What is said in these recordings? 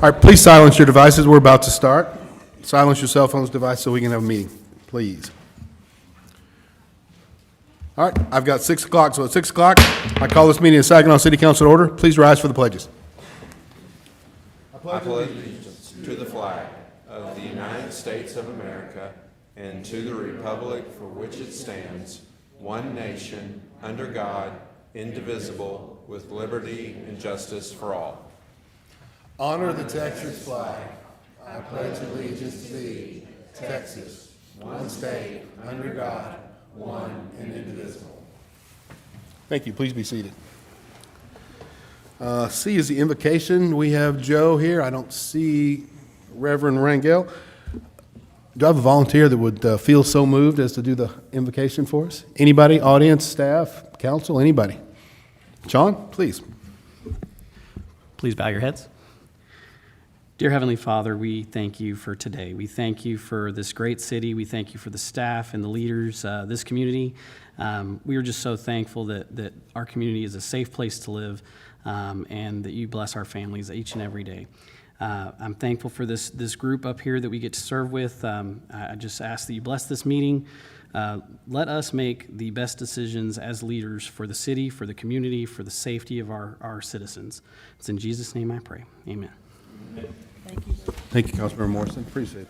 All right, please silence your devices. We're about to start. Silence your cell phones device so we can have a meeting, please. All right, I've got 6 o'clock, so at 6 o'clock, I call this meeting a Saginaw City Council order. Please rise for the pledges. I pledge allegiance to the flag of the United States of America and to the republic for which it stands, one nation, under God, indivisible, with liberty and justice for all. Honor the Texas flag. I pledge allegiance to thee, Texas, one state, under God, one and indivisible. Thank you. Please be seated. C is the invocation. We have Joe here. I don't see Reverend Rangel. Do I have a volunteer that would feel so moved as to do the invocation for us? Anybody? Audience, staff, council, anybody? John, please. Please bow your heads. Dear Heavenly Father, we thank you for today. We thank you for this great city. We thank you for the staff and the leaders, this community. We are just so thankful that our community is a safe place to live, and that you bless our families each and every day. I'm thankful for this group up here that we get to serve with. I just ask that you bless this meeting. Let us make the best decisions as leaders for the city, for the community, for the safety of our citizens. It's in Jesus' name I pray. Amen. Thank you, Councilmember Morrison. Appreciate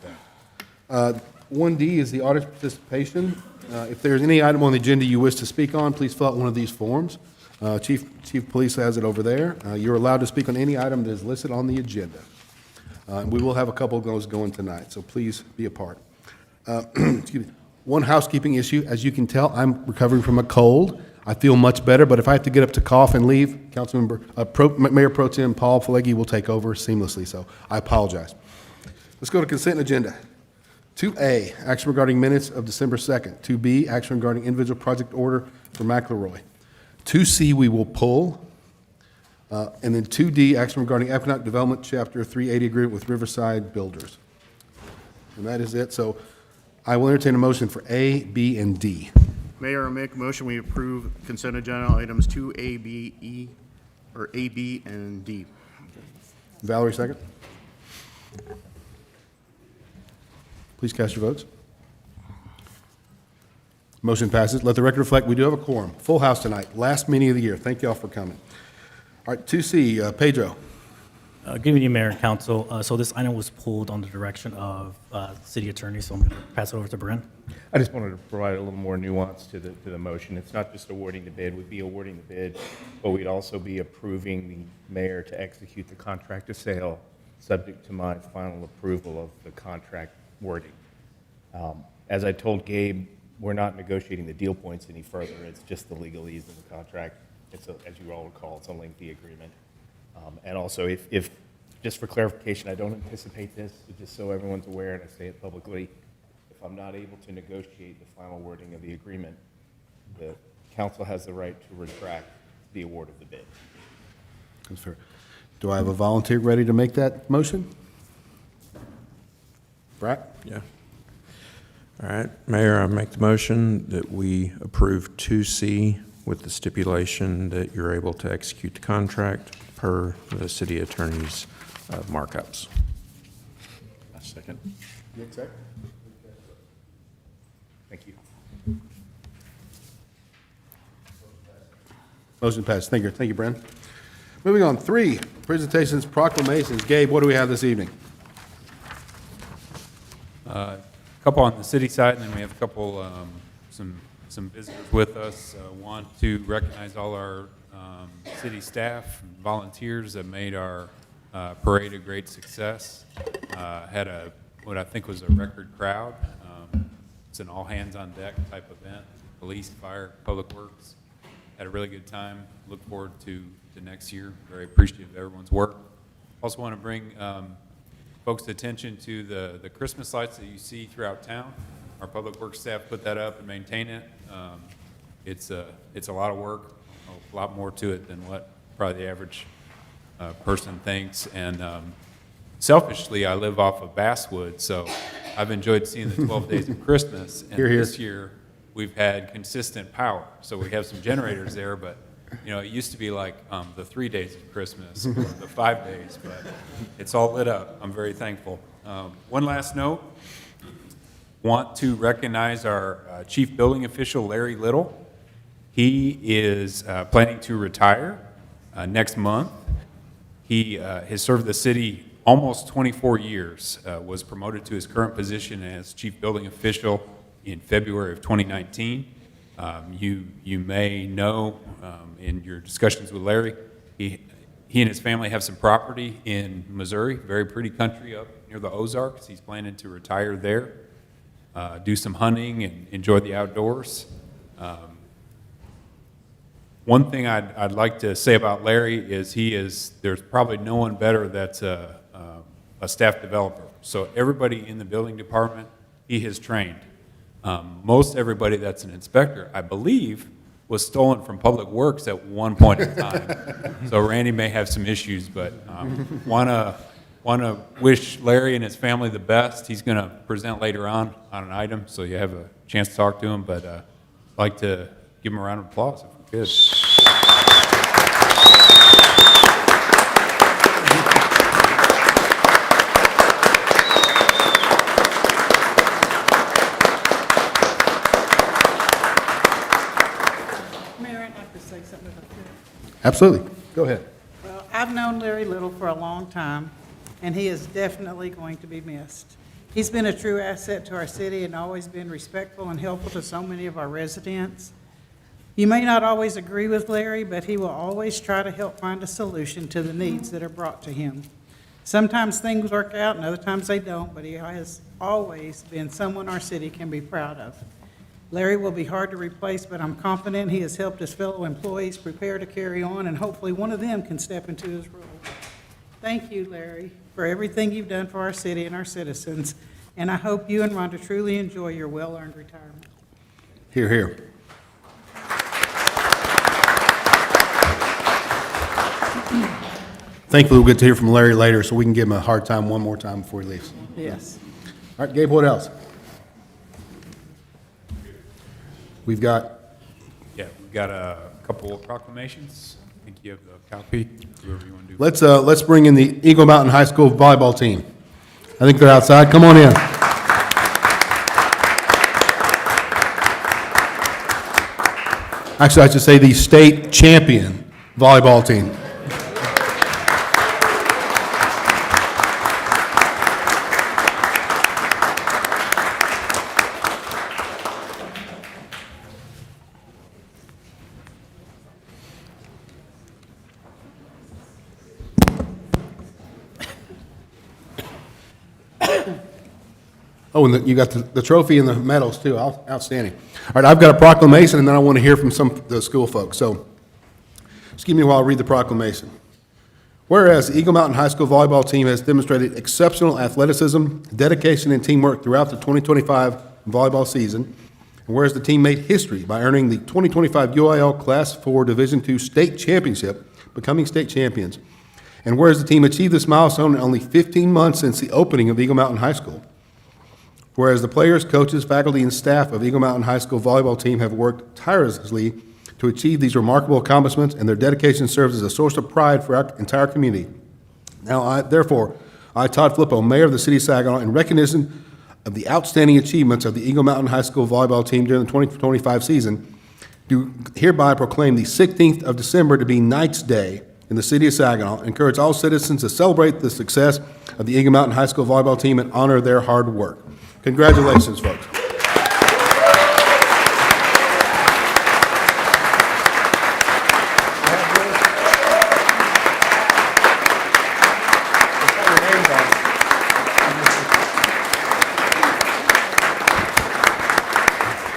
that. 1D is the audience participation. If there's any item on the agenda you wish to speak on, please fill out one of these forms. Chief of Police has it over there. You're allowed to speak on any item that is listed on the agenda. We will have a couple of those going tonight, so please be a part. Excuse me. One housekeeping issue. As you can tell, I'm recovering from a cold. I feel much better, but if I have to get up to cough and leave, Mayor Pro Tem Paul Pelleggi will take over seamlessly, so I apologize. Let's go to consent agenda. 2A, action regarding minutes of December 2nd. 2B, action regarding individual project order for McElroy. 2C, we will pull. And then 2D, action regarding economic development, Chapter 380 agreement with Riverside Builders. And that is it. So I will entertain a motion for A, B, and D. Mayor, I make a motion we approve consent agenda items 2A, B, E, or A, B, and D. Valerie, second. Please cast your votes. Motion passes. Let the record reflect we do have a quorum. Full house tonight. Last meeting of the year. Thank you all for coming. All right, 2C, Pedro. Good evening, Mayor and Council. So this item was pulled on the direction of City Attorney, so I'm going to pass it over to Brent. I just wanted to provide a little more nuance to the motion. It's not just awarding the bid. We'd be awarding the bid, but we'd also be approving the mayor to execute the contract of sale, subject to my final approval of the contract wording. As I told Gabe, we're not negotiating the deal points any further. It's just the legalese of the contract. As you all recall, it's a lengthy agreement. And also, if just for clarification, I don't anticipate this, but just so everyone's aware, and I say it publicly, if I'm not able to negotiate the final wording of the agreement, the council has the right to retract the award of the bid. That's fair. Do I have a volunteer ready to make that motion? Brad? Yeah. All right, Mayor, I make the motion that we approve 2C with the stipulation that you're able to execute the contract per the city attorney's markups. A second. Nick, second. Thank you. Motion passed. Thank you, Brent. Moving on, 3, presentations, proclamations. Gabe, what do we have this evening? A couple on the city side, and then we have a couple, some visitors with us. Want to recognize all our city staff and volunteers that made our parade a great success. Had what I think was a record crowd. It's an all-hands-on-deck type event. Police, fire, public works. Had a really good time. Look forward to next year. Very appreciative of everyone's work. Also want to bring folks' attention to the Christmas lights that you see throughout town. Our public works staff put that up and maintain it. It's a lot of work, a lot more to it than what probably the average person thinks. And selfishly, I live off of Basswood, so I've enjoyed seeing the 12 days of Christmas. And Hear, hear. this year, we've had consistent power. So we have some generators there, but You know, it used to be like the 3 days of Christmas, or the 5 days, but it's all lit up. I'm very thankful. One last note, want to recognize our Chief Building Official, Larry Little. He is planning to retire next month. He has served the city almost 24 years, was promoted to his current position as Chief Building Official in February of 2019. You may know in your discussions with Larry, he and his family have some property in Missouri, very pretty country up near the Ozarks. He's planning to retire there, do some hunting and enjoy the outdoors. One thing I'd like to say about Larry is there's probably no one better that's a staff developer. So everybody in the building department, he has trained. Most everybody that's an inspector, I believe, was stolen from Public Works at one point in time. So Randy may have some issues, but want to wish Larry and his family the best. He's going to present later on an item, so you have a chance to talk to him, but I'd like to give him a round of applause if we could. Mayor, I'd like to say something if I could. Absolutely. Go ahead. Well, I've known Larry Little for a long time, and he is definitely going to be missed. He's been a true asset to our city and always been respectful and helpful to so many of our residents. You may not always agree with Larry, but he will always try to help find a solution to the needs that are brought to him. Sometimes things work out and other times they don't, but he has always been someone our city can be proud of. Larry will be hard to replace, but I'm confident he has helped his fellow employees prepare to carry on, and hopefully one of them can step into his role. Thank you, Larry, for everything you've done for our city and our citizens, and I hope you and Rhonda truly enjoy your well-earned retirement. Hear, hear. Thankfully, we'll get to hear from Larry later, so we can give him a hard time one more time before he leaves. Yes. All right, Gabe, what else? We've got, Yeah, we've got a couple of proclamations. I think you have the copy, whoever you want to do. let's bring in the Eagle Mountain High School volleyball team. I think they're outside. Come on in. Actually, I should say the state champion volleyball team. Oh, and you got the trophy and the medals too. Outstanding. All right, I've got a proclamation, and then I want to hear from some of the school folks. So, excuse me while I read the proclamation. Whereas the Eagle Mountain High School volleyball team has demonstrated exceptional athleticism, dedication, and teamwork throughout the 2025 volleyball season, and whereas the team made history by earning the 2025 UIL Class 4 Division II State Championship, becoming state champions, and whereas the team achieved this milestone in only 15 months since the opening of Eagle Mountain High School. Whereas the players, coaches, faculty, and staff of Eagle Mountain High School volleyball team have worked tirelessly to achieve these remarkable accomplishments, and their dedication serves as a source of pride for our entire community. Now, therefore, I, Todd Flippo, Mayor of the City of Saginaw, in recognition of the outstanding achievements of the Eagle Mountain High School volleyball team during the 2025 season, do hereby proclaim the 16th of December to be Knights Day in the City of Saginaw, and encourage all citizens to celebrate the success of the Eagle Mountain High School volleyball team and honor their hard work. Congratulations, folks.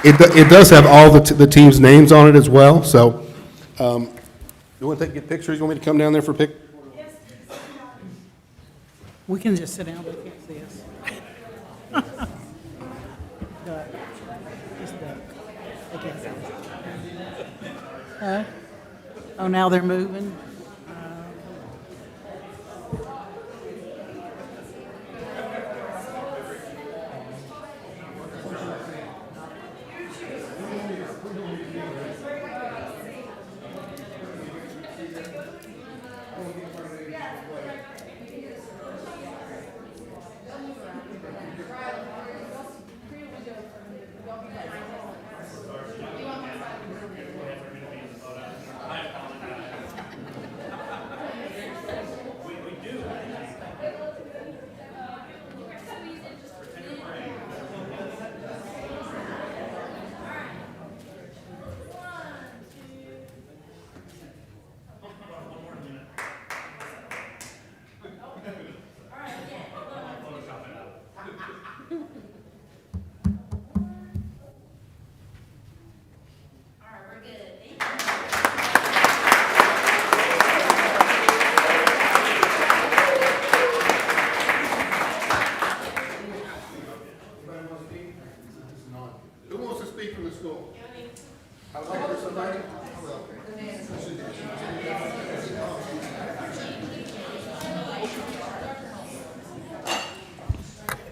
It does have all the team's names on it as well, so, you want to get pictures? You want me to come down there for a pic? We can just sit down, but can't see us. Duck. Just duck. They can't see us. Huh? Oh, now they're moving?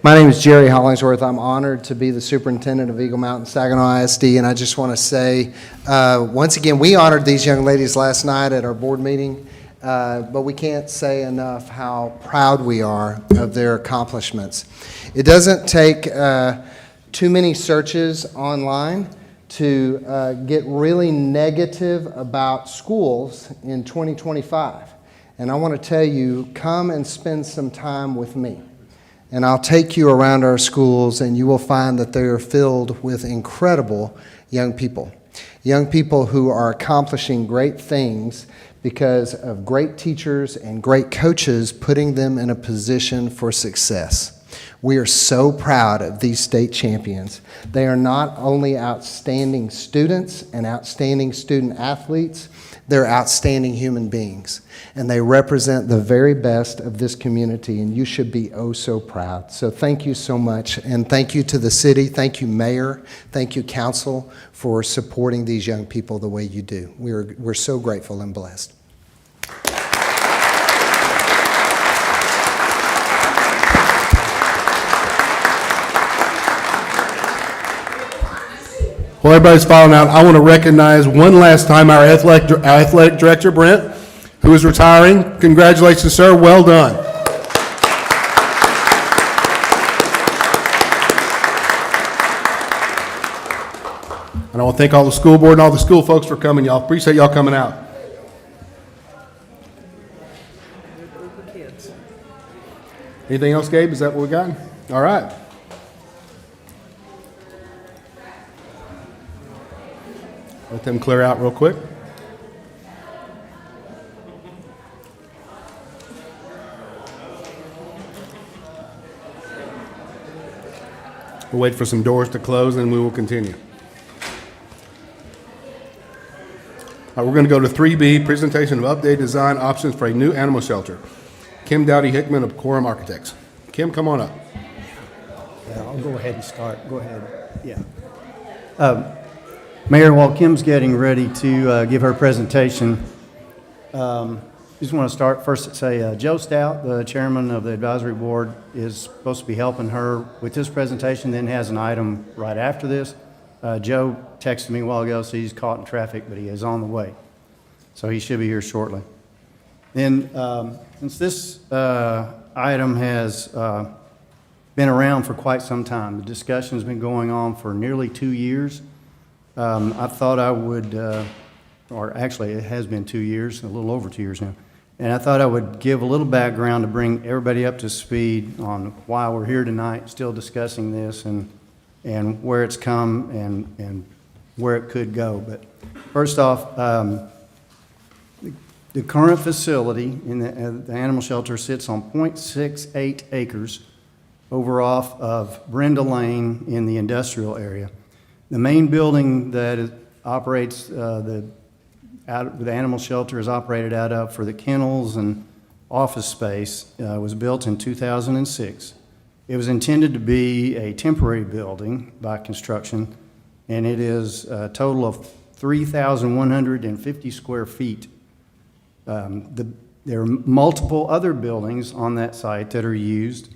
My name is Jerry Hollingsworth. I'm honored to be the superintendent of Eagle Mountain Saginaw ISD, and I just want to say, once again, we honored these young ladies last night at our board meeting, but we can't say enough how proud we are of their accomplishments. It doesn't take too many searches online to get really negative about schools in 2025. And I want to tell you, come and spend some time with me. And I'll take you around our schools, and you will find that they are filled with incredible young people who are accomplishing great things because of great teachers and great coaches putting them in a position for success. We are so proud of these state champions. They are not only outstanding students and outstanding student athletes, they're outstanding human beings, and they represent the very best of this community, and you should be oh so proud. So thank you so much, and thank you to the city, thank you, Mayor, thank you, Council, for supporting these young people the way you do. We're so grateful and blessed. While everybody's filing out, I want to recognize one last time our athletic director, Brent, who is retiring. Congratulations, sir. Well done. And I want to thank all the school board and all the school folks for coming. Y'all appreciate y'all coming out. Anything else, Gabe? Is that what we got? All right. Let them clear out real quick. We'll wait for some doors to close and we will continue. We're going to go to 3B, presentation of updated design options for a new animal shelter. Kim Dowdy Hickman of Quorum Architects. Kim, come on up. Yeah, I'll go ahead and start. Go ahead. Yeah. Mayor, while Kim's getting ready to give her presentation, just want to start first to say Joe Stout, the chairman of the advisory board, is supposed to be helping her with this presentation, then has an item right after this. Joe texted me a while ago, so he's caught in traffic, but he is on the way. So he should be here shortly. Then, since this item has been around for quite some time, the discussion's been going on for nearly 2 years. I thought I would, or actually it has been 2 years, a little over 2 years now, and I thought I would give a little background to bring everybody up to speed on why we're here tonight still discussing this and where it's come and where it could go. But first off, the current facility in the animal shelter sits on 0.68 acres over off of Brenda Lane in the industrial area. The main building that operates the animal shelter is operated out of for the kennels and office space was built in 2006. It was intended to be a temporary building by construction, and it is a total of 3,150 square feet. There are multiple other buildings on that site that are used.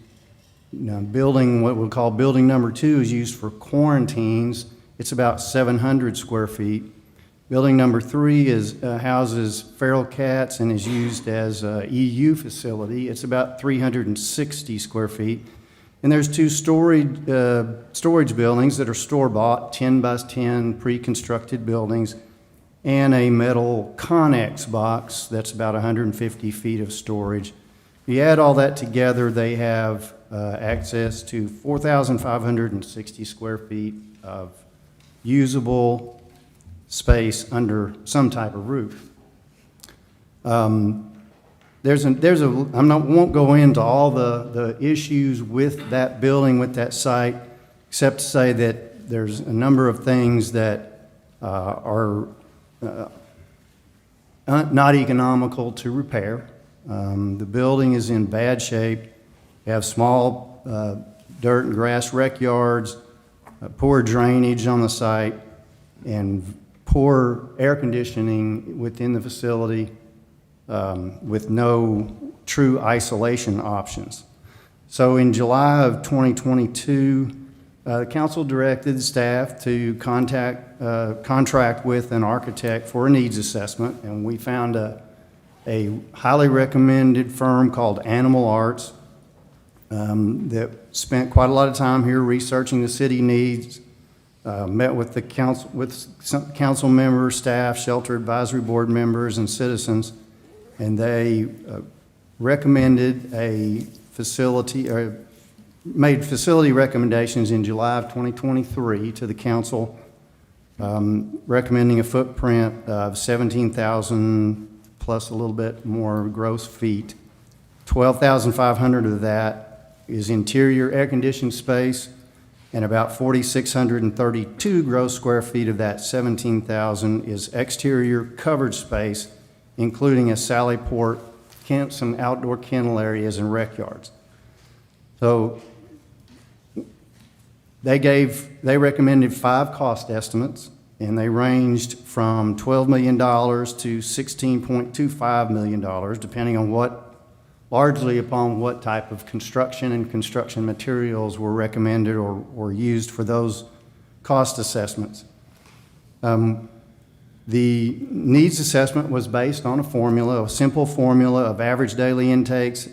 Now, what we'll call building number 2 is used for quarantines. It's about 700 square feet. Building number 3 houses feral cats and is used as a EU facility. It's about 360 square feet. And there's 2 storage buildings that are store-bought, 10 by 10 pre-constructed buildings, and a metal Connex box that's about 150 feet of storage. If you add all that together, they have access to 4,560 square feet of usable space under some type of roof. Won't go into all the issues with that building, with that site, except to say that there's a number of things that are not economical to repair. The building is in bad shape. You have small dirt and grass rec yards, poor drainage on the site, and poor air conditioning within the facility with no true isolation options. So in July of 2022, the council directed staff to contract with an architect for a needs assessment, and we found a highly recommended firm called Animal Arts that spent quite a lot of time here researching the city needs, met with the council, with some council members, staff, shelter advisory board members, and citizens, and they recommended a facility, or made facility recommendations in July of 2023 to the council, recommending a footprint of 17,000 plus a little bit more gross feet. 12,500 of that is interior air-conditioned space, and about 4,632 gross square feet of that 17,000 is exterior covered space, including a sally port, some outdoor kennel areas, and rec yards. So they recommended 5 cost estimates, and they ranged from $12 million to $16.25 million, depending on largely upon what type of construction and construction materials were recommended or used for those cost assessments. The needs assessment was based on a simple formula of average daily intakes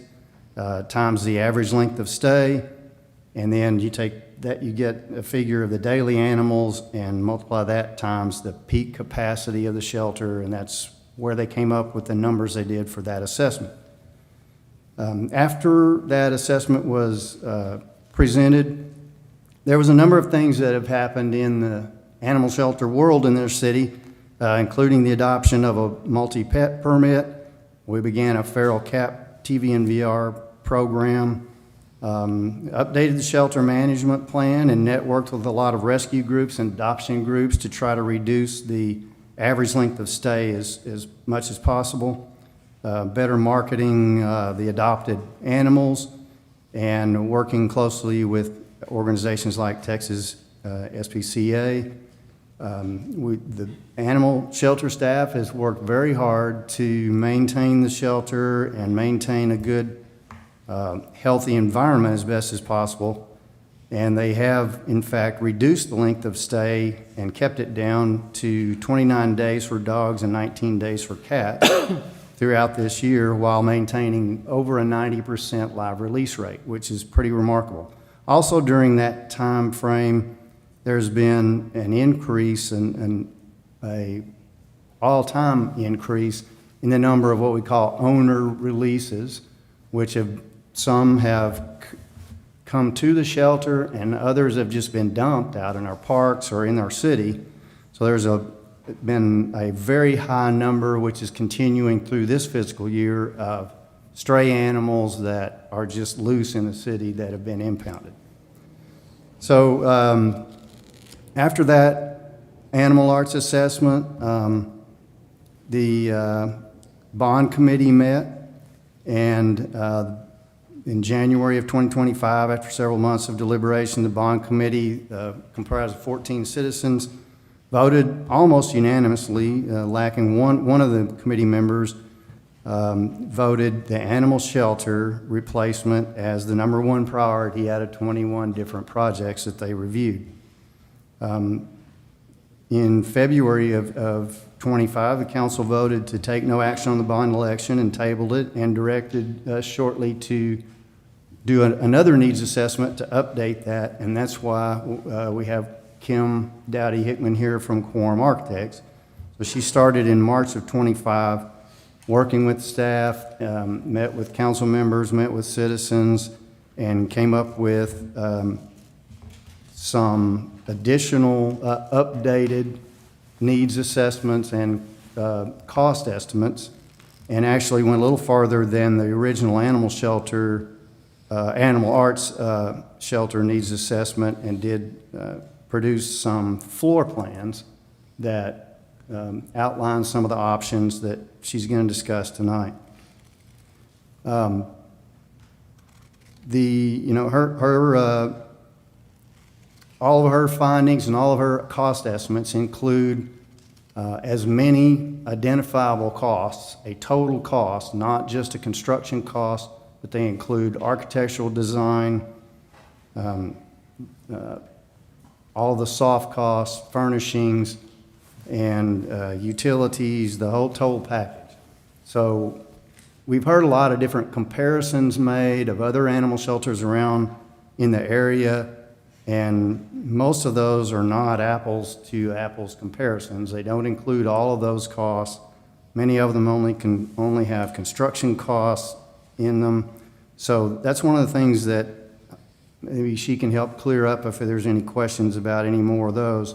times the average length of stay, and then you take that, you get a figure of the daily animals and multiply that times the peak capacity of the shelter, and that's where they came up with the numbers they did for that assessment. After that assessment was presented, there was a number of things that have happened in the animal shelter world in their city, including the adoption of a multi-pet permit. We began a feral cat TV and VR program, updated the shelter management plan, and networked with a lot of rescue groups and adoption groups to try to reduce the average length of stay as much as possible. Better marketing the adopted animals, and working closely with organizations like Texas SPCA. The animal shelter staff has worked very hard to maintain the shelter and maintain a good, healthy environment as best as possible. And they have, in fact, reduced the length of stay and kept it down to 29 days for dogs and 19 days for cats throughout this year, while maintaining over a 90% live release rate, which is pretty remarkable. Also during that time frame, there's been an increase, an all-time increase in the number of what we call owner releases, which some have come to the shelter and others have just been dumped out in our parks or in our city. So there's been a very high number, which is continuing through this fiscal year, of stray animals that are just loose in the city that have been impounded. So after that animal arts assessment, the bond committee met, and in January of 2025, after several months of deliberation, the bond committee, comprised of 14 citizens, voted almost unanimously, lacking one of the committee members, voted the animal shelter replacement as the #1 priority out of 21 different projects that they reviewed. In February of 25, the council voted to take no action on the bond election and tabled it, and directed us shortly to do another needs assessment to update that, and that's why we have Kim Dowdy Hickman here from Quorum Architects. So she started in March of 25, working with staff, met with council members, met with citizens, and came up with some additional updated needs assessments and cost estimates, and actually went a little farther than the original animal shelter, animal arts shelter needs assessment, and did produce some floor plans that outline some of the options that she's going to discuss tonight. All of her findings and all of her cost estimates include as many identifiable costs, a total cost, not just a construction cost, but they include architectural design, all the soft costs, furnishings, and utilities, the whole total package. So we've heard a lot of different comparisons made of other animal shelters around in the area, and most of those are not apples to apples comparisons. They don't include all of those costs. Many of them only have construction costs in them. So that's one of the things that maybe she can help clear up if there's any questions about any more of those.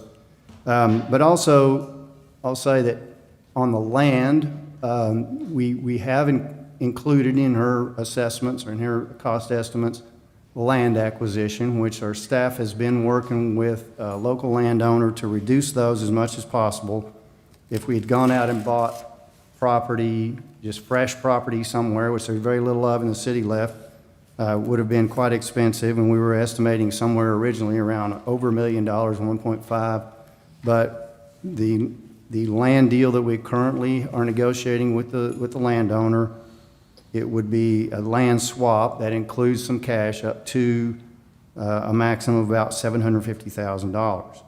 But also, I'll say that on the land, we have included in her assessments or in her cost estimates land acquisition, which our staff has been working with a local landowner to reduce those as much as possible. If we had gone out and bought property, just fresh property somewhere, which there's very little of in the city left, would have been quite expensive, and we were estimating somewhere originally around over $1 million, 1.5. But the land deal that we currently are negotiating with the landowner, it would be a land swap that includes some cash up to a maximum of about $750,000.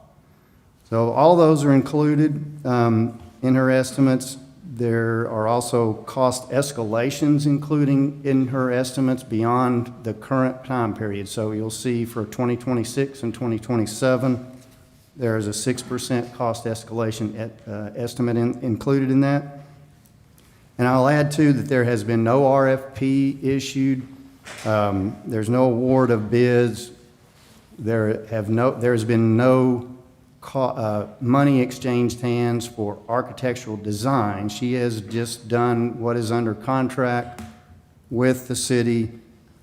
So all those are included in her estimates. There are also cost escalations including in her estimates beyond the current time period. So you'll see for 2026 and 2027, there is a 6% cost escalation estimate included in that. And I'll add too that there has been no RFP issued. There's no award of bids. There's been no money exchanged hands for architectural design. She has just done what is under contract with the city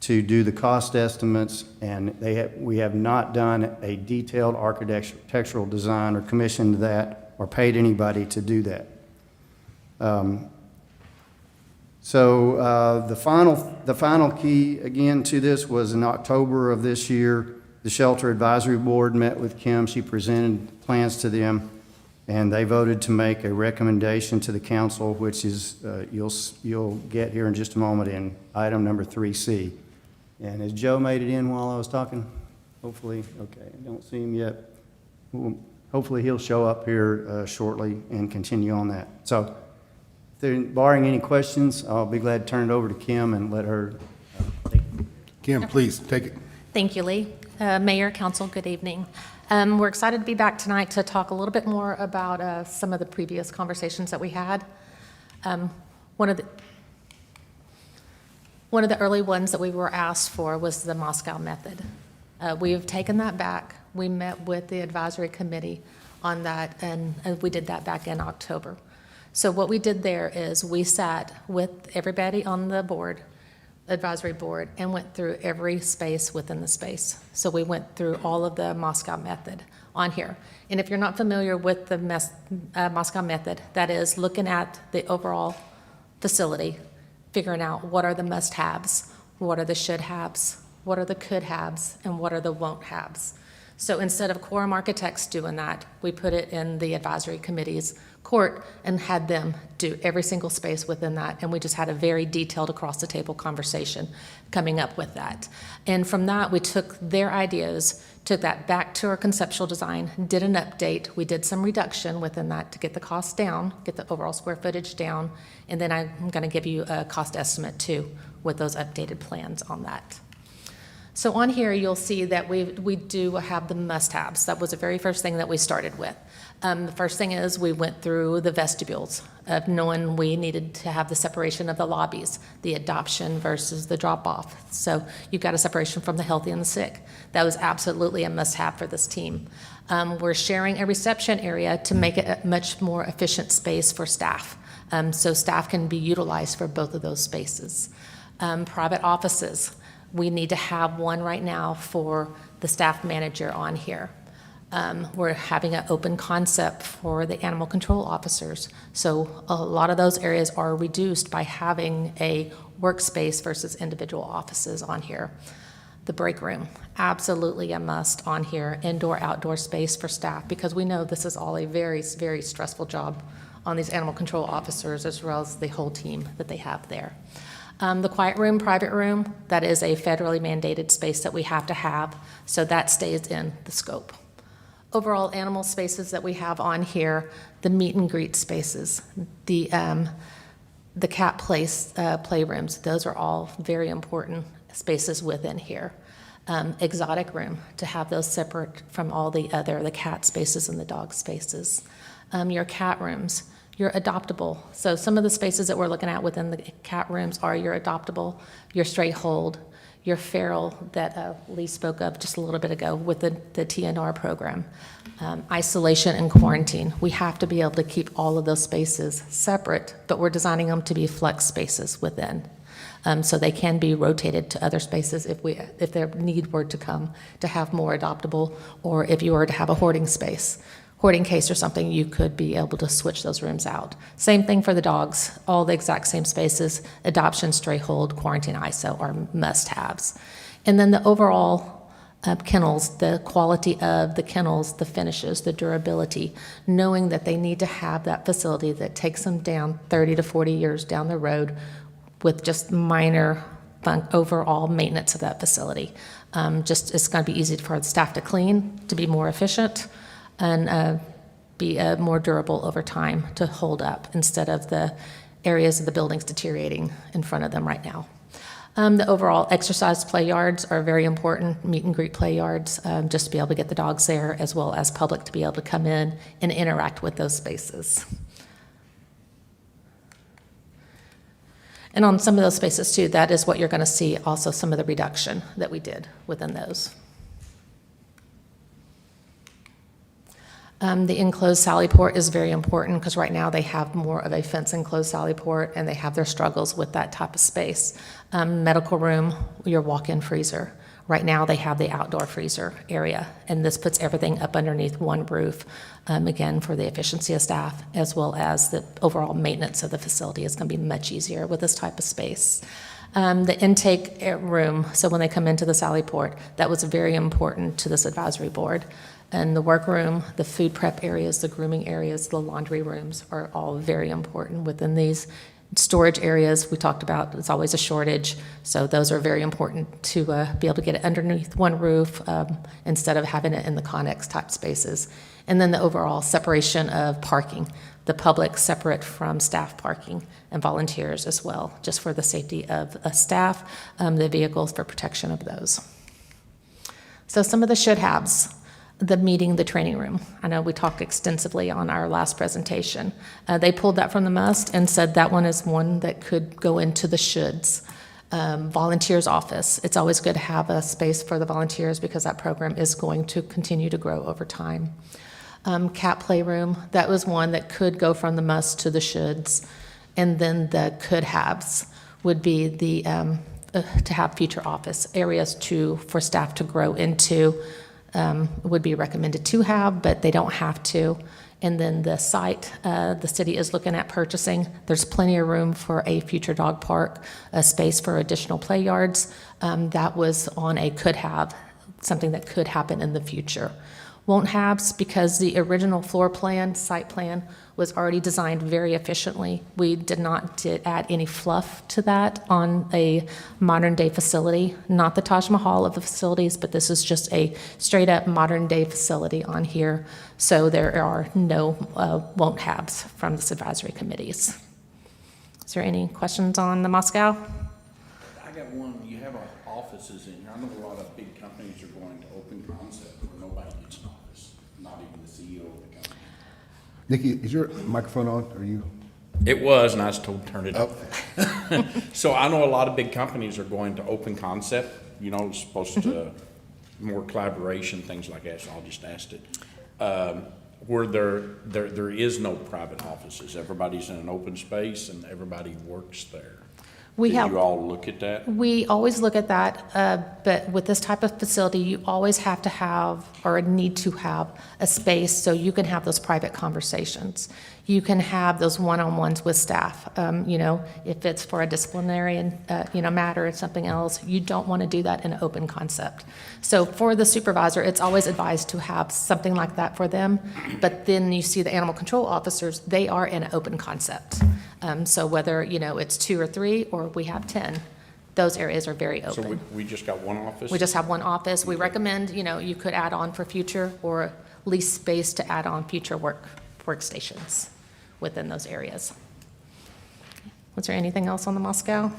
to do the cost estimates, and we have not done a detailed architectural design or commissioned that or paid anybody to do that. So the final key, again, to this was in October of this year, the Shelter Advisory Board met with Kim. She presented plans to them, and they voted to make a recommendation to the council, which is, you'll get here in just a moment in item number 3C. And has Joe made it in while I was talking? Hopefully, okay, I don't see him yet. Hopefully he'll show up here shortly and continue on that. So, barring any questions, I'll be glad to turn it over to Kim and let her take it. Kim, please, take it. Thank you, Lee. Mayor, council, good evening. We're excited to be back tonight to talk a little bit more about some of the previous conversations that we had. One of the early ones that we were asked for was the Moscow method. We have taken that back. We met with the advisory committee on that, and we did that back in October. So what we did there is we sat with everybody on the board, advisory board, and went through every space within the space. So we went through all of the Moscow method on here. And if you're not familiar with the Moscow method, that is looking at the overall facility, figuring out what are the must-haves, what are the should-haves, what are the could-haves, and what are the won't-haves. So instead of Quorum Architects doing that, we put it in the advisory committee's court and had them do every single space within that. And we just had a very detailed across-the-table conversation coming up with that. And from that, we took their ideas, took that back to our conceptual design, did an update. We did some reduction within that to get the cost down, get the overall square footage down. And then I'm going to give you a cost estimate, too, with those updated plans on that. So on here, you'll see that we do have the must-haves. That was the very first thing that we started with. The first thing is we went through the vestibules of knowing we needed to have the separation of the lobbies, the adoption versus the drop-off. So you've got a separation from the healthy and the sick. That was absolutely a must-have for this team. We're sharing a reception area to make it a much more efficient space for staff. So staff can be utilized for both of those spaces. Private offices. We need to have one right now for the staff manager on here. We're having an open concept for the animal control officers. So a lot of those areas are reduced by having a workspace versus individual offices on here. The break room, absolutely a must on here. Indoor, outdoor space for staff, because we know this is all a very, very stressful job on these animal control officers as well as the whole team that they have there. The quiet room, private room, that is a federally mandated space that we have to have, so that stays in the scope. Overall animal spaces that we have on here, the meet and greet spaces, the cat playrooms, those are all very important spaces within here. Exotic room, to have those separate from all the cat spaces and the dog spaces. Your cat rooms, your adoptable. So some of the spaces that we're looking at within the cat rooms are your adoptable, your stray hold, your feral that Lee spoke of just a little bit ago with the TNR program. Isolation and quarantine. We have to be able to keep all of those spaces separate, but we're designing them to be flex spaces within. So they can be rotated to other spaces if their need were to come to have more adoptable, or if you were to have a hoarding case or something, you could be able to switch those rooms out. Same thing for the dogs, all the exact same spaces. Adoption, stray hold, quarantine, ISO are must-haves. And then the overall kennels, the quality of the kennels, the finishes, the durability, knowing that they need to have that facility that takes them down 30 to 40 years down the road with just minor overall maintenance of that facility. It's going to be easy for the staff to clean, to be more efficient, and be more durable over time to hold up instead of the areas of the buildings deteriorating in front of them right now. The overall exercise play yards are very important, meet and greet play yards, just to be able to get the dogs there as well as public to be able to come in and interact with those spaces. And on some of those spaces too, that is what you're going to see also some of the reduction that we did within those. The enclosed sally port is very important because right now they have more of a fence enclosed sally port and they have their struggles with that type of space. Medical room, your walk-in freezer. Right now they have the outdoor freezer area, and this puts everything up underneath one roof, again, for the efficiency of staff, as well as the overall maintenance of the facility is going to be much easier with this type of space. The intake room, so when they come into the sally port, that was very important to this advisory board. And the workroom, the food prep areas, the grooming areas, the laundry rooms are all very important within these. Storage areas, we talked about, it's always a shortage, so those are very important to be able to get it underneath one roof instead of having it in the Connex type spaces. And then the overall separation of parking, the public separate from staff parking and volunteers as well, just for the safety of staff, the vehicles for protection of those. So some of the should-haves. The training room. I know we talked extensively on our last presentation. They pulled that from the must and said that one is one that could go into the shoulds. Volunteers office. It's always good to have a space for the volunteers because that program is going to continue to grow over time. Cat playroom, that was one that could go from the must to the shoulds. And then the could haves would be the to have future office areas for staff to grow into. Would be recommended to have, but they don't have to. And then the site, the city is looking at purchasing. There's plenty of room for a future dog park, a space for additional play yards. That was on a could have, something that could happen in the future. Won't haves because the original floor plan, site plan, was already designed very efficiently. We did not add any fluff to that on a modern day facility, not the Taj Mahal of the facilities, but this is just a straight up modern day facility on here. So there are no won't haves from this advisory committees. Is there any questions on the Moscow? I got one. You have offices in here. I know a lot of big companies are going to open concept where nobody gets an office, not even the CEO of the company. Nikki, is your microphone on? Are you? It was, and I was told to turn it up. So I know a lot of big companies are going to open concept, supposed to more collaboration, things like that, so I'll just ask it. Where there is no private offices. Everybody's in an open space and everybody works there. Did you all look at that? We always look at that, but with this type of facility, you always have to have or need to have a space so you can have those private conversations. You can have those one-on-ones with staff. If it's for a disciplinary matter or something else, you don't want to do that in an open concept. So for the supervisor, it's always advised to have something like that for them. But then you see the animal control officers; they are in an open concept. So whether, it's 2 or 3, or we have 10, those areas are very So open. we just got one office? We just have one office. We recommend, you could add on for future or lease space to add on future workstations within those areas. Was there anything else on the Moscow?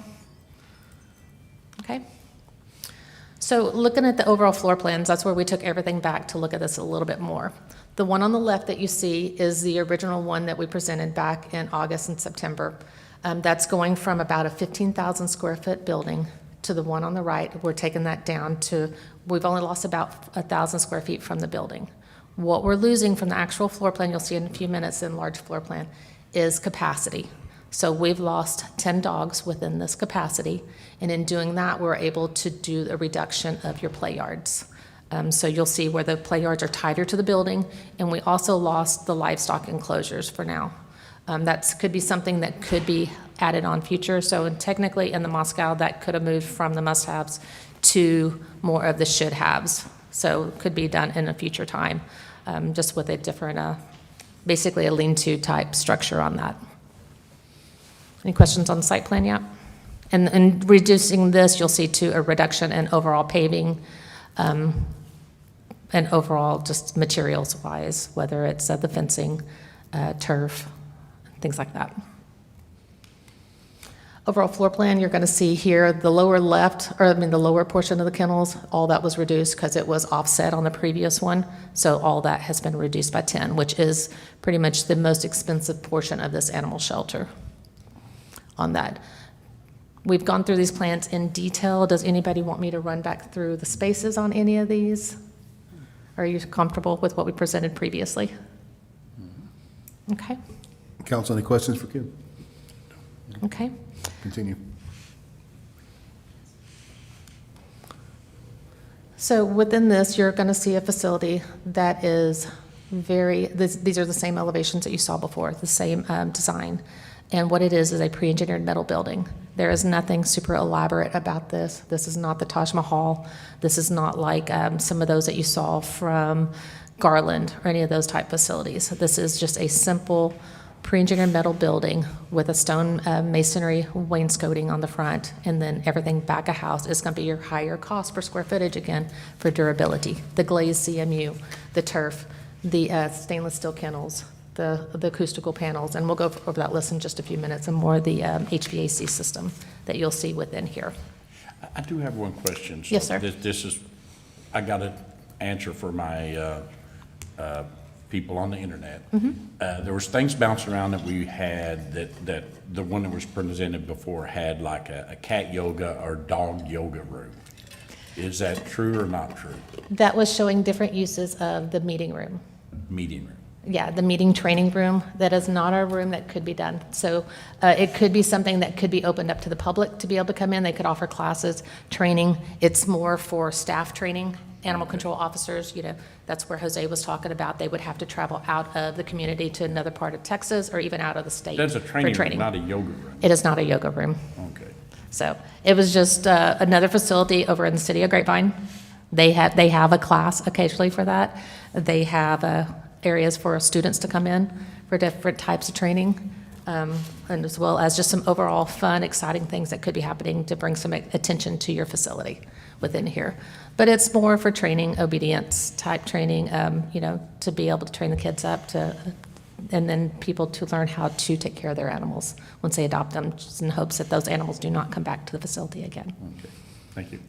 Okay. So looking at the overall floor plans, that's where we took everything back to look at this a little bit more. The one on the left that you see is the original one that we presented back in August and September. That's going from about a 15,000 square foot building to the one on the right. We're taking that down to, we've only lost about 1,000 square feet from the building. What we're losing from the actual floor plan, you'll see in a few minutes in large floor plan, is capacity. So we've lost 10 dogs within this capacity, and in doing that, we're able to do a reduction of your play yards. So you'll see where the play yards are tighter to the building, and we also lost the livestock enclosures for now. That could be something that could be added on future. So technically in the Moscow, that could have moved from the must-haves to more of the should-haves. So it could be done in a future time, just with a different, basically a lean-to type structure on that. Any questions on the site plan yet? And reducing this, you'll see to a reduction in overall paving, and overall just materials-wise, whether it's the fencing, turf, things like that. Overall floor plan, you're going to see here the lower left, the lower portion of the kennels, all that was reduced because it was offset on the previous one. So all that has been reduced by 10, which is pretty much the most expensive portion of this animal shelter on that. We've gone through these plans in detail. Does anybody want me to run back through the spaces on any of these? Are you comfortable with what we presented previously? Okay. Council, any questions for Kim? Okay. Continue. So within this, you're going to see a facility that is these are the same elevations that you saw before, the same design. And what it is a pre-engineered metal building. There is nothing super elaborate about this. This is not the Taj Mahal. This is not like some of those that you saw from Garland or any of those type facilities. This is just a simple pre-engineered metal building with a stone masonry wainscoting on the front, and then everything back of house is going to be your higher cost per square footage again for durability. The glazed CMU, the turf, the stainless steel kennels, the acoustical panels, and we'll go over that list in just a few minutes, and more of the HVAC system that you'll see within here. I do have one question. So Yes, sir. This is, I got an answer for my people on the internet. There was things bouncing around that we had that the one that was presented before had like a cat yoga or dog yoga room. Is that true or not true? That was showing different uses of the meeting room. Meeting room. Yeah, the meeting training room. That is not a room that could be done. So it could be something that could be opened up to the public to be able to come in. They could offer classes, training. It's more for staff training, animal control officers. That's where Jose was talking about. They would have to travel out of the community to another part of Texas or even out of the state. That's a for training room, not a yoga room. It is not a yoga room. Okay. So it was just another facility over in the city of Grapevine. They have a class occasionally for that. They have areas for students to come in for different types of training, and as well as just some overall fun, exciting things that could be happening to bring some attention to your facility within here. But it's more for training, obedience type training, to be able to train the kids up and then people to learn how to take care of their animals once they adopt them, just in hopes that those animals do not come back to the facility again. Okay. Thank you.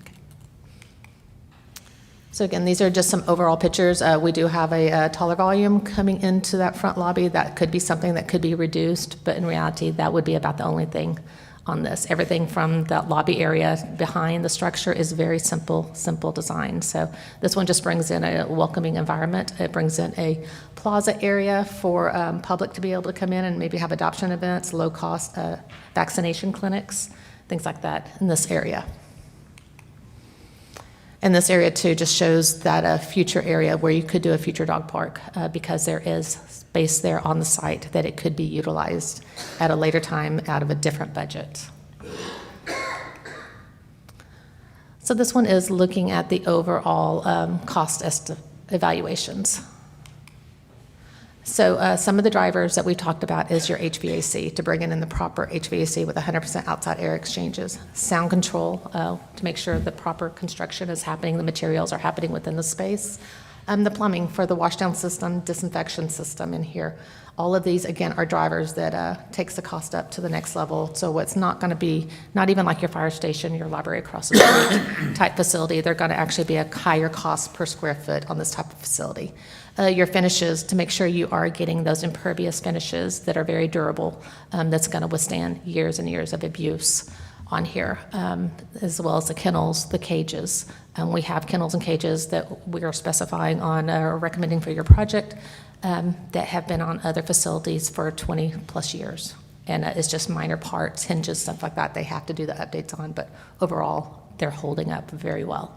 So again, these are just some overall pictures. We do have a taller volume coming into that front lobby. That could be something that could be reduced, but in reality, that would be about the only thing on this. Everything from that lobby area behind the structure is very simple design. So this one just brings in a welcoming environment. It brings in a plaza area for public to be able to come in and maybe have adoption events, low-cost vaccination clinics, things like that in this area. And this area too just shows that future area where you could do a future dog park because there is space there on the site that it could be utilized at a later time out of a different budget. So this one is looking at the overall cost evaluations. So some of the drivers that we talked about is your HVAC, to bring in the proper HVAC with 100% outside air exchanges. Sound control, to make sure the proper construction is happening, the materials are happening within the space. The plumbing for the washdown system, disinfection system in here. All of these, again, are drivers that takes the cost up to the next level. So it's not going to be, not even like your fire station, your library across the street type facility. They're going to actually be a higher cost per square foot on this type of facility. Your finishes, to make sure you are getting those impervious finishes that are very durable, that's going to withstand years and years of abuse on here, as well as the kennels, the cages. We have kennels and cages that we are specifying on or recommending for your project that have been on other facilities for 20 plus years. And it's just minor parts, hinges, stuff like that they have to do the updates on, but overall, they're holding up very well.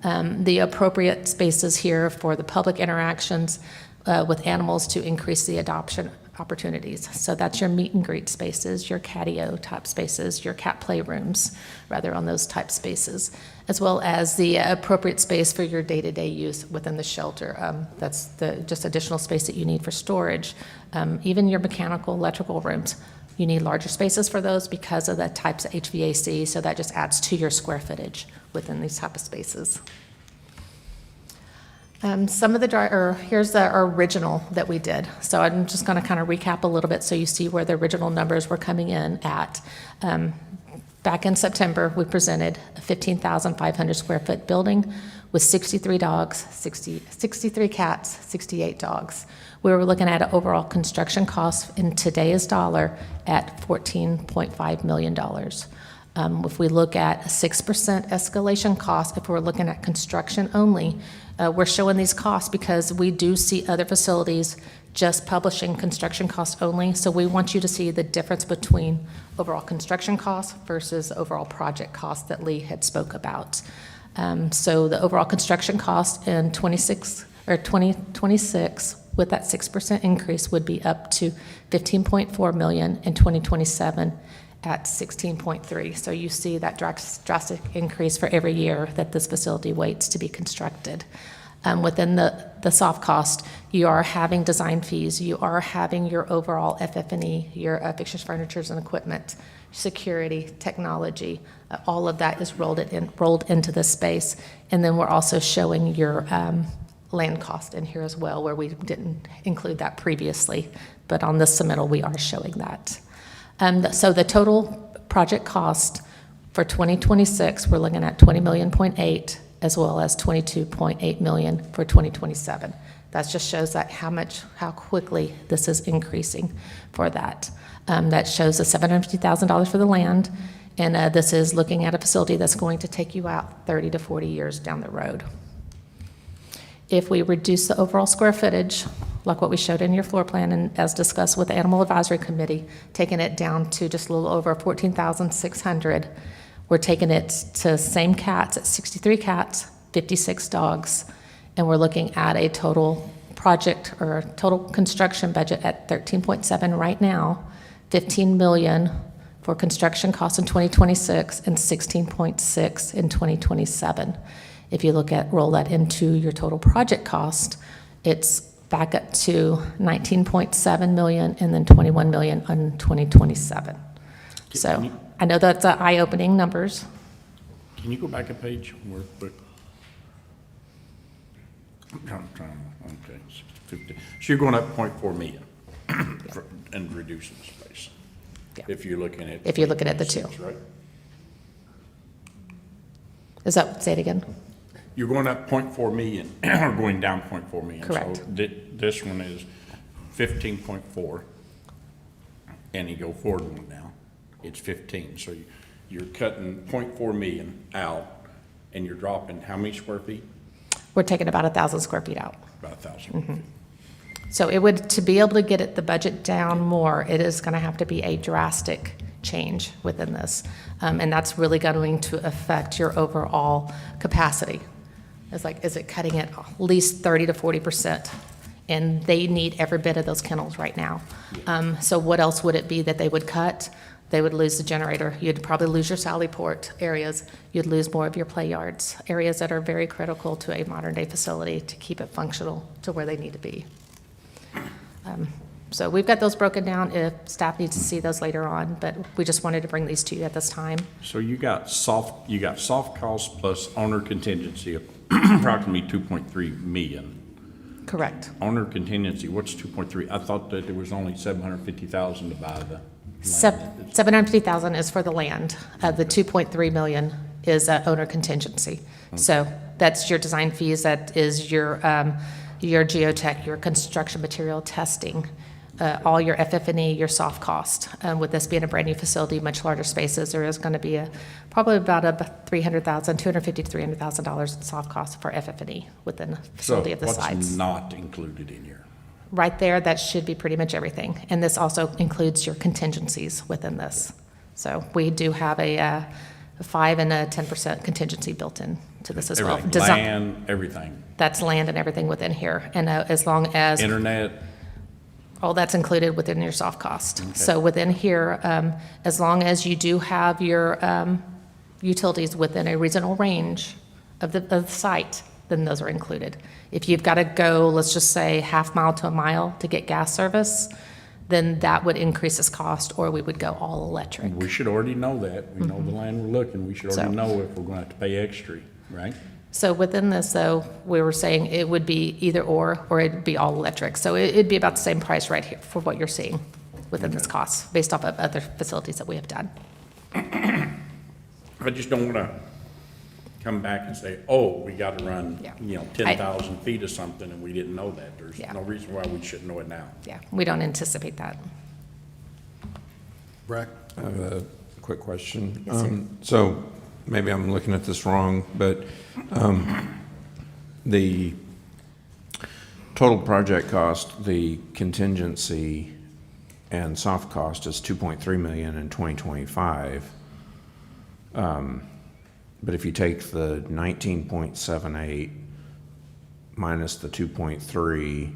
The appropriate spaces here for the public interactions with animals to increase the adoption opportunities. So that's your meet and greet spaces, your catio type spaces, your cat playrooms, rather on those type spaces, as well as the appropriate space for your day-to-day use within the shelter. That's the just additional space that you need for storage. Even your mechanical, electrical rooms, you need larger spaces for those because of the types of HVAC, so that just adds to your square footage within these type of spaces. Some of the here's our original that we did. So I'm just going to kind of recap a little bit so you see where the original numbers were coming in at. Back in September, we presented a 15,500 square foot building with 63 dogs, 63 cats, 68 dogs. We were looking at an overall construction cost in today's dollar at $14.5 million. If we look at a 6% escalation cost, if we're looking at construction only, we're showing these costs because we do see other facilities just publishing construction costs only. So we want you to see the difference between overall construction costs versus overall project costs that Lee had spoke about. So the overall construction cost in 2026 with that 6% increase would be up to $15.4 million in 2027 at 16.3. So you see that drastic increase for every year that this facility waits to be constructed. Within the soft cost, you are having design fees, you are having your overall FF&E, your fixtures, furnitures, and equipment, security, technology, all of that is rolled into this space. And then we're also showing your land cost in here as well, where we didn't include that previously, but on this submittal, we are showing that. So the total project cost for 2026, we're looking at $20.8 million, as well as $22.8 million for 2027. That just shows that how quickly this is increasing for that. That shows the $750,000 for the land, and this is looking at a facility that's going to take you out 30 to 40 years down the road. If we reduce the overall square footage, like what we showed in your floor plan and as discussed with the Animal Advisory Committee, taking it down to just a little over 14,600, we're taking it to same cats at 63 cats, 56 dogs, and we're looking at a total project or total construction budget at 13.7 right now, 15 million for construction costs in 2026 and 16.6 in 2027. If you roll that into your total project cost, it's back up to 19.7 million and then 21 million in 2027. So I know that's eye-opening numbers. Can you go back a page real quick? Okay, 50. So you're going up 0.4 million and reducing space. Yeah. If you're looking at. If you're looking at the two. Right? Say it again. You're going up 0.4 million, or going down 0.4 million. Correct. So this one is 15.4, and you go forward one now, it's 15. So you're cutting 0.4 million out, and you're dropping how many square feet? We're taking about 1,000 square feet out. About 1,000. Mm-hmm. So it would, to be able to get the budget down more, it is going to have to be a drastic change within this. And that's really going to affect your overall capacity. It's like, is it cutting it at least 30 to 40%? And they need every bit of those kennels right now. So what else would it be that they would cut? They would lose the generator. You'd probably lose your Sally Port areas. You'd lose more of your play yards, areas that are very critical to a modern day facility to keep it functional to where they need to be. So we've got those broken down if staff needs to see those later on, but we just wanted to bring these to you at this time. So you got soft costs plus owner contingency of approximately 2.3 million. Correct. Owner contingency, what's 2.3? I thought that there was only 750,000 to buy the land. 750,000 is for the land. The 2.3 million is owner contingency. So that's your design fees, that is your geotech, your construction material testing, all your FF&E, your soft cost. With this being a brand-new facility, much larger spaces, there is going to be probably about $250,000 to $300,000 in soft costs for FF&E within the facility of the So sites. what's not included in here? Right there, that should be pretty much everything. And this also includes your contingencies within this. So we do have a 5 and a 10% contingency built in to this as well. Everything, land, everything. That's land and everything within here. And as long as, Internet, all that's included within your soft cost. So within here, as long as you do have your utilities within a reasonable range of the site, then those are included. If you've got to go, let's just say, half mile to a mile to get gas service, then that would increase its cost, or we would go all electric. we should already know that. We know the land we're looking. We should already So- know if we're going to have to pay extra, right? So within this, though, we were saying it would be either or it'd be all electric. So it'd be about the same price right here for what you're seeing within this cost, based off of other facilities that we have done. I just don't want to come back and say, oh, we got to run, Yeah. 10,000 feet or something, and we didn't know that. There's Yeah. no reason why we should know it now. Yeah, we don't anticipate that. Brack? I have a quick question. Yes, sir. So maybe I'm looking at this wrong, but the total project cost, the contingency and soft cost is 2.3 million in 2025. But if you take the 19.78 minus the 2.3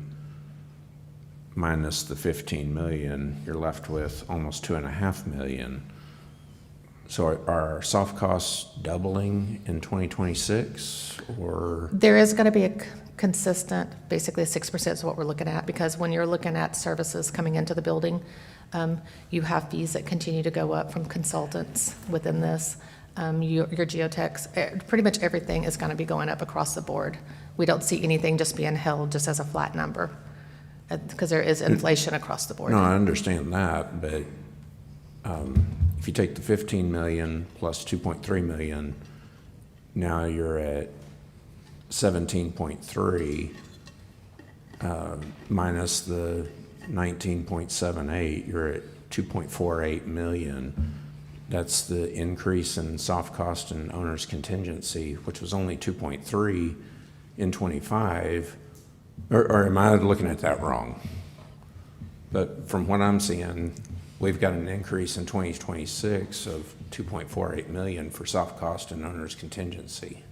minus the 15 million, you're left with almost 2.5 million. So are our soft costs doubling in 2026, or? There is going to be a consistent, basically 6% is what we're looking at, because when you're looking at services coming into the building, you have fees that continue to go up from consultants within this. Your geotechs, pretty much everything is going to be going up across the board. We don't see anything just being held just as a flat number, because there is inflation across the board. No, I understand that, but if you take the 15 million plus 2.3 million, now you're at 17.3 minus the 19.78, you're at 2.48 million. That's the increase in soft cost and owner's contingency, which was only 2.3 in 25. Or am I looking at that wrong? But from what I'm seeing, we've got an increase in 2026 of 2.48 million for soft cost and owner's contingency.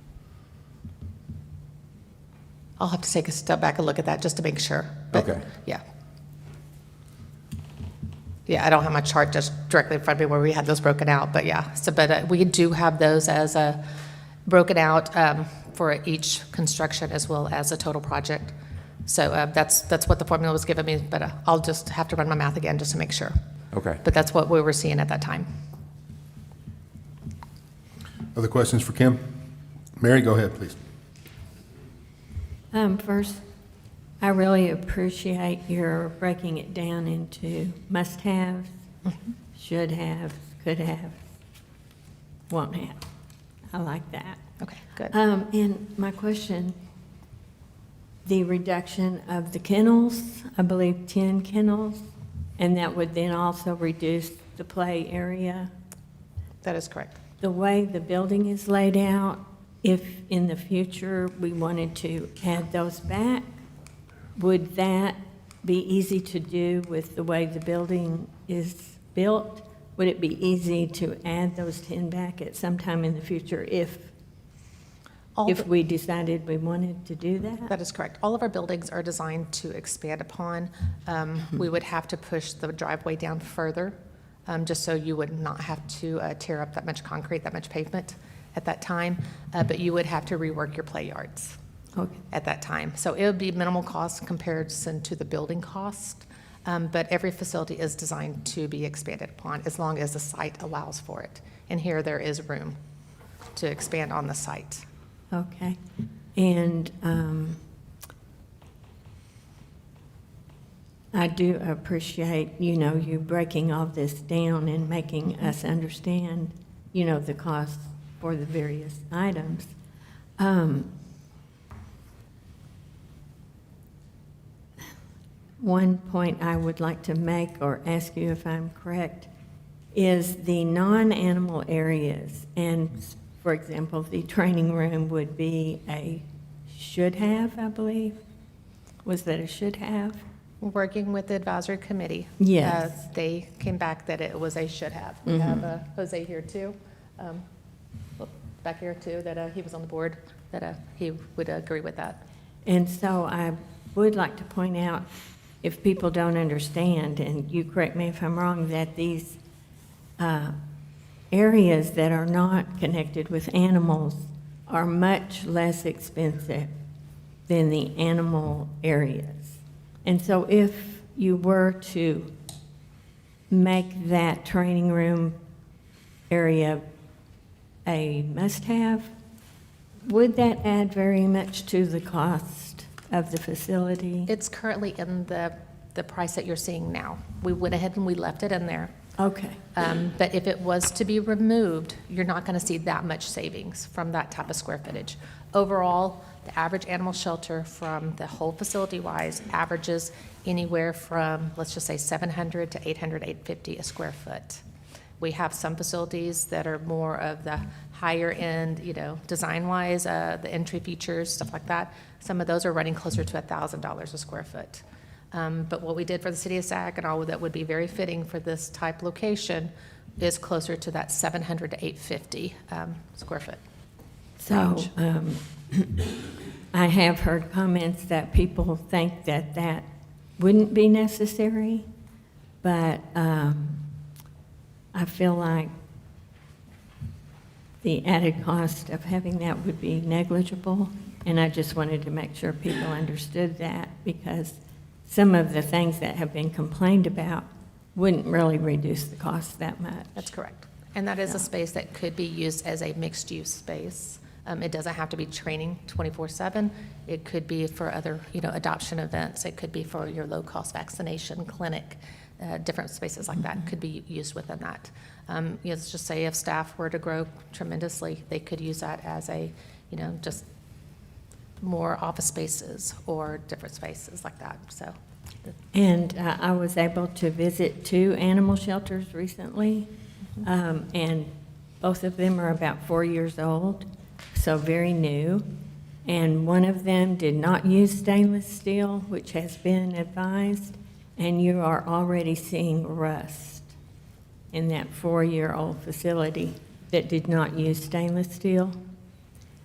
I'll have to take a step back and look at that just to make sure. But, Okay. Yeah. Yeah, I don't have my chart just directly in front of me where we had those broken out, but yeah. So, but we do have those as broken out for each construction as well as a total project. So that's what the formula was giving me, but I'll just have to run my math again just to make sure. Okay. But that's what we were seeing at that time. Other questions for Kim? Mary, go ahead, please. First, I really appreciate your breaking it down into must-haves, should have, could have, won't have. I like that. Okay, good. And my question, the reduction of the kennels, I believe 10 kennels, and that would then also reduce the play area. That is correct. The way the building is laid out, if in the future we wanted to add those back, would that be easy to do with the way the building is built? Would it be easy to add those 10 back at some time in the future if we decided we wanted to do that? That is correct. All of our buildings are designed to expand upon. We would have to push the driveway down further, just so you would not have to tear up that much concrete, that much pavement at that time, but you would have to rework your play yards Okay. at that time. So it would be minimal cost in comparison to the building cost. But every facility is designed to be expanded upon as long as the site allows for it. And here there is room to expand on the site. Okay. And I do appreciate, you breaking all this down and making us understand, the costs for the various items. One point I would like to make, or ask you if I'm correct, is the non-animal areas. And, for example, the training room would be a should-have, I believe. Was that a should-have? Working with the advisory committee. Yes. They came back that it was a should-have. We have Jose here too, back here too, that he was on the board, that he would agree with that. And so I would like to point out, if people don't understand, and you correct me if I'm wrong, that these areas that are not connected with animals are much less expensive than the animal areas. And so if you were to make that training room area a must-have, would that add very much to the cost of the facility? It's currently in the price that you're seeing now. We went ahead and we left it in there. Okay. But if it was to be removed, you're not going to see that much savings from that type of square footage. Overall, the average animal shelter from the whole facility-wise averages anywhere from, let's just say, $700 to $800, $850 a square foot. We have some facilities that are more of the higher end, design-wise, the entry features, stuff like that. Some of those are running closer to $1,000 a square foot. But what we did for the city of Saginaw that would be very fitting for this type location is closer to that $700 to $850 square foot. So I have heard comments that people think that that wouldn't be necessary, but I feel like the added cost of having that would be negligible, and I just wanted to make sure people understood that, because some of the things that have been complained about wouldn't really reduce the cost that much. That's correct. And that is a space that could be used as a mixed-use space. It doesn't have to be training 24/7. It could be for other, adoption events. It could be for your low-cost vaccination clinic. Different spaces like that could be used within that. Let's just say if staff were to grow tremendously, they could use that as a, just more office spaces or different spaces like that. So. And I was able to visit 2 animal shelters recently, and both of them are about 4 years old, so very new. And one of them did not use stainless steel, which has been advised, and you are already seeing rust in that 4-year-old facility that did not use stainless steel.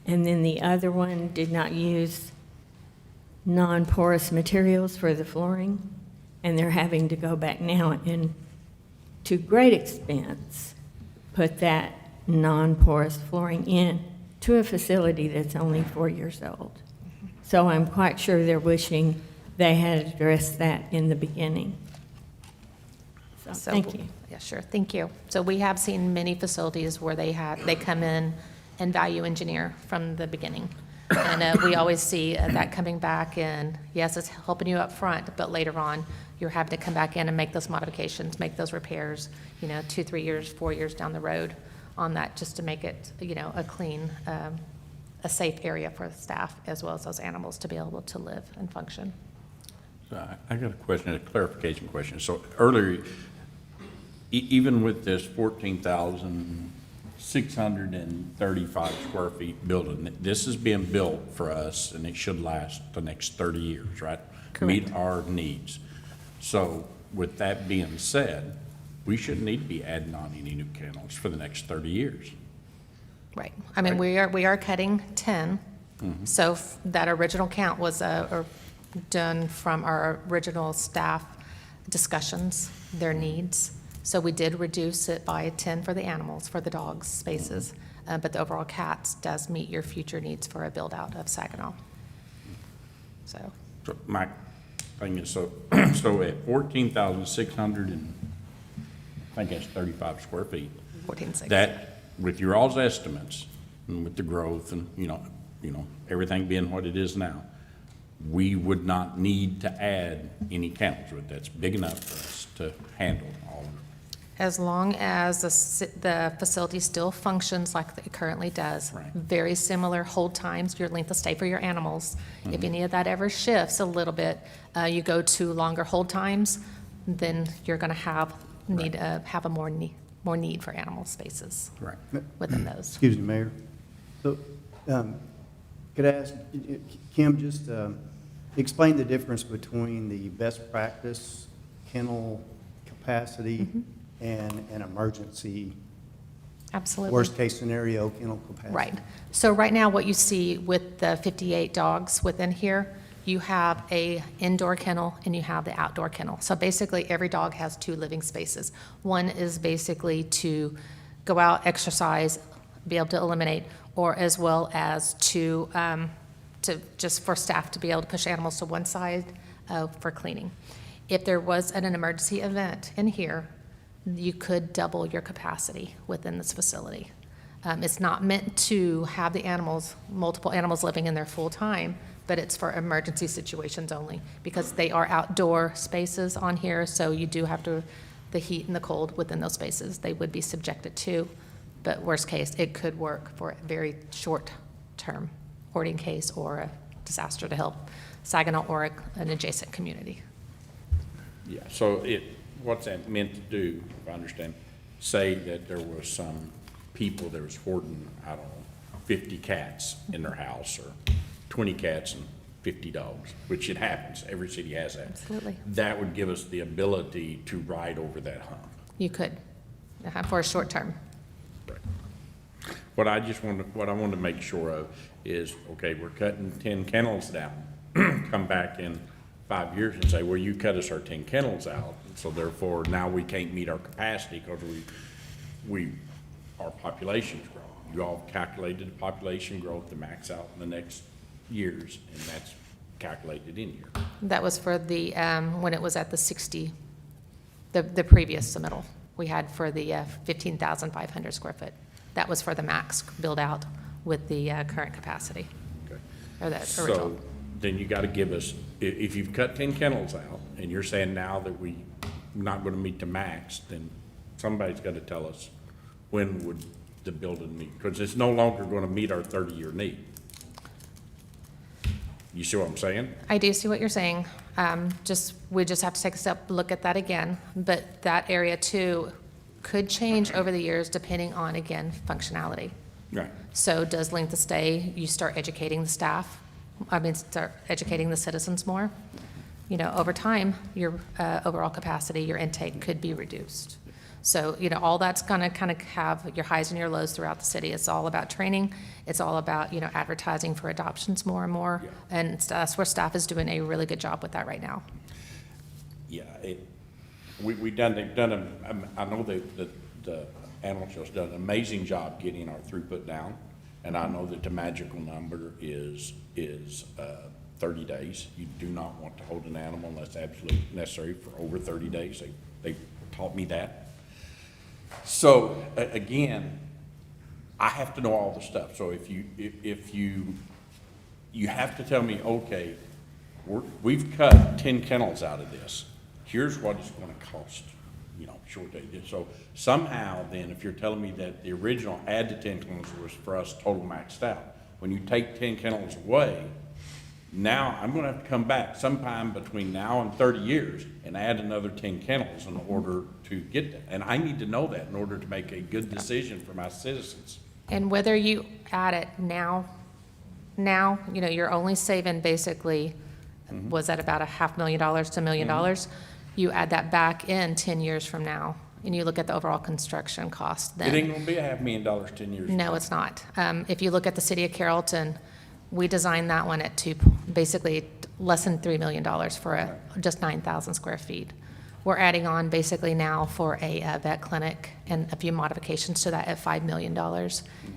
And then the other one did not use non-porous materials for the flooring, and they're having to go back now and, to great expense, put that non-porous flooring in to a facility that's only 4 years old. So I'm quite sure they're wishing they had addressed that in the beginning. So thank you. Yeah, sure. Thank you. So we have seen many facilities where they come in and value engineer from the beginning. And we always see that coming back, and yes, it's helping you up front, but later on, you're having to come back in and make those modifications, make those repairs, 2, 3 years, 4 years down the road on that, just to make it, a clean, a safe area for the staff as well as those animals to be able to live and function. So I got a question, a clarification question. So earlier, even with this 14,635 square feet building, this is being built for us, and it should last the next 30 years, right? Correct. Meet our needs. So with that being said, we shouldn't need to be adding on any new kennels for the next 30 years. Right. I mean, we are cutting 10. So that original count was done from our original staff discussions, their needs. So we did reduce it by 10 for the animals, for the dogs spaces, but the overall cats does meet your future needs for a build-out of Saginaw. So. So my thing is, so, so at 14,600 and, I think that's 35 square feet. 14.6. That, with your all's estimates, and with the growth and, you know, everything being what it is now, we would not need to add any kennels. That's big enough for us to handle all of it. As long as the facility still functions like it currently does. Right. Very similar hold times, your length of stay for your animals. If any of that ever shifts a little bit, you go to longer hold times, then you're going to have a more need for animal spaces Right. within those. Excuse me, Mayor. So, could I ask, Kim, just explain the difference between the best practice kennel capacity and an emergency, Absolutely. worst-case scenario kennel capacity? Right. So right now, what you see with the 58 dogs within here, you have a indoor kennel and you have the outdoor kennel. So basically, every dog has 2 living spaces. One is basically to go out, exercise, be able to eliminate, or as well as to just for staff to be able to push animals to one side for cleaning. If there was an emergency event in here, you could double your capacity within this facility. It's not meant to have the animals, multiple animals living in there full time, but it's for emergency situations only, because they are outdoor spaces on here, so you do have the heat and the cold within those spaces they would be subjected to. But worst case, it could work for a very short-term hoarding case or a disaster to help Saginaw or an adjacent community. Yeah, so what's that meant to do, if I understand? Say that there was some people that was hoarding, I don't know, 50 cats in their house, or 20 cats and 50 dogs, which it happens, every city has that. Absolutely. That would give us the ability to ride over that hump. You could, for a short term. What I wanted to make sure of is, okay, we're cutting 10 kennels down. Come back in 5 years and say, well, you cut us our 10 kennels out, so therefore now we can't meet our capacity because our population's grown. You all calculated the population growth to max out in the next years, and that's calculated in here. That was for the, when it was at the 60, the previous submittal we had for the 15,500 square foot. That was for the max build out with the current capacity, Okay. or the original. So then you got to give us, if you've cut 10 kennels out and you're saying now that we're not going to meet the max, then somebody's got to tell us when would the building meet, because it's no longer going to meet our 30-year need. You see what I'm saying? I do see what you're saying. We just have to take a step, look at that again. But that area too could change over the years depending on, again, functionality. Right. So does length of stay, you start educating the staff, start educating the citizens more. You know, over time, your overall capacity, your intake could be reduced. So, you know, all that's gonna kind of have your highs and your lows throughout the city. It's all about training. It's all about, you know, advertising for adoptions more and more. Yeah. And that's where staff is doing a really good job with that right now. Yeah, they've done, I know the animal show's done an amazing job getting our throughput down. And I know that the magical number is 30 days. You do not want to hold an animal unless absolutely necessary for over 30 days. They taught me that. So, again, I have to know all the stuff. So if you have to tell me, okay, we've cut 10 kennels out of this. Here's what it's going to cost, you know, short day. So somehow then, if you're telling me that the original add to 10 kennels was for us total maxed out, when you take 10 kennels away, now I'm going to have to come back sometime between now and 30 years and add another 10 kennels in order to get that. And I need to know that in order to make a good decision for my citizens. And whether you add it now, you know, you're only saving basically, was that about $500,000 to $1 million? You add that back in 10 years from now, and you look at the overall construction cost then. It ain't going to be $500,000 10 years. No, it's not. If you look at the city of Carrollton, we designed that one at basically less than $3 million for just 9,000 square feet. We're adding on basically now for a vet clinic and a few modifications to that at $5 million.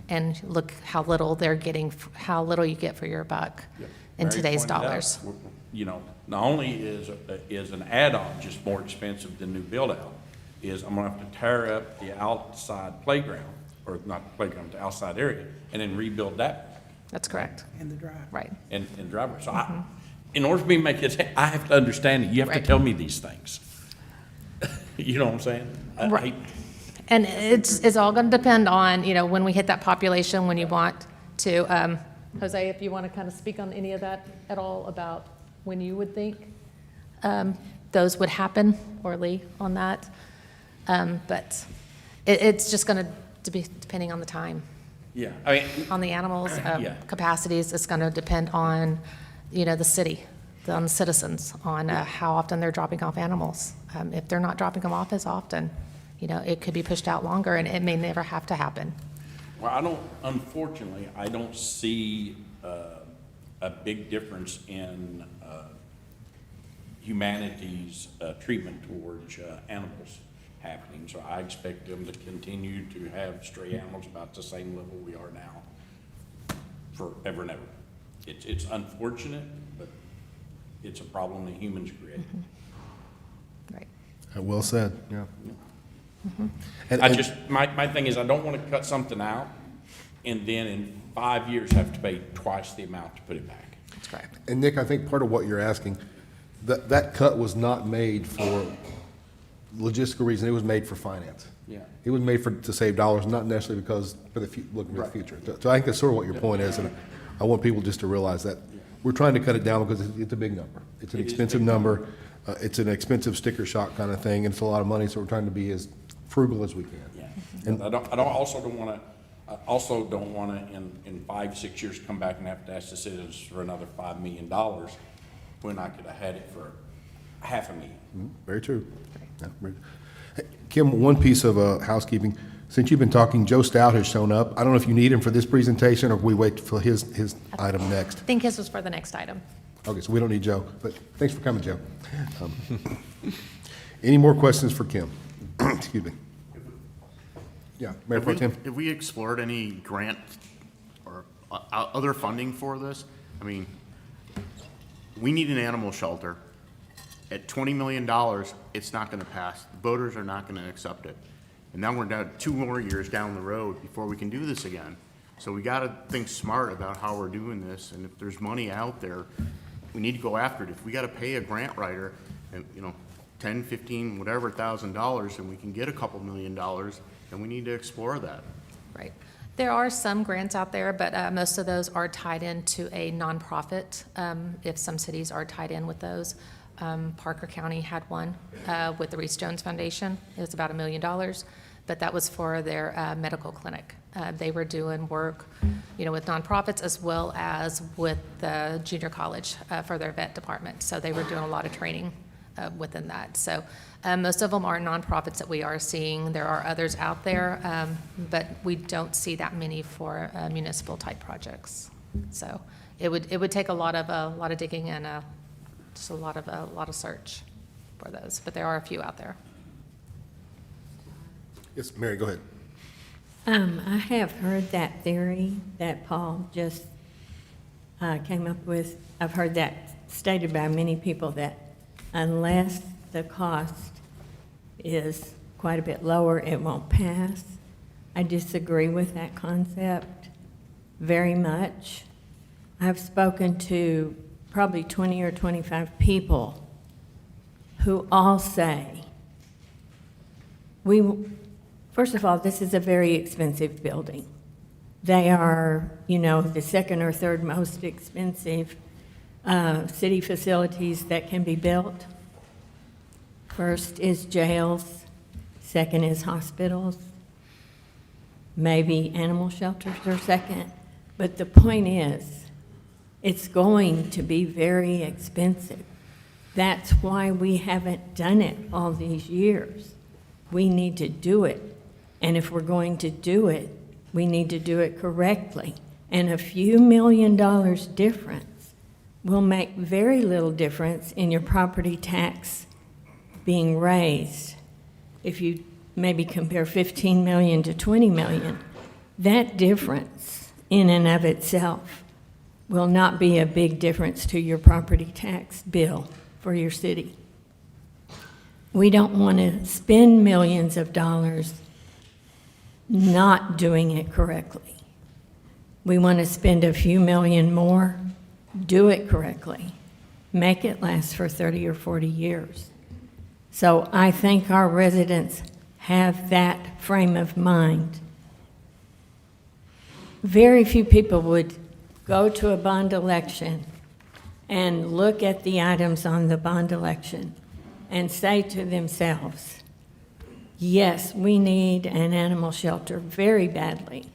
And look how little they're getting, how little you get for your buck in Mary today's pointed out, dollars. you know, not only is an add-on just more expensive than new build-out, is I'm gonna have to tear up the outside playground, or not the playground, the outside area, and then rebuild that That's correct. In the drive. Right. and driveway. So in order for me to make it, I have to understand it. You have to Right. tell me these things. You know what I'm saying? Right. And it's all going to depend on, you know, when we hit that population, when you want to, Jose, if you want to kind of speak on any of that at all about when you would think those would happen, or Lee on that. But it's just going to be depending on the time, Yeah, I mean, on the animals, Yeah. capacities. It's going to depend on, you know, the city, on the citizens, on how often they're dropping off animals. If they're not dropping them off as often, you know, it could be pushed out longer, and it may never have to happen. well, unfortunately, I don't see a big difference in humanity's treatment towards animals happening. So I expect them to continue to have stray animals about the same level we are now, forever and ever. It's unfortunate, but it's a problem that humans create. Right. Well said, yeah. And- I and- just, my thing is, I don't want to cut something out and then in 5 years have to pay twice the amount to put it back. That's correct. And Nick, I think part of what you're asking, that cut was not made for logistical reason, it was made for finance. Yeah. It was made to save dollars, not necessarily because, looking for the future. So I think that's sort of what your point is, and I want people just to realize that we're trying to cut it down because it's a big number. It's an expensive number, it's an expensive sticker shock kind of thing, and it's a lot of money, so we're trying to be as frugal as we can. Yeah. And- I also don't want to, in 5, 6 years, come back and have to ask the citizens for another $5 million when I could have had it for $500,000. Very true. Yeah, very- Hey, Kim, one piece of housekeeping. Since you've been talking, Joe Stout has shown up. I don't know if you need him for this presentation or if we wait for his item next. I think his was for the next item. Okay, so we don't need Joe, but thanks for coming, Joe. Any more questions for Kim? Excuse me. Yeah, Mayor Pro Tem? Have we explored any grant or other funding for this? I mean, we need an animal shelter. At $20 million, it's not gonna pass. The voters are not gonna accept it. And now we're down 2 more years down the road before we can do this again. So we gotta think smart about how we're doing this, and if there's money out there, we need to go after it. If we gotta pay a grant writer, and, you know, 10, 15, whatever $1,000, and we can get a couple $1 million, then we need to explore that. Right. There are some grants out there, but most of those are tied into a nonprofit. If some cities are tied in with those. Parker County had one with the Reese Jones Foundation. It was about $1 million, but that was for their medical clinic. They were doing work, you know, with nonprofits as well as with the junior college for their vet department. So they were doing a lot of training within that. So most of them are nonprofits that we are seeing. There are others out there, but we don't see that many for municipal type projects. So it would take a lot of digging and just a lot of search for those, but there are a few out there. Yes, Mary, go ahead. I have heard that theory that Paul just came up with. I've heard that stated by many people that unless the cost is quite a bit lower, it won't pass. I disagree with that concept very much. I've spoken to probably 20 or 25 people who all say, first of all, this is a very expensive building. They are, you know, the second or third most expensive city facilities that can be built. First is jails, second is hospitals, maybe animal shelters are second. But the point is, it's going to be very expensive. That's why we haven't done it all these years. We need to do it. And if we're going to do it, we need to do it correctly. And a few $1 million difference will make very little difference in your property tax being raised. If you maybe compare 15 million to 20 million, that difference in and of itself will not be a big difference to your property tax bill for your city. We don't want to spend millions of dollars not doing it correctly. We want to spend a few million more, do it correctly, make it last for 30 or 40 years. So I think our residents have that frame of mind. Very few people would go to a bond election and look at the items on the bond election and say to themselves, yes, we need an animal shelter very badly.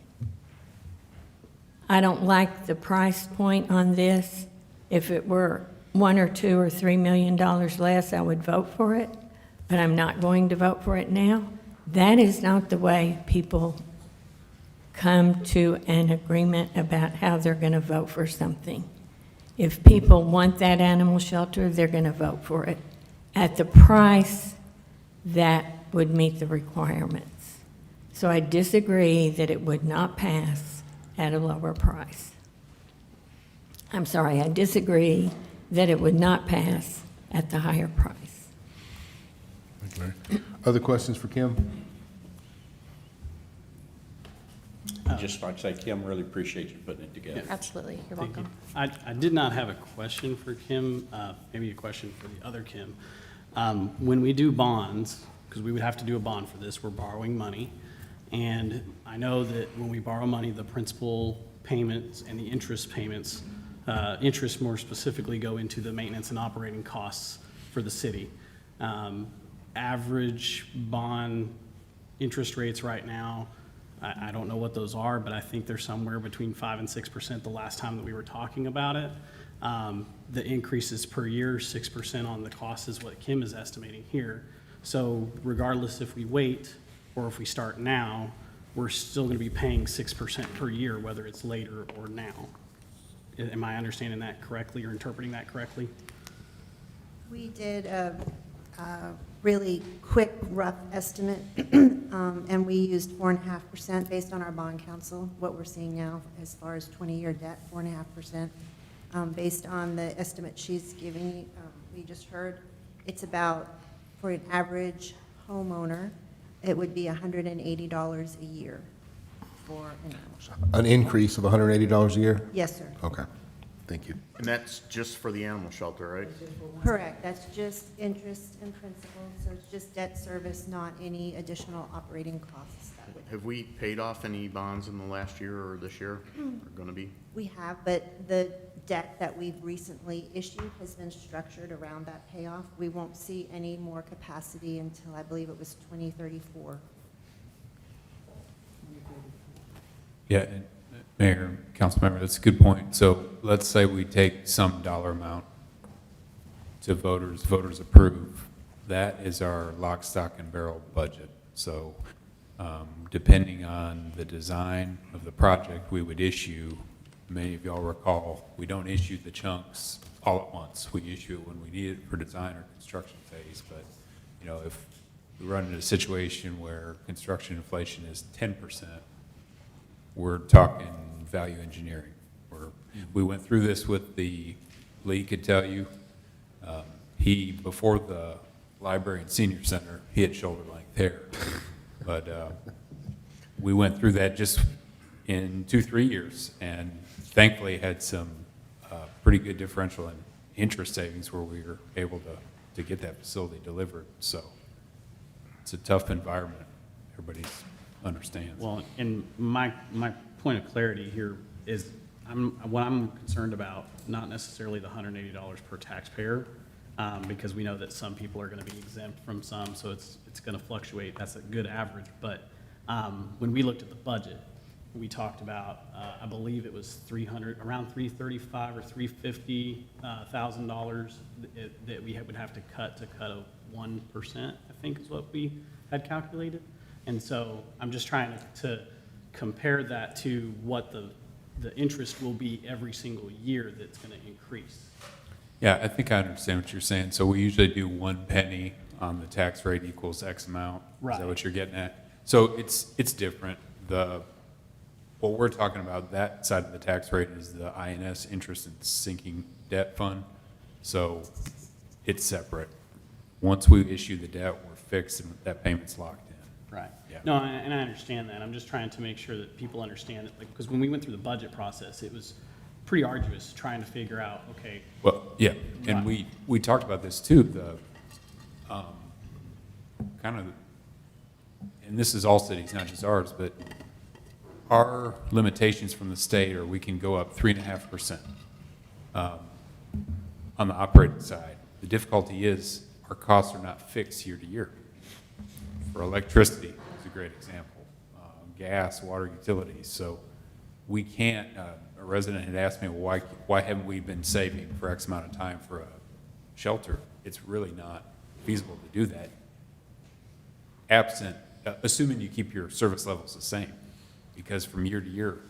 I don't like the price point on this. If it were $1 or $2 or $3 million less, I would vote for it, but I'm not going to vote for it now. That is not the way people come to an agreement about how they're going to vote for something. If people want that animal shelter, they're going to vote for it at the price that would meet the requirements. So I disagree that it would not pass at a lower price. I'm sorry, I disagree that it would not pass at the higher price. Thank you, Larry. Other questions for Kim? I'd just like to say, Kim, really appreciate you putting it together. Absolutely, you're Thank you. welcome. I did not have a question for Kim, maybe a question for the other Kim. When we do bonds, because we would have to do a bond for this, we're borrowing money. And I know that when we borrow money, the principal payments and the interest payments, interest more specifically, go into the maintenance and operating costs for the city. Average bond interest rates right now, I don't know what those are, but I think they're somewhere between 5% and 6% the last time that we were talking about it. The increases per year, 6% on the cost is what Kim is estimating here. So regardless if we wait or if we start now, we're still going to be paying 6% per year, whether it's later or now. Am I understanding that correctly or interpreting that correctly? We did a really quick, rough estimate, and we used 4.5% based on our bond council, what we're seeing now as far as 20-year debt, 4.5%. Based on the estimate she's giving, we just heard, it's about, for an average homeowner, it would be $180 a year for an animal shelter. An increase of $180 a year? Yes, sir. Okay, thank you. And that's just for the animal shelter, right? Correct. That's just interest and principal, so it's just debt service, not any additional operating costs that would. Have we paid off any bonds in the last year or this year? Are going to be? We have, but the debt that we've recently issued has been structured around that payoff. We won't see any more capacity until, I believe it was 2034. Yeah, and Mayor, council member, that's a good point. So let's say we take some dollar amount to voters approve. That is our lock, stock, and barrel budget. So depending on the design of the project we would issue, many of y'all recall, we don't issue the chunks all at once. We issue it when we need it for design or construction phase. But, you know, if we run into a situation where construction inflation is 10%, we're talking value engineering. We went through this with Lee could tell you, before the library and senior center, he had shoulder length hair. But we went through that just in 2-3 years, and thankfully had some pretty good differential in interest savings where we were able to get that facility delivered. So it's a tough environment. Everybody understands. Well, and my point of clarity here is what I'm concerned about, not necessarily the $180 per taxpayer, because we know that some people are going to be exempt from some, so it's going to fluctuate. That's a good average. But when we looked at the budget, we talked about, I believe it was around $335,000 or $350,000 that we would have to cut a 1%, I think is what we had calculated. And so I'm just trying to compare that to what the interest will be every single year that's going to increase. Yeah, I think I understand what you're saying. So we usually do 1 penny on the tax rate equals X amount. Right. Is that what you're getting at? So it's different. The what we're talking about, that side of the tax rate is the INS interest and sinking debt fund. So it's separate. Once we issue the debt, we're fixed and that payment's locked in. Right. Yeah. No, and I understand that. I'm just trying to make sure that people understand that, like, because when we went through the budget process, it was pretty arduous trying to figure out, okay, Well, yeah, and we talked about this too, the, kind of, and this is all cities, not just ours, but our limitations from the state are we can go up 3.5% on the operating side. The difficulty is our costs are not fixed year to year. For electricity is a great example, gas, water, utilities. So we can't, a resident had asked me, well, why haven't we been saving for X amount of time for a shelter? It's really not feasible to do that. Absent, assuming you keep your service levels the same, because from year to year,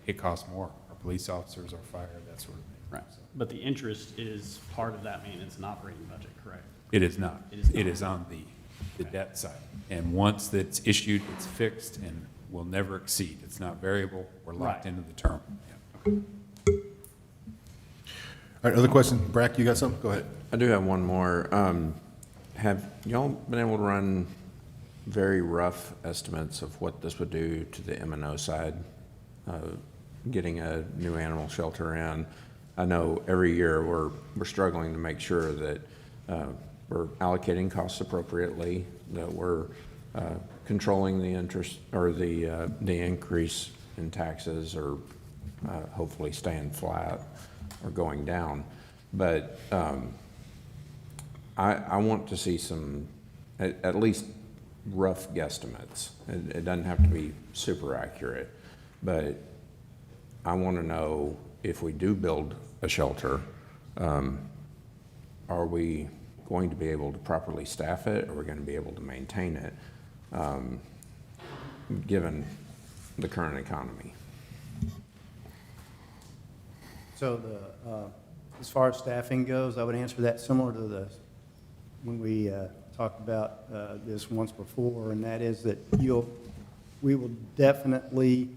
it costs more. Our police officers, our fire, that sort of thing. right. But the interest is part of that maintenance and operating budget, correct? It is not. It is not. It is on the debt side. And once that's issued, it's fixed and will never exceed. It's not variable. We're locked Right. into the term. Yeah. All right, other questions? Brack, you got something? Go ahead. I do have one more. Have y'all been able to run very rough estimates of what this would do to the M&O side, getting a new animal shelter in? I know every year we're struggling to make sure that we're allocating costs appropriately, that we're controlling the interest or the increase in taxes, or hopefully staying flat or going down. But I want to see some, at least rough guesstimates. It doesn't have to be super accurate, but I want to know if we do build a shelter, are we going to be able to properly staff it? Are we going to be able to maintain it, given the current economy? So as far as staffing goes, I would answer that similar to when we talked about this once before, and that is that we will definitely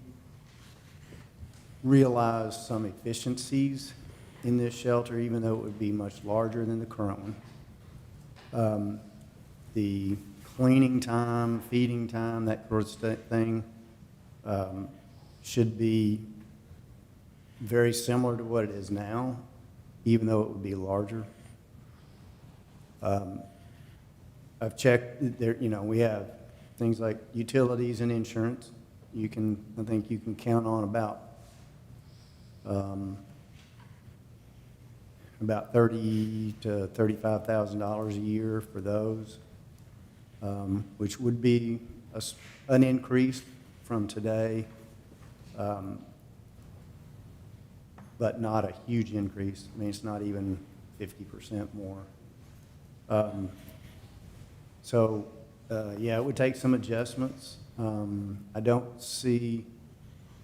realize some efficiencies in this shelter, even though it would be much larger than the current one. The cleaning time, feeding time, that sort of thing should be very similar to what it is now, even though it would be larger. I've checked, there, we have things like utilities and insurance. I think you can count on about $30,000 to $35,000 a year for those, which would be an increase from today, but not a huge increase. I mean, it's not even 50% more. Yeah, it would take some adjustments. I don't see,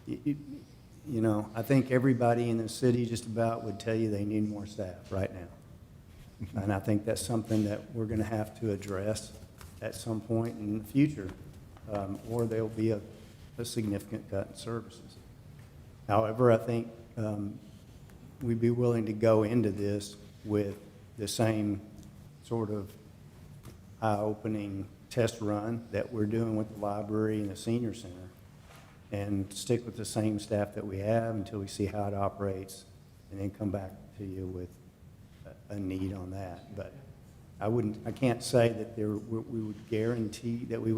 I think everybody in the city just about would tell you they need more staff right now. And I think that's something that we're going to have to address at some point in the future, or there'll be a significant cut in services. However, I think we'd be willing to go into this with the same sort of eye-opening test run that we're doing with the library and the senior center, and stick with the same staff that we have until we see how it operates, and then come back to you with a need on that. But I can't say that we would guarantee that we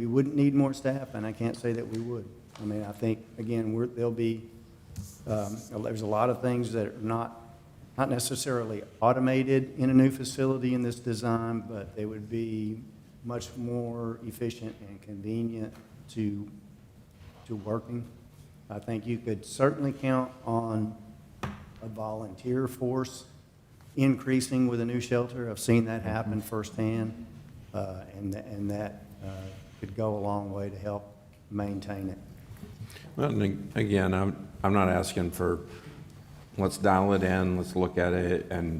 wouldn't need more staff, and I can't say that we would. I mean, I think, again, there'll be, there's a lot of things that are not necessarily automated in a new facility in this design, but they would be much more efficient and convenient to working. I think you could certainly count on a volunteer force increasing with a new shelter. I've seen that happen firsthand, and that could go a long way to help maintain it. Well, and again, I'm not asking for, let's dial it in, let's look at it and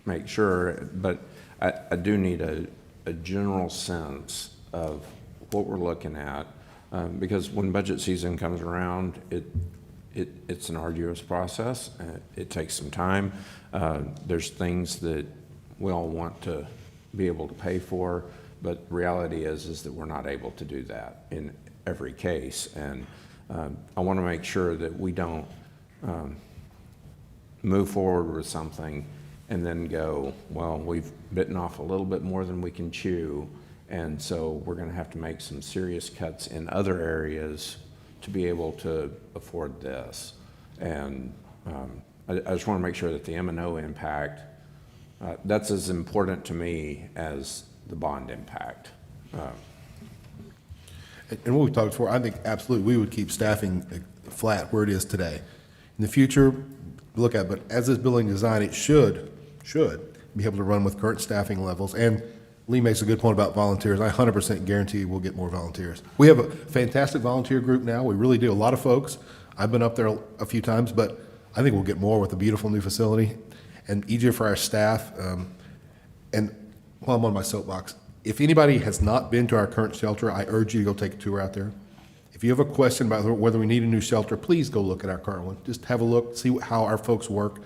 make sure, but I do need a general sense of what we're looking at. because when budget season comes around, it's an arduous process. It takes some time. There's things that we all want to be able to pay for, but reality is that we're not able to do that in every case. And I want to make sure that we don't move forward with something and then go, well, we've bitten off a little bit more than we can chew, and so we're going to have to make some serious cuts in other areas to be able to afford this. And I just want to make sure that the M&O impact, that's as important to me as the bond impact. And what we talked before, I think absolutely we would keep staffing flat where it is today. In the future, look at, but as this building design, it should be able to run with current staffing levels. And Lee makes a good point about volunteers. I 100% guarantee we'll get more volunteers. We have a fantastic volunteer group now. We really do. A lot of folks. I've been up there a few times, but I think we'll get more with a beautiful new facility and easier for our staff. And while I'm on my soapbox, if anybody has not been to our current shelter, I urge you to go take a tour out there. If you have a question about whether we need a new shelter, please go look at our current one. Just have a look, see how our folks work,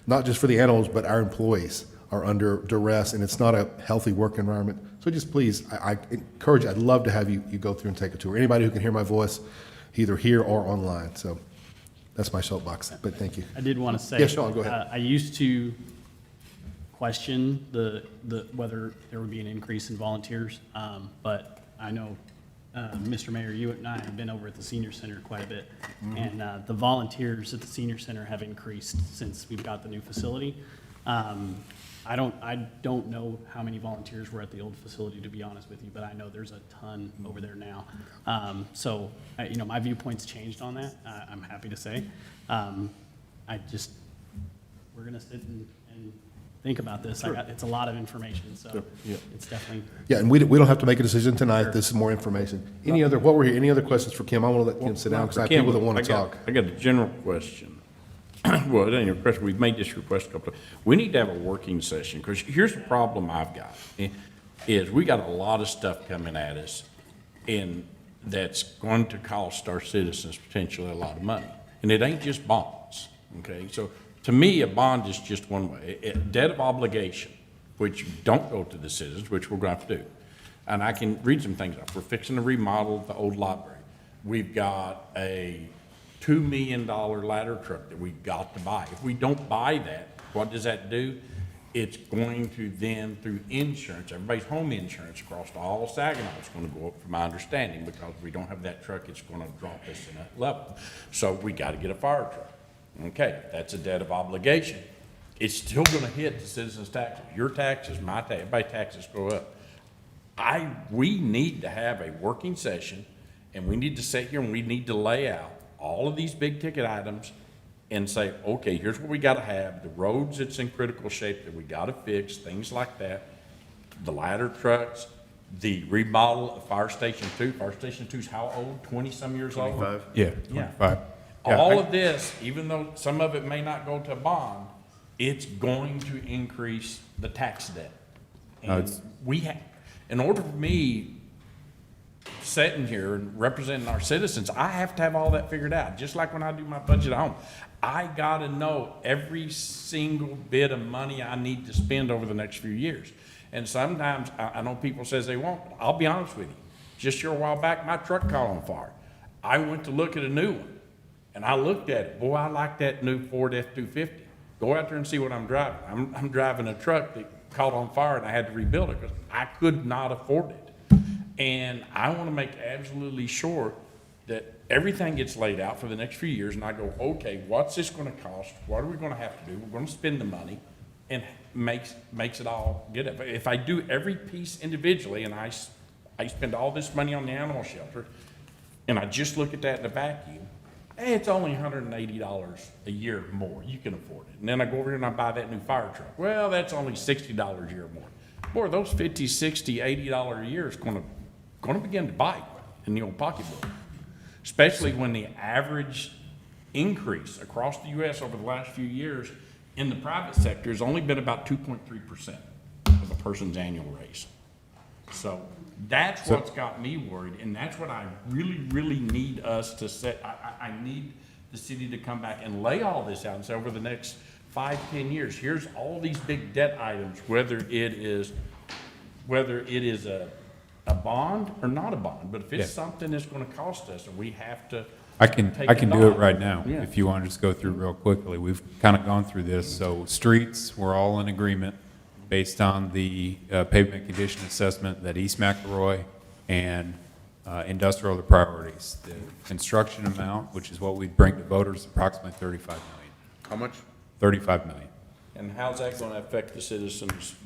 not just for the animals, but our employees are under duress, and it's not a healthy work environment. So just please, I encourage you, I'd love to have you go through and take a tour. Anybody who can hear my voice, either here or online. So that's my soapbox, but thank you. I did want to say. Yes, Sean, go ahead. I used to question whether there would be an increase in volunteers, but I know, Mr. Mayor, you and I have been over at the senior center quite a bit, and the volunteers at the senior center have increased since we've got the new facility. I don't know how many volunteers were at the old facility, to be honest with you, but I know there's a ton over there now. So, my viewpoint's changed on that, I'm happy to say. We're gonna sit and think about this. Sure. It's a lot of information, so Sure. Yeah. it's definitely. Yeah, and we don't have to make a decision tonight. This is more information. Any other questions for Kim? I want to let Kim sit down because I have people that want to talk. I got a general question. Well, it ain't a question. We've made this request a couple of, we need to have a working session, because here's the problem I've got, is we got a lot of stuff coming at us, and that's going to cost our citizens potentially a lot of money. And it ain't just bonds, okay? So to me, a bond is just one way. Debt of obligation, which don't go to the citizens, which we're going to have to do. And I can read some things off. We're fixing to remodel the old library. We've got a $2 million ladder truck that we've got to buy. If we don't buy that, what does that do? It's going to then, through insurance, everybody's home insurance across all Saginaw is going to go up, from my understanding, because if we don't have that truck, it's going to drop us in a level. So we got to get a fire truck. Okay, that's a debt of obligation. It's still going to hit the citizens' taxes. Your taxes, my tax, everybody's taxes go up. We need to have a working session, and we need to sit here and we need to lay out all of these big ticket items and say, okay, here's what we got to have, the roads that's in critical shape that we got to fix, things like that, the ladder trucks, the remodel of Fire Station 2. Fire Station 2 is how old? 20-some years old? 25. Yeah, 25. Yeah, All of this, even though some of it may not go to a bond, it's going to increase the tax debt. And in order for me sitting here and representing our citizens, I have to have all that figured out. Just like when I do my budget at home, I gotta know every single bit of money I need to spend over the next few years. And sometimes, I know people says they won't, but I'll be honest with you. Just here a while back, my truck caught on fire. I went to look at a new one, and I looked at it. Boy, I like that new Ford F-250. Go out there and see what I'm driving. I'm driving a truck that caught on fire, and I had to rebuild it because I could not afford it. And I want to make absolutely sure that everything gets laid out for the next few years, and I go, okay, what's this going to cost? What are we going to have to do? We're going to spend the money, and makes it all get it. But if I do every piece individually, and I spend all this money on the animal shelter, and I just look at that in a vacuum, it's only $180 a year more. You can afford it. And then I go over here and I buy that new fire truck. Well, that's only $60 a year more. Boy, those $50, $60, $80 a year is going to begin to bite in the old pocketbook, especially when the average increase across the U.S. over the last few years in the private sector has only been about 2.3% of a person's annual raise. So that's what's got me worried, and that's what I really, really need us to set. I need the city to come back and lay all this out and say, over the next 5, 10 years, here's all these big debt items, whether it is a bond or not a bond. But if it's something that's gonna cost us, and we have to I can take do it on. right now, Yeah. if you want to just go through real quickly. We've kind of gone through this. So streets, we're all in agreement based on the pavement condition assessment that East McElroy and industrial are the priorities. The construction amount, which is what we bring to voters, is approximately 35 million. How much? 35 million. And how's that gonna affect the citizens?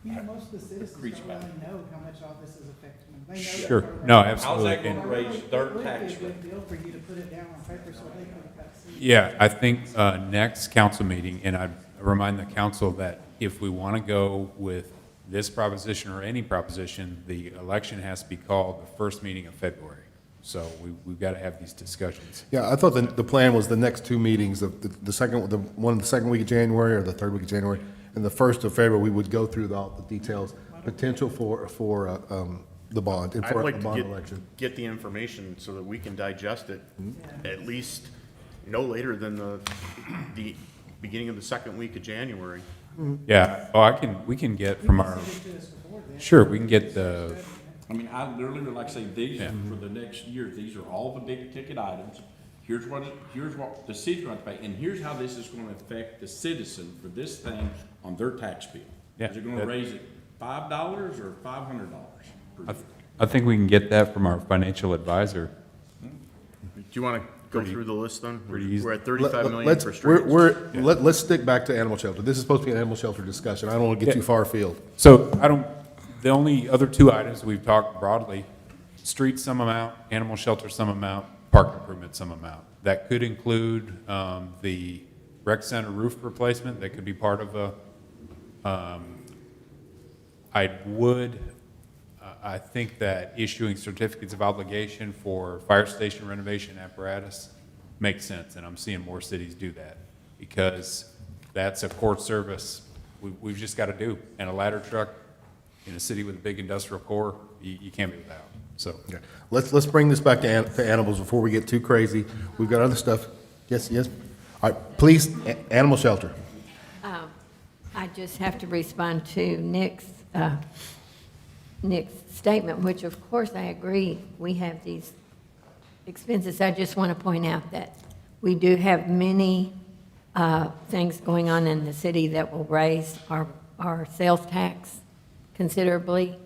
You know, most of the citizens Increase don't back. really know how much all this is affecting them. They know that Sure. program. No, How's absolutely. that gonna raise their It would tax be a rate? good deal for you to put it down on paper so they could have seen it. Yeah, I think next council meeting, and I remind the council that if we want to go with this proposition or any proposition, the election has to be called the first meeting of February. So we've got to have these discussions. Yeah, I thought the plan was the next two meetings, the one the second week of January or the third week of January, and the first of February, we would go through all the details, potential for the bond, and I'd for a like to bond election. get the information so that we can digest it at least no later than the beginning of the second week of January. Yeah, we can get from our, sure, we can get the, I mean, I literally would like to say, these are for the next year, these are all the big ticket items. Here's what the city's going to pay, and here's how this is going to affect the citizen for this thing on their tax bill. Yeah, Is it going to raise it $5 or $500 per year? I think we can get that from our financial advisor. Do you want to go through the list then? pretty easy. We're at 35 million Let's- for streets. Let's stick back to animal shelter. This is supposed to be an animal shelter discussion. I don't want to get too far afield. So the only other two items we've talked broadly, street some amount, animal shelter some amount, park improvement some amount. That could include the rec center roof replacement, that could be part of I think that issuing certificates of obligation for fire station renovation apparatus makes sense, and I'm seeing more cities do that, because that's a core service we've just got to do. And a ladder truck in a city with a big industrial core, you can't be without, so. Okay. Let's bring this back to animals before we get too crazy. We've got other stuff. Yes. All right, please, animal shelter. I just have to respond to Nick's statement, which of course I agree, we have these expenses. I just want to point out that we do have many things going on in the city that will raise our sales tax considerably.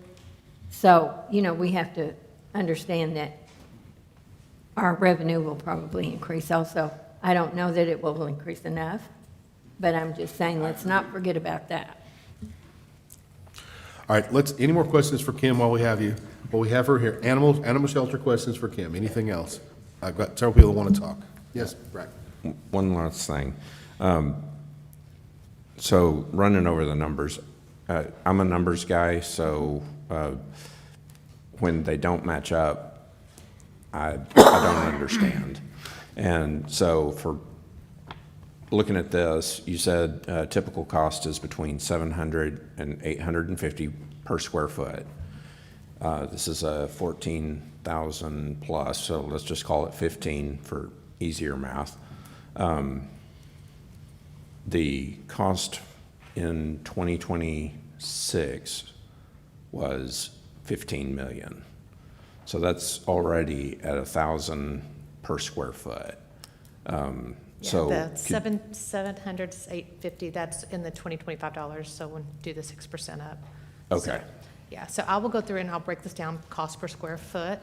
So, we have to understand that our revenue will probably increase also. I don't know that it will increase enough, but I'm just saying, let's not forget about that. All right, any more questions for Kim while we have you? Well, we have her here. Animal shelter questions for Kim. Anything else? I've got several people who want to talk. Yes, Brad. One last thing. So running over the numbers, I'm a numbers guy, so when they don't match up, I don't understand. And so for looking at this, you said typical cost is between $700 and $850 per square foot. This is a 14,000 plus, so let's just call it 15 for easier math. The cost in 2026 was 15 million. So that's already at 1,000 per square foot. So Yeah, the 700 to 850, that's in the $2025, so we'll do the 6% up. Okay. So, yeah, so I will go through and I'll break this down, cost per square foot,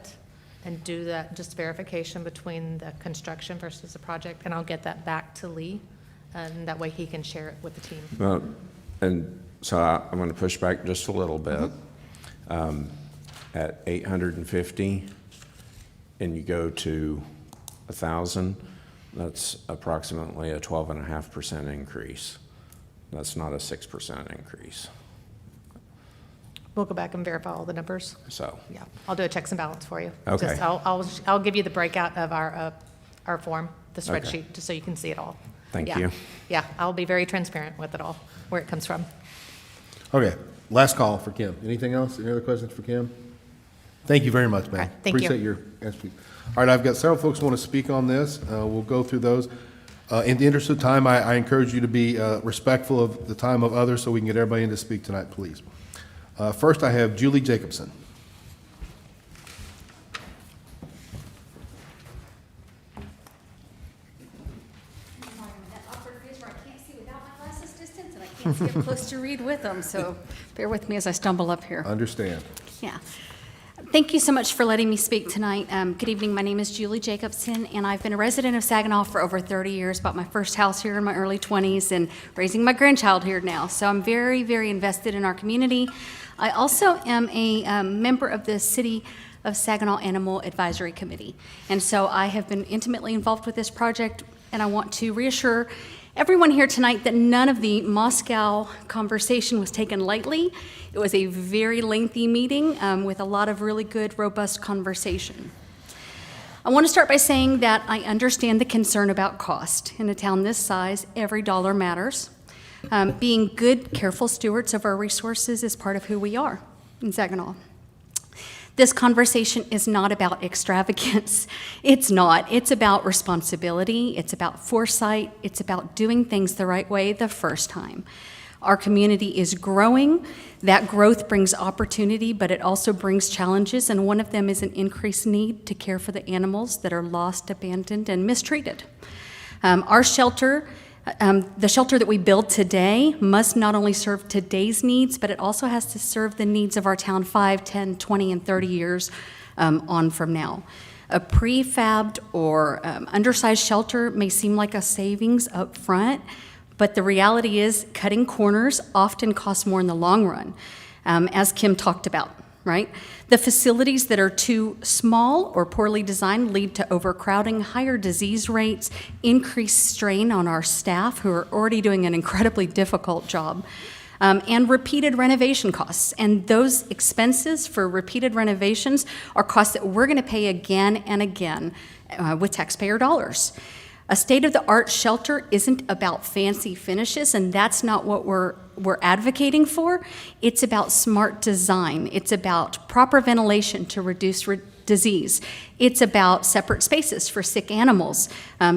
and do that, just verification between the construction versus the project, and I'll get that back to Lee, and that way he can share it with the team. Well, and so I'm going to push back just a little bit. At 850, and you go to 1,000, that's approximately a 12.5% increase. That's not a 6% increase. We'll go back and verify all the numbers. So, Yeah, I'll do a checks and balance for you. Okay. Just, I'll give you the breakout of our form, the Okay. spreadsheet, just so you can see it all. Thank Yeah. you. Yeah, I'll be very transparent with it all, where it comes from. Okay, Last call for Kim. Anything else? Any other questions for Kim? Thank you very much, ma'am. Okay, thank you. Appreciate your answer. All right, I've got several folks who want to speak on this. We'll go through those. In the interest of time, I encourage you to be respectful of the time of others so we can get everybody in to speak tonight, please. First, I have Julie Jacobson. Can't see up close to read with them, so bear with me as I stumble up here. Understand. Yeah. Thank you so much for letting me speak tonight. Good evening. My name is Julie Jacobson, and I've been a resident of Saginaw for over 30 years. Bought my first house here in my early 20s and raising my grandchild here now. So I'm very, very invested in our community. I also am a member of the City of Saginaw Animal Advisory Committee. And so I have been intimately involved with this project, and I want to reassure everyone here tonight that none of the Moscow conversation was taken lightly. It was a very lengthy meeting with a lot of really good, robust conversation. I want to start by saying that I understand the concern about cost. In a town this size, every dollar matters. Being good, careful stewards of our resources is part of who we are in Saginaw. This conversation is not about extravagance. It's not. It's about responsibility. It's about foresight. It's about doing things the right way the first time. Our community is growing. That growth brings opportunity, but it also brings challenges, and one of them is an increased need to care for the animals that are lost, abandoned, and mistreated. Our shelter, the shelter that we build today, must not only serve today's needs, but it also has to serve the needs of our town 5, 10, 20, and 30 years on from now. A prefabbed or undersized shelter may seem like a savings up front, but the reality is cutting corners often costs more in the long run, as Kim talked about, right? The facilities that are too small or poorly designed lead to overcrowding, higher disease rates, increased strain on our staff who are already doing an incredibly difficult job, and repeated renovation costs. And those expenses for repeated renovations are costs that we're going to pay again and again with taxpayer dollars. A state-of-the-art shelter isn't about fancy finishes, and that's not what we're advocating for. It's about smart design. It's about proper ventilation to reduce disease. It's about separate spaces for sick animals,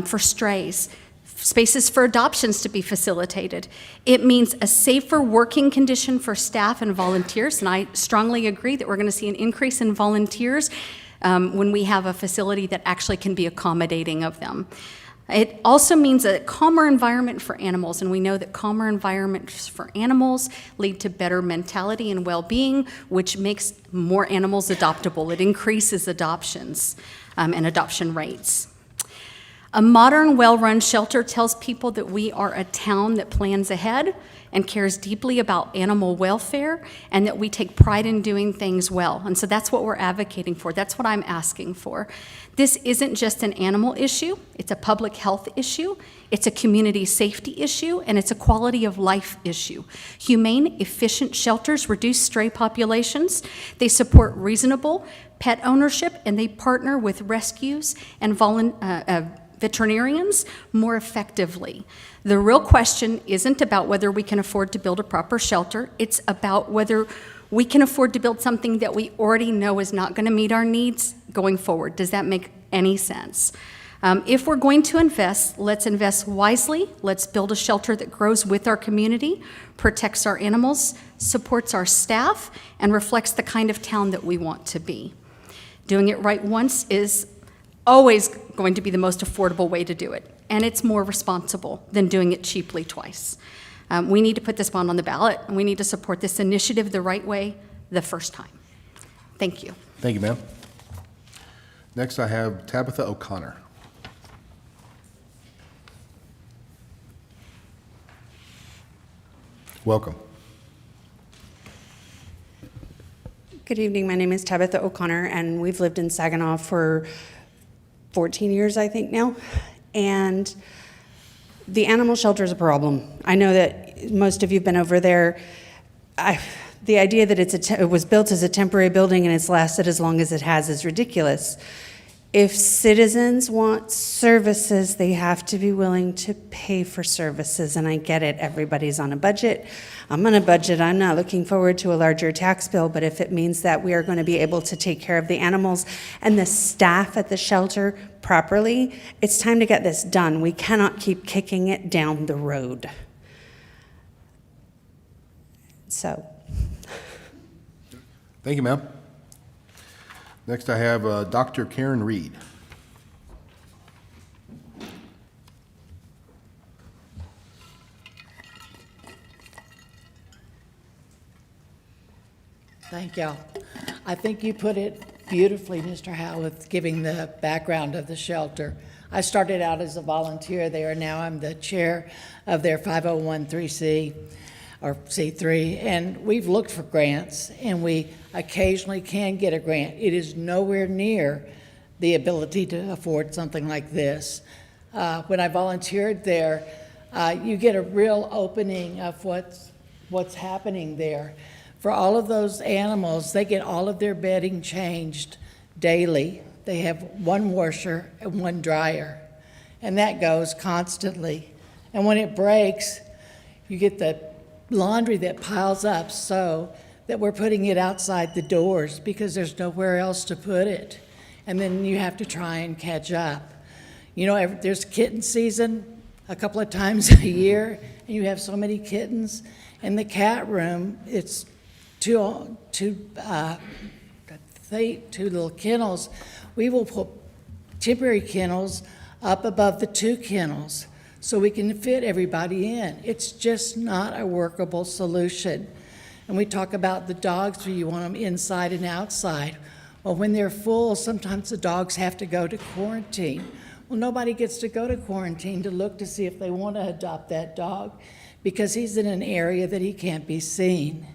for strays, spaces for adoptions to be facilitated. It means a safer working condition for staff and volunteers, and I strongly agree that we're going to see an increase in volunteers when we have a facility that actually can be accommodating of them. It also means a calmer environment for animals, and we know that calmer environments for animals lead to better mentality and well-being, which makes more animals adoptable. It increases adoptions and adoption rates. A modern, well-run shelter tells people that we are a town that plans ahead and cares deeply about animal welfare, and that we take pride in doing things well. And so that's what we're advocating for. That's what I'm asking for. This isn't just an animal issue. It's a public health issue. It's a community safety issue, and it's a quality of life issue. Humane, efficient shelters reduce stray populations. They support reasonable pet ownership, and they partner with rescues and veterinarians more effectively. The real question isn't about whether we can afford to build a proper shelter. It's about whether we can afford to build something that we already know is not going to meet our needs going forward. Does that make any sense? If we're going to invest, let's invest wisely. Let's build a shelter that grows with our community, protects our animals, supports our staff, and reflects the kind of town that we want to be. Doing it right once is always going to be the most affordable way to do it, and it's more responsible than doing it cheaply twice. We need to put this bond on the ballot, and we need to support this initiative the right way the first time. Thank you. Thank you, ma'am. Next, I have Tabitha O'Connor. Welcome. Good evening. My name is Tabitha O'Connor, and we've lived in Saginaw for 14 years, I think now. And the animal shelter is a problem. I know that most of you have been over there. The idea that it was built as a temporary building and it's lasted as long as it has is ridiculous. If citizens want services, they have to be willing to pay for services, and I get it, everybody's on a budget. I'm on a budget, I'm not looking forward to a larger tax bill, but if it means that we are going to be able to take care of the animals and the staff at the shelter properly, it's time to get this done. We cannot keep kicking it down the road. So. Thank you, ma'am. Next, I have Dr. Karen Reed. Thank y'all. I think you put it beautifully, Mr. Howe, with giving the background of the shelter. I started out as a volunteer there. Now I'm the chair of their 501(c)(3) or C3, and we've looked for grants, and we occasionally can get a grant. It is nowhere near the ability to afford something like this. When I volunteered there, you get a real opening of what's happening there. For all of those animals, they get all of their bedding changed daily. They have one washer and one dryer, and that goes constantly. And when it breaks, you get the laundry that piles up so that we're putting it outside the doors because there's nowhere else to put it. And then you have to try and catch up. You know, there's kitten season a couple of times a year, and you have so many kittens. In the cat room, it's two little kennels. We will put temporary kennels up above the 2 kennels so we can fit everybody in. It's just not a workable solution. And we talk about the dogs where you want them inside and outside. Well, when they're full, sometimes the dogs have to go to quarantine. Well, nobody gets to go to quarantine to look to see if they want to adopt that dog because he's in an area that he can't be seen.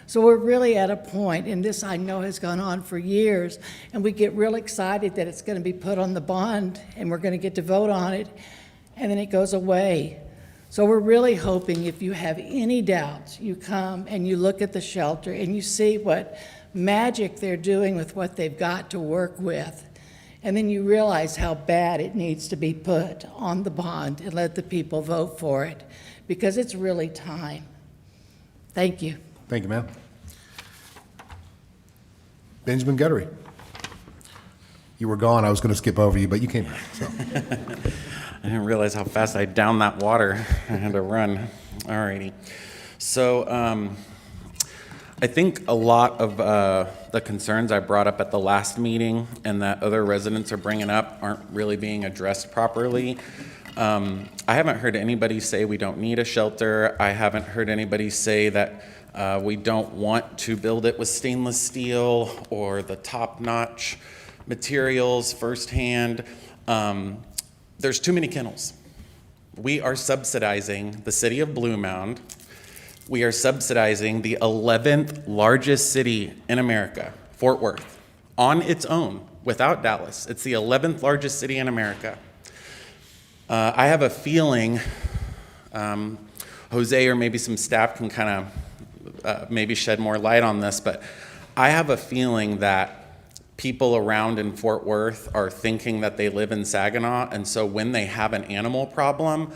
So we're really at a point, and this I know has gone on for years, and we get real excited that it's going to be put on the bond and we're going to get to vote on it, and then it goes away. So we're really hoping if you have any doubts, you come and you look at the shelter and you see what magic they're doing with what they've got to work with. And then you realize how bad it needs to be put on the bond and let the people vote for it, because it's really time. Thank you. Thank you, ma'am. Benjamin Guttery. You were gone. I was going to skip over you, but you came back. So. I didn't realize how fast I downed that water. I had to run. All righty. So I think a lot of the concerns I brought up at the last meeting and that other residents are bringing up aren't really being addressed properly. I haven't heard anybody say we don't need a shelter. I haven't heard anybody say that we don't want to build it with stainless steel or the top-notch materials firsthand. There's too many kennels. We are subsidizing the city of Blue Mound. We are subsidizing the 11th largest city in America, Fort Worth, on its own, without Dallas. It's the 11th largest city in America. I have a feeling, Jose or maybe some staff can kind of maybe shed more light on this, but I have a feeling that people around in Fort Worth are thinking that they live in Saginaw, and so when they have an animal problem,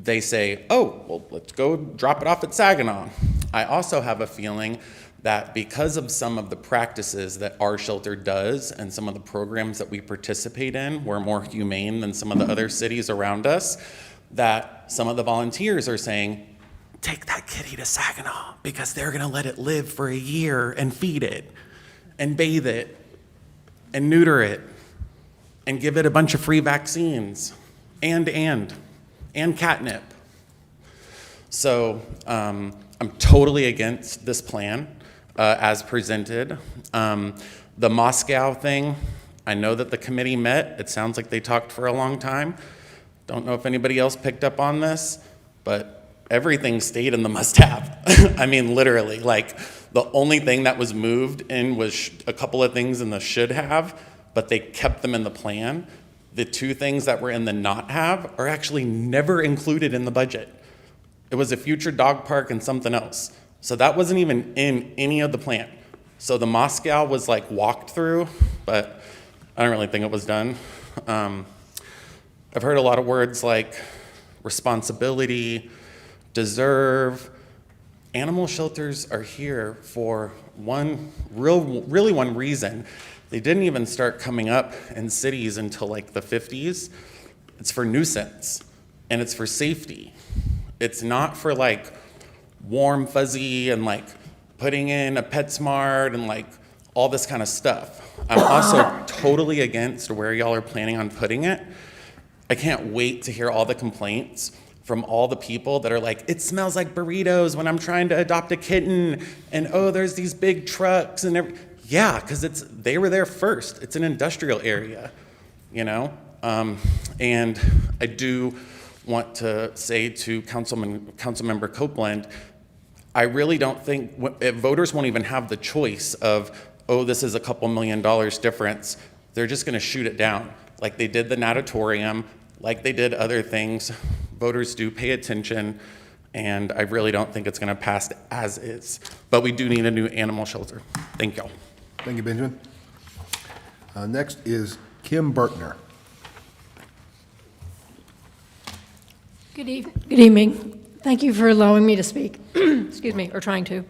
they say, oh, well, let's go drop it off at Saginaw. I also have a feeling that because of some of the practices that our shelter does and some of the programs that we participate in, we're more humane than some of the other cities around us, that some of the volunteers are saying, take that kitty to Saginaw because they're gonna let it live for a year and feed it and bathe it and neuter it and give it a bunch of free vaccines and catnip. So I'm totally against this plan as presented. The Moscow thing, I know that the committee met. It sounds like they talked for a long time. Don't know if anybody else picked up on this, but everything stayed in the must-have. I mean, literally, like the only thing that was moved in was a couple of things in the should-have, but they kept them in the plan. The 2 things that were in the not-have are actually never included in the budget. It was a future dog park and something else. So that wasn't even in any of the plan. So the Moscow was like walked through, but I don't really think it was done. I've heard a lot of words like responsibility, deserve. Animal shelters are here for really one reason. They didn't even start coming up in cities until like the 50s. It's for nuisance and it's for safety. It's not for like warm, fuzzy, and like putting in a PetSmart and like all this kind of stuff. I'm also totally against where y'all are planning on putting it. I can't wait to hear all the complaints from all the people that are like, it smells like burritos when I'm trying to adopt a kitten, and oh, there's these big trucks and everything. Yeah, because they were there first. It's an industrial area, you know? And I do want to say to Councilmember Copeland, I really don't think voters won't even have the choice of, oh, this is a couple $1 million difference. They're just gonna shoot it down, like they did the natatorium, like they did other things. Voters do pay attention, and I really don't think it's gonna pass as is. But we do need a new animal shelter. Thank y'all. Thank you, Benjamin. Next is Kim Bertner. Good evening. Thank you for allowing me to speak. Excuse me, or trying to.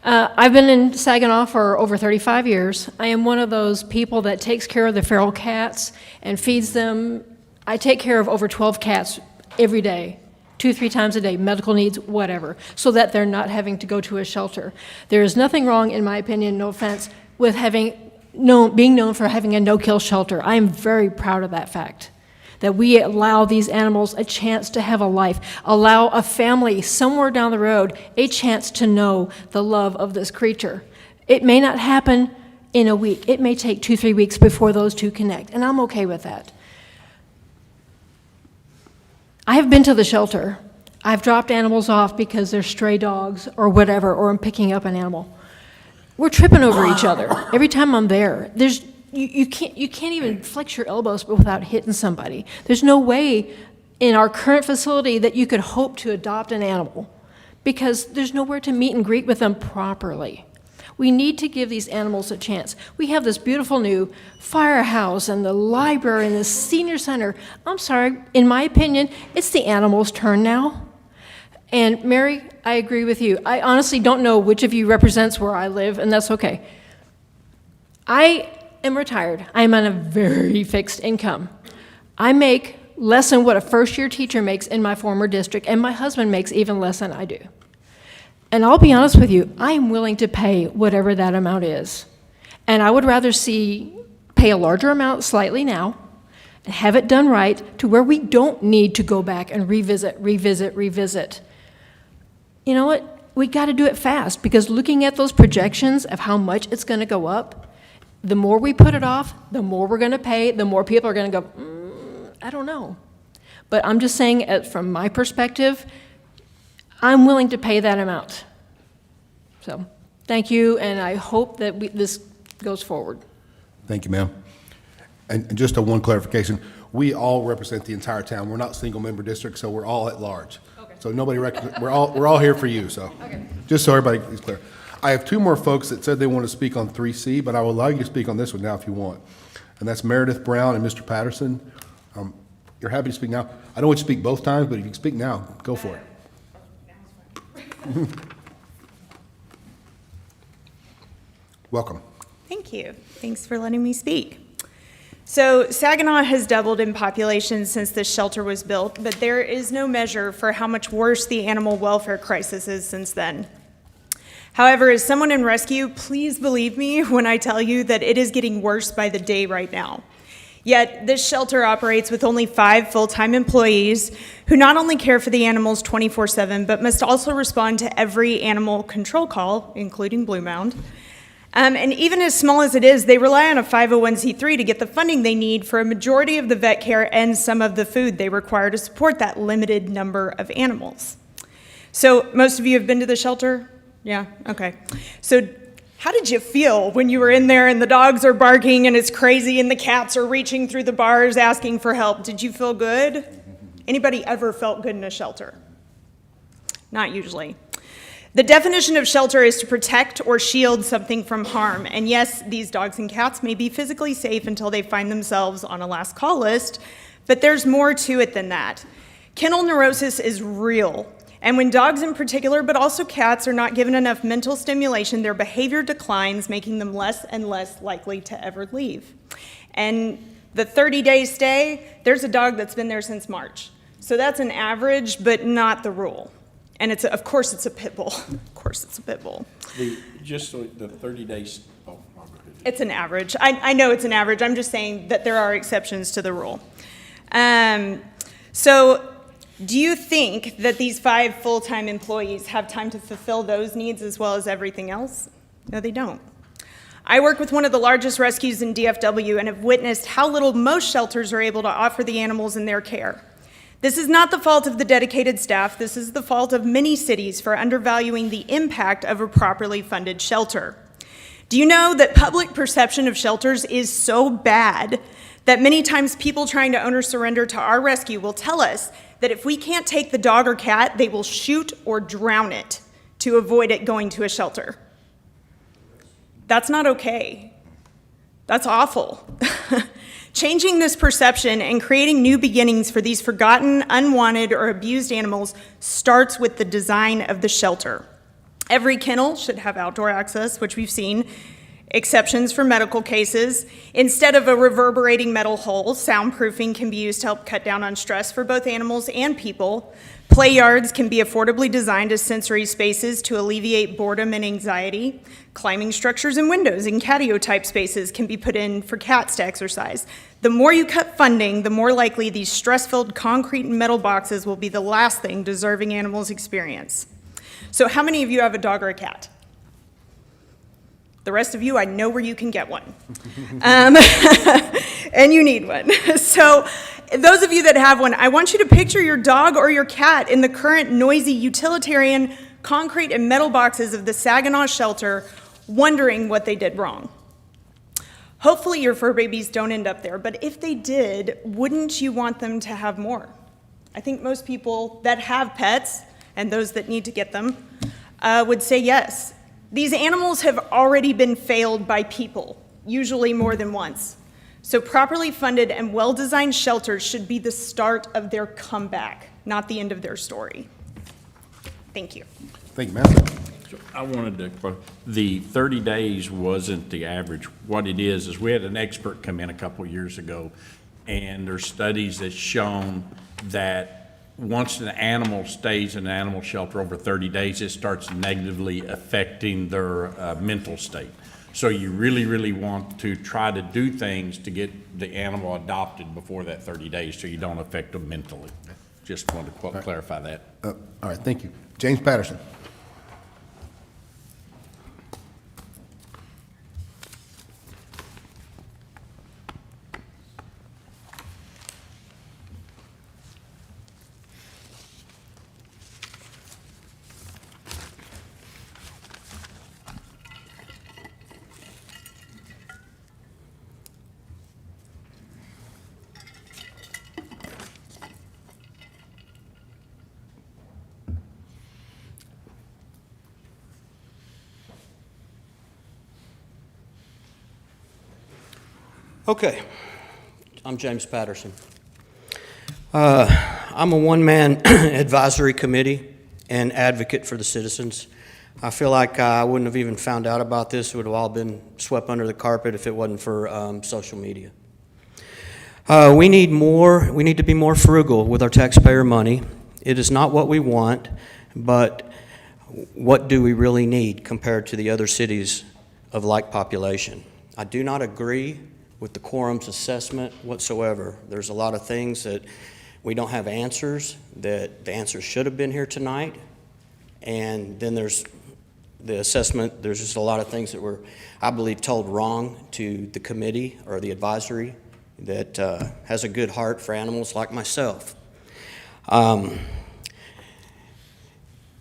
I've been in Saginaw for over 35 years. I am one of those people that takes care of the feral cats and feeds them. I take care of over 12 cats every day, 2-3 times a day, medical needs, whatever, so that they're not having to go to a shelter. There is nothing wrong, in my opinion, no offense, with being known for having a no-kill shelter. I am very proud of that fact, that we allow these animals a chance to have a life, allow a family somewhere down the road a chance to know the love of this creature. It may not happen in a week. It may take 2-3 weeks before those two connect, and I'm okay with that. I have been to the shelter. I've dropped animals off because they're stray dogs or whatever, or I'm picking up an animal. We're tripping over each other every time I'm there. You can't even flex your elbows without hitting somebody. There's no way in our current facility that you could hope to adopt an animal because there's nowhere to meet and greet with them properly. We need to give these animals a chance. We have this beautiful new firehouse and the library and the senior center. I'm sorry, in my opinion, it's the animals' turn now. And Mary, I agree with you. I honestly don't know which of you represents where I live, and that's okay. I am retired. I'm on a very fixed income. I make less than what a first-year teacher makes in my former district, and my husband makes even less than I do. And I'll be honest with you, I am willing to pay whatever that amount is. And I would rather pay a larger amount slightly now, and have it done right to where we don't need to go back and revisit. You know what? We got to do it fast, because looking at those projections of how much it's going to go up, the more we put it off, the more we're going to pay, the more people are going to go, I don't know. But I'm just saying, from my perspective, I'm willing to pay that amount. So, thank you, and I hope that this goes forward. Thank you, ma'am. And just one clarification, we all represent the entire town. We're not single-member districts, so we're all at large. Okay. So nobody we're all here for you. So, okay. Just so everybody is clear. I have two more folks that said they want to speak on 3C, but I will allow you to speak on this one now if you want. And that's Meredith Brown and Mr. Patterson. You're happy to speak now. I don't want you to speak both times, but if you can speak now, go for it. Welcome. Thank you. Thanks for letting me speak. So Saginaw has doubled in population since this shelter was built, but there is no measure for how much worse the animal welfare crisis is since then. However, as someone in rescue, please believe me when I tell you that it is getting worse by the day right now. Yet, this shelter operates with only 5 full-time employees who not only care for the animals 24/7, but must also respond to every animal control call, including Blue Mound. And even as small as it is, they rely on a 501c3 to get the funding they need for a majority of the vet care and some of the food they require to support that limited number of animals. So most of you have been to the shelter? Yeah, okay. So how did you feel when you were in there and the dogs are barking and it's crazy and the cats are reaching through the bars asking for help? Did you feel good? Anybody ever felt good in a shelter? Not usually. The definition of shelter is to protect or shield something from harm. And yes, these dogs and cats may be physically safe until they find themselves on a last call list, but there's more to it than that. Kennel neurosis is real. And when dogs in particular, but also cats, are not given enough mental stimulation, their behavior declines, making them less and less likely to ever leave. And the 30-day stay, there's a dog that's been there since March. So that's an average, but not the rule. And of course it's a pit bull. Of course it's a pit bull. Just so the 30 days, oh, I'll go ahead. It's an average. I know it's an average. I'm just saying that there are exceptions to the rule. So do you think that these 5 full-time employees have time to fulfill those needs as well as everything else? No, they don't. I work with one of the largest rescues in DFW and have witnessed how little most shelters are able to offer the animals in their care. This is not the fault of the dedicated staff. This is the fault of many cities for undervaluing the impact of a properly funded shelter. Do you know that public perception of shelters is so bad that many times people trying to own or surrender to our rescue will tell us that if we can't take the dog or cat, they will shoot or drown it to avoid it going to a shelter? That's not okay. That's awful. Changing this perception and creating new beginnings for these forgotten, unwanted, or abused animals starts with the design of the shelter. Every kennel should have outdoor access, which we've seen, exceptions for medical cases. Instead of a reverberating metal hull, soundproofing can be used to help cut down on stress for both animals and people. Play yards can be affordably designed as sensory spaces to alleviate boredom and anxiety. Climbing structures and windows and catio-type spaces can be put in for cats to exercise. The more you cut funding, the more likely these stress-filled concrete and metal boxes will be the last thing deserving animals experience. So how many of you have a dog or a cat? The rest of you, I know where you can get one. And you need one. So those of you that have one, I want you to picture your dog or your cat in the current noisy utilitarian concrete and metal boxes of the Saginaw shelter, wondering what they did wrong. Hopefully your fur babies don't end up there, but if they did, wouldn't you want them to have more? I think most people that have pets, and those that need to get them, would say yes. These animals have already been failed by people, usually more than once. So properly funded and well-designed shelters should be the start of their comeback, not the end of their story. Thank you. Thank you, Matthew. So I wanted to, the 30 days wasn't the average. What it is we had an expert come in a couple years ago, and there's studies that's shown that once an animal stays in an animal shelter over 30 days, it starts negatively affecting their mental state. So you really, really want to try to do things to get the animal adopted before that 30 days so you don't affect them mentally. Just wanted to clarify that. All right, thank you. James Patterson. Okay, I'm James Patterson. I'm a one-man advisory committee and advocate for the citizens. I feel like I wouldn't have even found out about this. It would have all been swept under the carpet if it wasn't for social media. We need to be more frugal with our taxpayer money. It is not what we want, but what do we really need compared to the other cities of like population? I do not agree with the quorum's assessment whatsoever. There's a lot of things that we don't have answers, that the answers should have been here tonight. And then there's the assessment, there's just a lot of things that were, I believe, told wrong to the committee or the advisory that has a good heart for animals like myself.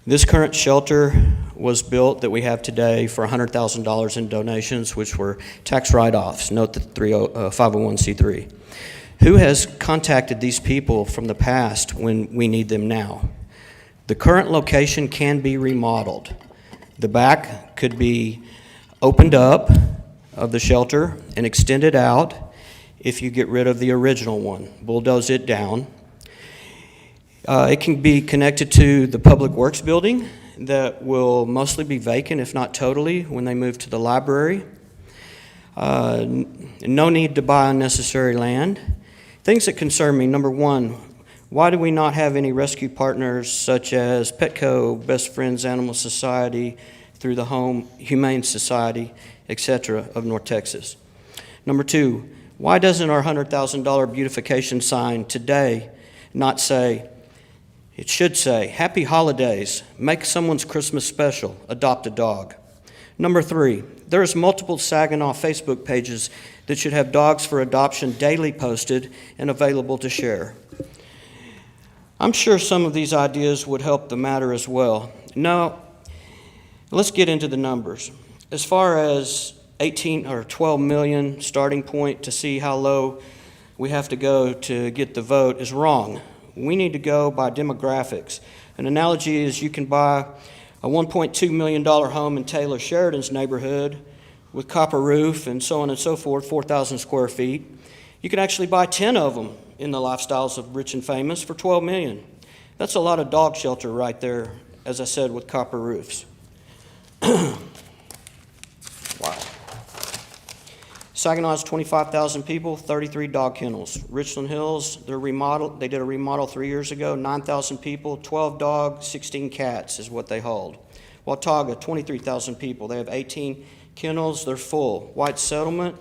This current shelter was built that we have today for $100,000 in donations, which were tax write-offs. Note the 501c3. Who has contacted these people from the past when we need them now? The current location can be remodeled. The back could be opened up of the shelter and extended out if you get rid of the original one, bulldoze it down. It can be connected to the Public Works building that will mostly be vacant, if not totally, when they move to the library. No need to buy unnecessary land. Things that concern me, number one, why do we not have any rescue partners such as Petco, Best Friends Animal Society, Through the Home, Humane Society, etc. of North Texas? Number two, why doesn't our $100,000 beautification sign today not say, it should say, Happy Holidays, make someone's Christmas special, adopt a dog? Number three, there's multiple Saginaw Facebook pages that should have dogs for adoption daily posted and available to share. I'm sure some of these ideas would help the matter as well. Now, let's get into the numbers. As far as 18 or 12 million starting point to see how low we have to go to get the vote is wrong. We need to go by demographics. An analogy is you can buy a $1.2 million home in Taylor Sheridan's neighborhood with copper roof and so on and so forth, 4,000 square feet. You can actually buy 10 of them in the Lifestyles of Rich and Famous for $12 million. That's a lot of dog shelter right there, as I said, with copper roofs. Wow. Saginaw has 25,000 people, 33 dog kennels. Richland Hills, they did a remodel 3 years ago, 9,000 people, 12 dogs, 16 cats is what they hauled. Watauga, 23,000 people, they have 18 kennels, they're full. White Settlement,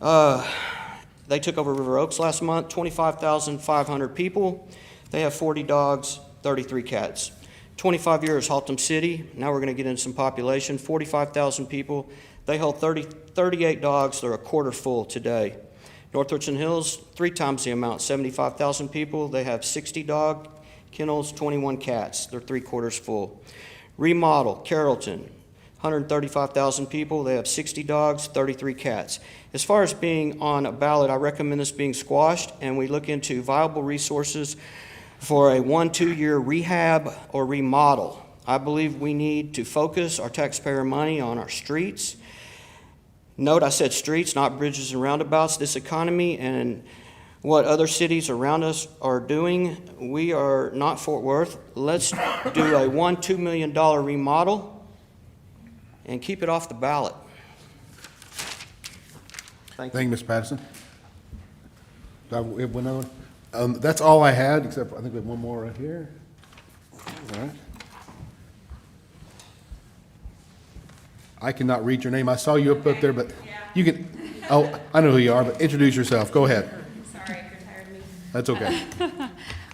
they took over River Oaks last month, 25,500 people, they have 40 dogs, 33 cats. 25 years, Haltom City, now we're going to get into some population, 45,000 people, they hold 38 dogs, they're a quarter full today. North Richland Hills, 3 times the amount, 75,000 people, they have 60 dog kennels, 21 cats, they're 3/4 full. Remodel, Carrollton, 135,000 people, they have 60 dogs, 33 cats. As far as being on a ballot, I recommend this being squashed and we look into viable resources for a 1-2 year rehab or remodel. I believe we need to focus our taxpayer money on our streets. Note I said streets, not bridges and roundabouts. This economy and what other cities around us are doing, we are not Fort Worth. Let's do a $1-2 million remodel and keep it off the ballot. Thank you, Mr. Patterson. Do we have one other one? That's all I had, except I think we have one more right here. All right. I cannot read your name. I saw you up there, but you can, oh, I know who you are, but introduce yourself. Go ahead. Sorry if you're tired of me. That's okay.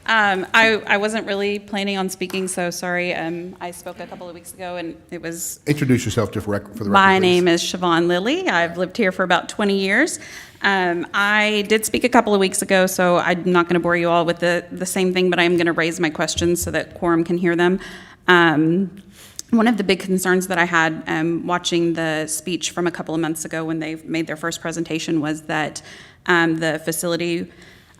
I wasn't really planning on speaking, so sorry. I spoke a couple of weeks ago, and it was... Introduce yourself just for the record. My please. name is Siobhan Lilly. I've lived here for about 20 years. I did speak a couple of weeks ago, so I'm not going to bore you all with the same thing, but I'm going to raise my questions so that quorum can hear them. One of the big concerns that I had watching the speech from a couple of months ago when they made their first presentation was that the facility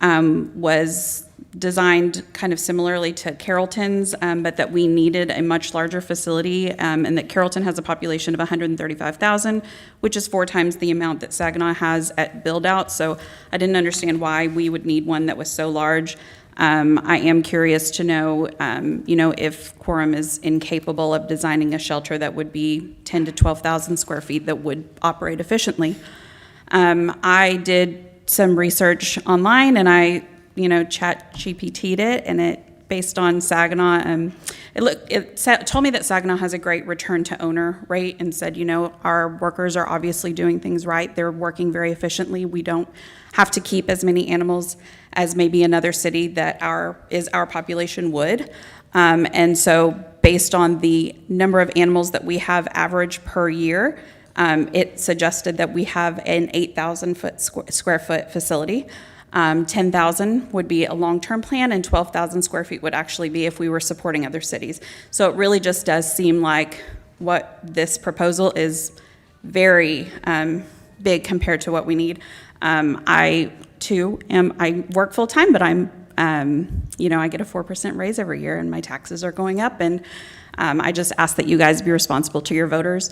was designed kind of similarly to Carrollton's, but that we needed a much larger facility, and that Carrollton has a population of 135,000, which is 4 times the amount that Saginaw has at build-out. So I didn't understand why we would need one that was so large. I am curious to know, if Quorum is incapable of designing a shelter that would be 10 to 12,000 square feet that would operate efficiently. I did some research online and I, chat GPT'd it, and it, based on Saginaw, it told me that Saginaw has a great return to owner rate and said, our workers are obviously doing things right. They're working very efficiently. We don't have to keep as many animals as maybe another city that our population would. And so based on the number of animals that we have average per year, it suggested that we have an 8,000 square foot facility. 10,000 would be a long-term plan, and 12,000 square feet would actually be if we were supporting other cities. So it really just does seem like what this proposal is very big compared to what we need. I work full-time, but I'm I get a 4% raise every year, and my taxes are going up, and I just ask that you guys be responsible to your voters.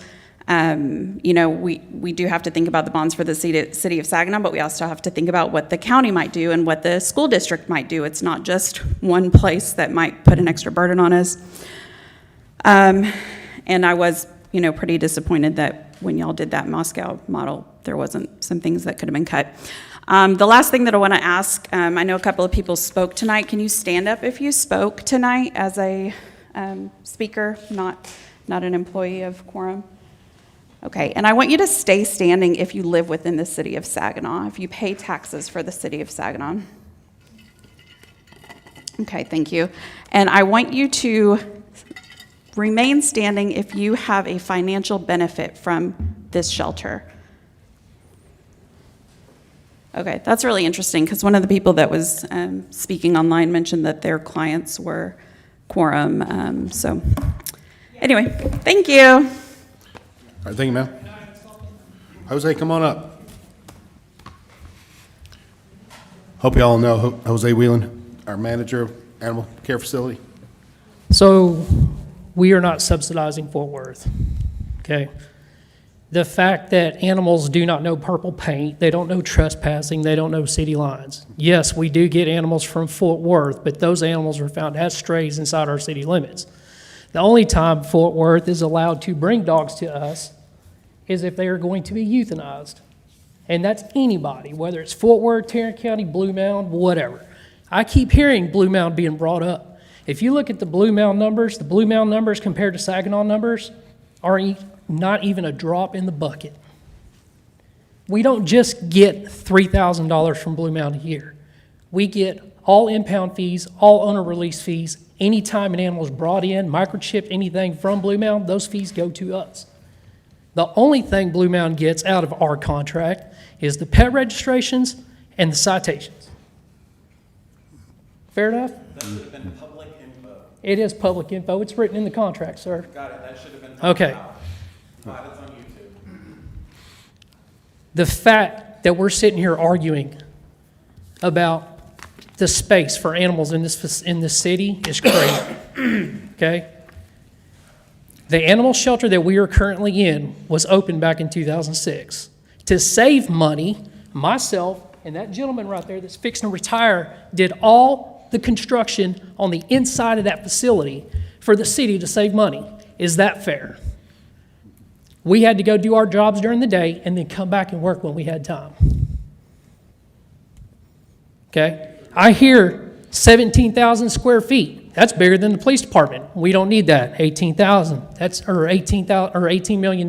We do have to think about the bonds for the city of Saginaw, but we also have to think about what the county might do and what the school district might do. It's not just one place that might put an extra burden on us. And I was, pretty disappointed that when y'all did that Moscow model, there wasn't some things that could have been cut. The last thing that I want to ask, I know a couple of people spoke tonight. Can you stand up if you spoke tonight as a speaker, not an employee of Quorum? Okay, and I want you to stay standing if you live within the city of Saginaw, if you pay taxes for the city of Saginaw. Okay, thank you. And I want you to remain standing if you have a financial benefit from this shelter. Okay, that's really interesting because one of the people that was speaking online mentioned that their clients were Quorum. So anyway, thank you. All right, thank you, ma'am. Jose, come on up. Hope you all know Jose Whelan, our manager of animal care facility. So we are not subsidizing Fort Worth, okay? The fact that animals do not know purple paint, they don't know trespassing, they don't know city lines. Yes, we do get animals from Fort Worth, but those animals are found as strays inside our city limits. The only time Fort Worth is allowed to bring dogs to us is if they are going to be euthanized. And that's anybody, whether it's Fort Worth, Tarrant County, Blue Mound, whatever. I keep hearing Blue Mound being brought up. If you look at the Blue Mound numbers compared to Saginaw numbers are not even a drop in the bucket. We don't just get $3,000 from Blue Mound a year. We get all impound fees, all owner release fees. Anytime an animal is brought in, microchipped, anything from Blue Mound, those fees go to us. The only thing Blue Mound gets out of our contract is the pet registrations and the citations. Fair enough? That should have been public info. It is public info. It's written in the contract, sir. Got it, that should have been. Okay. Glad it's on YouTube. The fact that we're sitting here arguing about the space for animals in this city is crazy, okay? The animal shelter that we are currently in was opened back in 2006. To save money, myself and that gentleman right there that's fixing to retire did all the construction on the inside of that facility for the city to save money. Is that fair? We had to go do our jobs during the day and then come back and work when we had time. Okay? I hear 17,000 square feet. That's bigger than the police department. We don't need that. 18,000. That's or $18 million.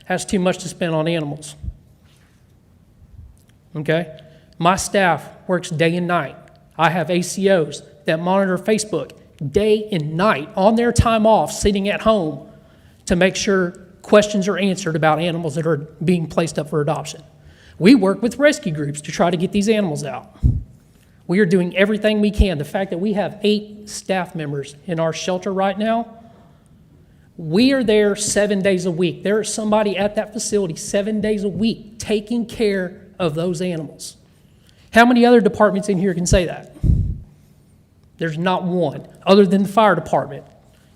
That's too much to spend on animals. Okay? My staff works day and night. I have ACOs that monitor Facebook day and night on their time off, sitting at home to make sure questions are answered about animals that are being placed up for adoption. We work with rescue groups to try to get these animals out. We are doing everything we can. The fact that we have 8 staff members in our shelter right now, we are there 7 days a week. There is somebody at that facility 7 days a week taking care of those animals. How many other departments in here can say that? There's not one, other than the fire department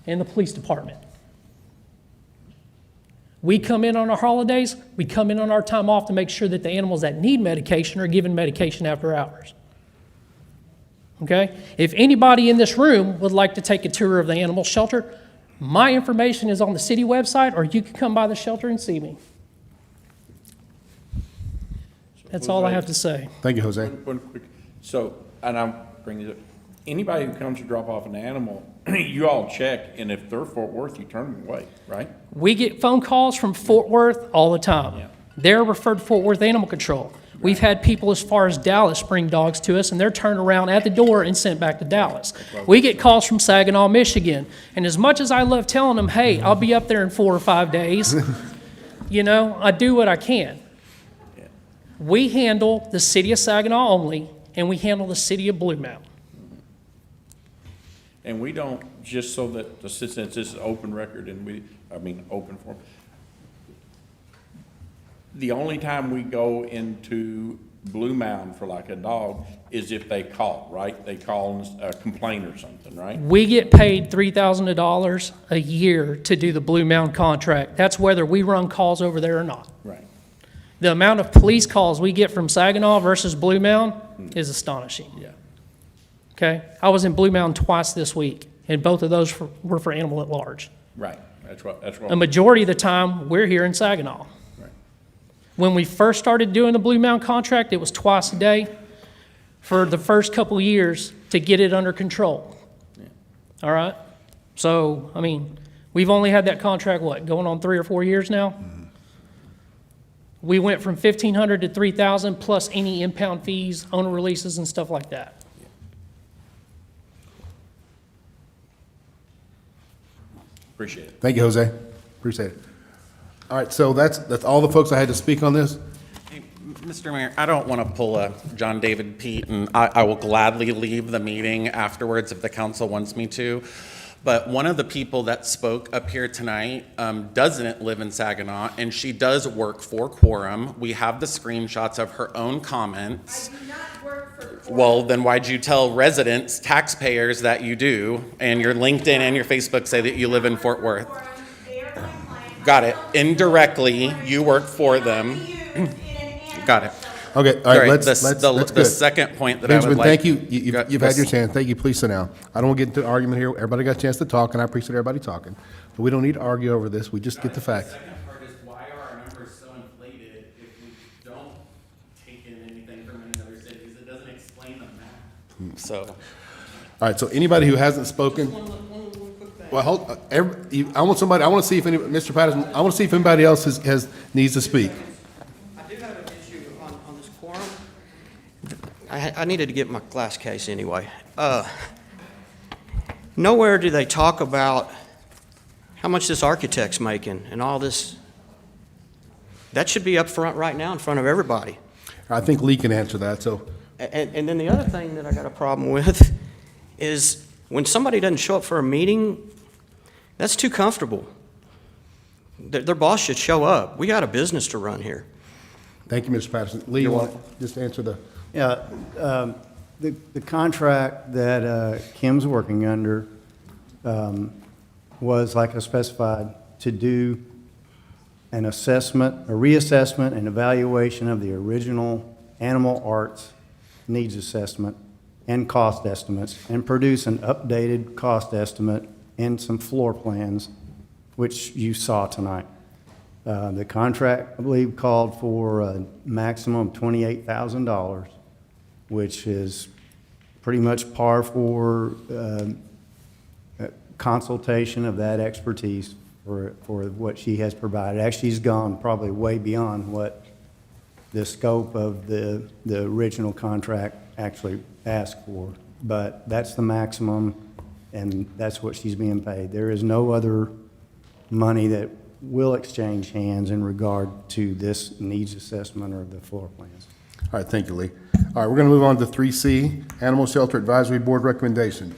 and the police department. We come in on our holidays, we come in on our time off to make sure that the animals that need medication are given medication after hours. Okay? If anybody in this room would like to take a tour of the animal shelter, my information is on the city website, or you can come by the shelter and see me. That's all I have to say. Thank you, Jose. One quick, so, and I'm bringing it up, anybody who comes to drop off an animal, you all check, and if they're Fort Worth, you turn them away, right? We get phone calls from Fort Worth all the time. Yeah. They're referred to Fort Worth Animal Control. We've had people as far as Dallas bring dogs to us, and they're turned around at the door and sent back to Dallas. We get calls from Saginaw, Michigan, and as much as I love telling them, hey, I'll be up there in 4 or 5 days, I do what I can. We handle the city of Saginaw only, and we handle the city of Blue Mound. And we don't, just so that, since this is open record and open forum, the only time we go into Blue Mound for like a dog is if they call, right? They call and complain or something, right? We get paid $3,000 a year to do the Blue Mound contract. That's whether we run calls over there or not. Right. The amount of police calls we get from Saginaw versus Blue Mound is astonishing. Yeah. Okay? I was in Blue Mound twice this week, and both of those were for animal at large. Right. That's what. A majority of the time, we're here in Saginaw. Right. When we first started doing the Blue Mound contract, it was twice a day for the first couple of years to get it under control. Yeah. All right? So, I mean, we've only had that contract, going on 3 or 4 years now? Mm-hmm. We went from 1,500 to 3,000 plus any impound fees, owner releases, and stuff like that. Appreciate it. Thank you, Jose. Appreciate it. All right, so that's all the folks I had to speak on this. Mr. Mayor, I don't want to pull a John David Pete, and I will gladly leave the meeting afterwards if the council wants me to. But one of the people that spoke up here tonight doesn't live in Saginaw, and she does work for Quorum. We have the screenshots of her own comments. I do not work for Quorum. Well, then why'd you tell residents, taxpayers that you do, and your LinkedIn and your Facebook say that you live in Fort Worth? Got it. Indirectly, you work for them. Got it. Okay, all right, let's The good. second point that I would Benjamin, like. thank you. You've had your chance. Thank you. Please sit down. I don't want to get into an argument here. Everybody got a chance to talk, and I appreciate everybody talking. But we don't need to argue over this. We just get the facts. The second part is why are our numbers so inflated if we don't take in anything from any other cities? It doesn't explain the map. So. All right, so anybody who hasn't spoken. Well, hold, I want to see if Mr. Patterson, I want to see if anybody else needs to speak. I do have an issue on this quorum. I needed to get my glass case anyway. Nowhere do they talk about how much this architect's making and all this. That should be up front right now in front of everybody. I think Lee can answer that, so. And then the other thing that I got a problem with is when somebody doesn't show up for a meeting, that's too comfortable. Their boss should show up. We got a business to run here. Thank you, Mr. Patterson. Lee, you want to just answer the. Yeah, the contract that Kim's working under was, like I specified, to do an assessment, a reassessment and evaluation of the original animal arts needs assessment and cost estimates, and produce an updated cost estimate and some floor plans, which you saw tonight. The contract, I believe, called for a maximum of $28,000, which is pretty much par for consultation of that expertise for what she has provided. Actually, she's gone probably way beyond what the scope of the original contract actually asked for. But that's the maximum, and that's what she's being paid. There is no other money that will exchange hands in regard to this needs assessment or the floor plans. All right, thank you, Lee. All right, we're going to move on to 3C, Animal Shelter Advisory Board recommendation.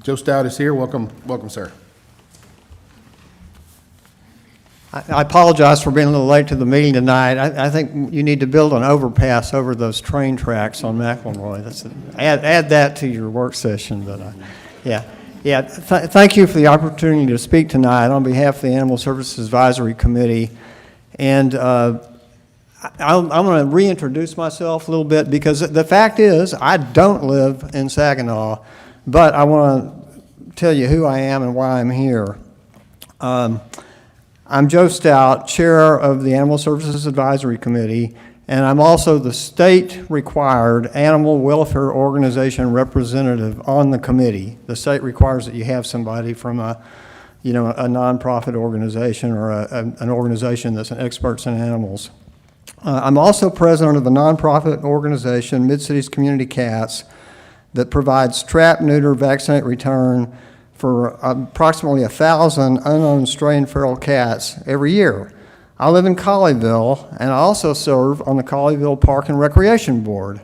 Joe Stout is here. Welcome, sir. I apologize for being a little late to the meeting tonight. I think you need to build an overpass over those train tracks on McElroy. Add that to your work session, but yeah. Thank you for the opportunity to speak tonight on behalf of the Animal Services Advisory Committee. And I'm going to reintroduce myself a little bit because the fact is I don't live in Saginaw, but I want to tell you who I am and why I'm here. I'm Joe Stout, Chair of the Animal Services Advisory Committee, and I'm also the state-required Animal Welfare Organization representative on the committee. The state requires that you have somebody from a nonprofit organization or an organization that's an experts in animals. I'm also president of a nonprofit organization, Mid-Cities Community Cats, that provides trap, neuter, vaccinate, return for approximately 1,000 unowned stray and feral cats every year. I live in Colleyville, and I also serve on the Colleyville Park and Recreation Board,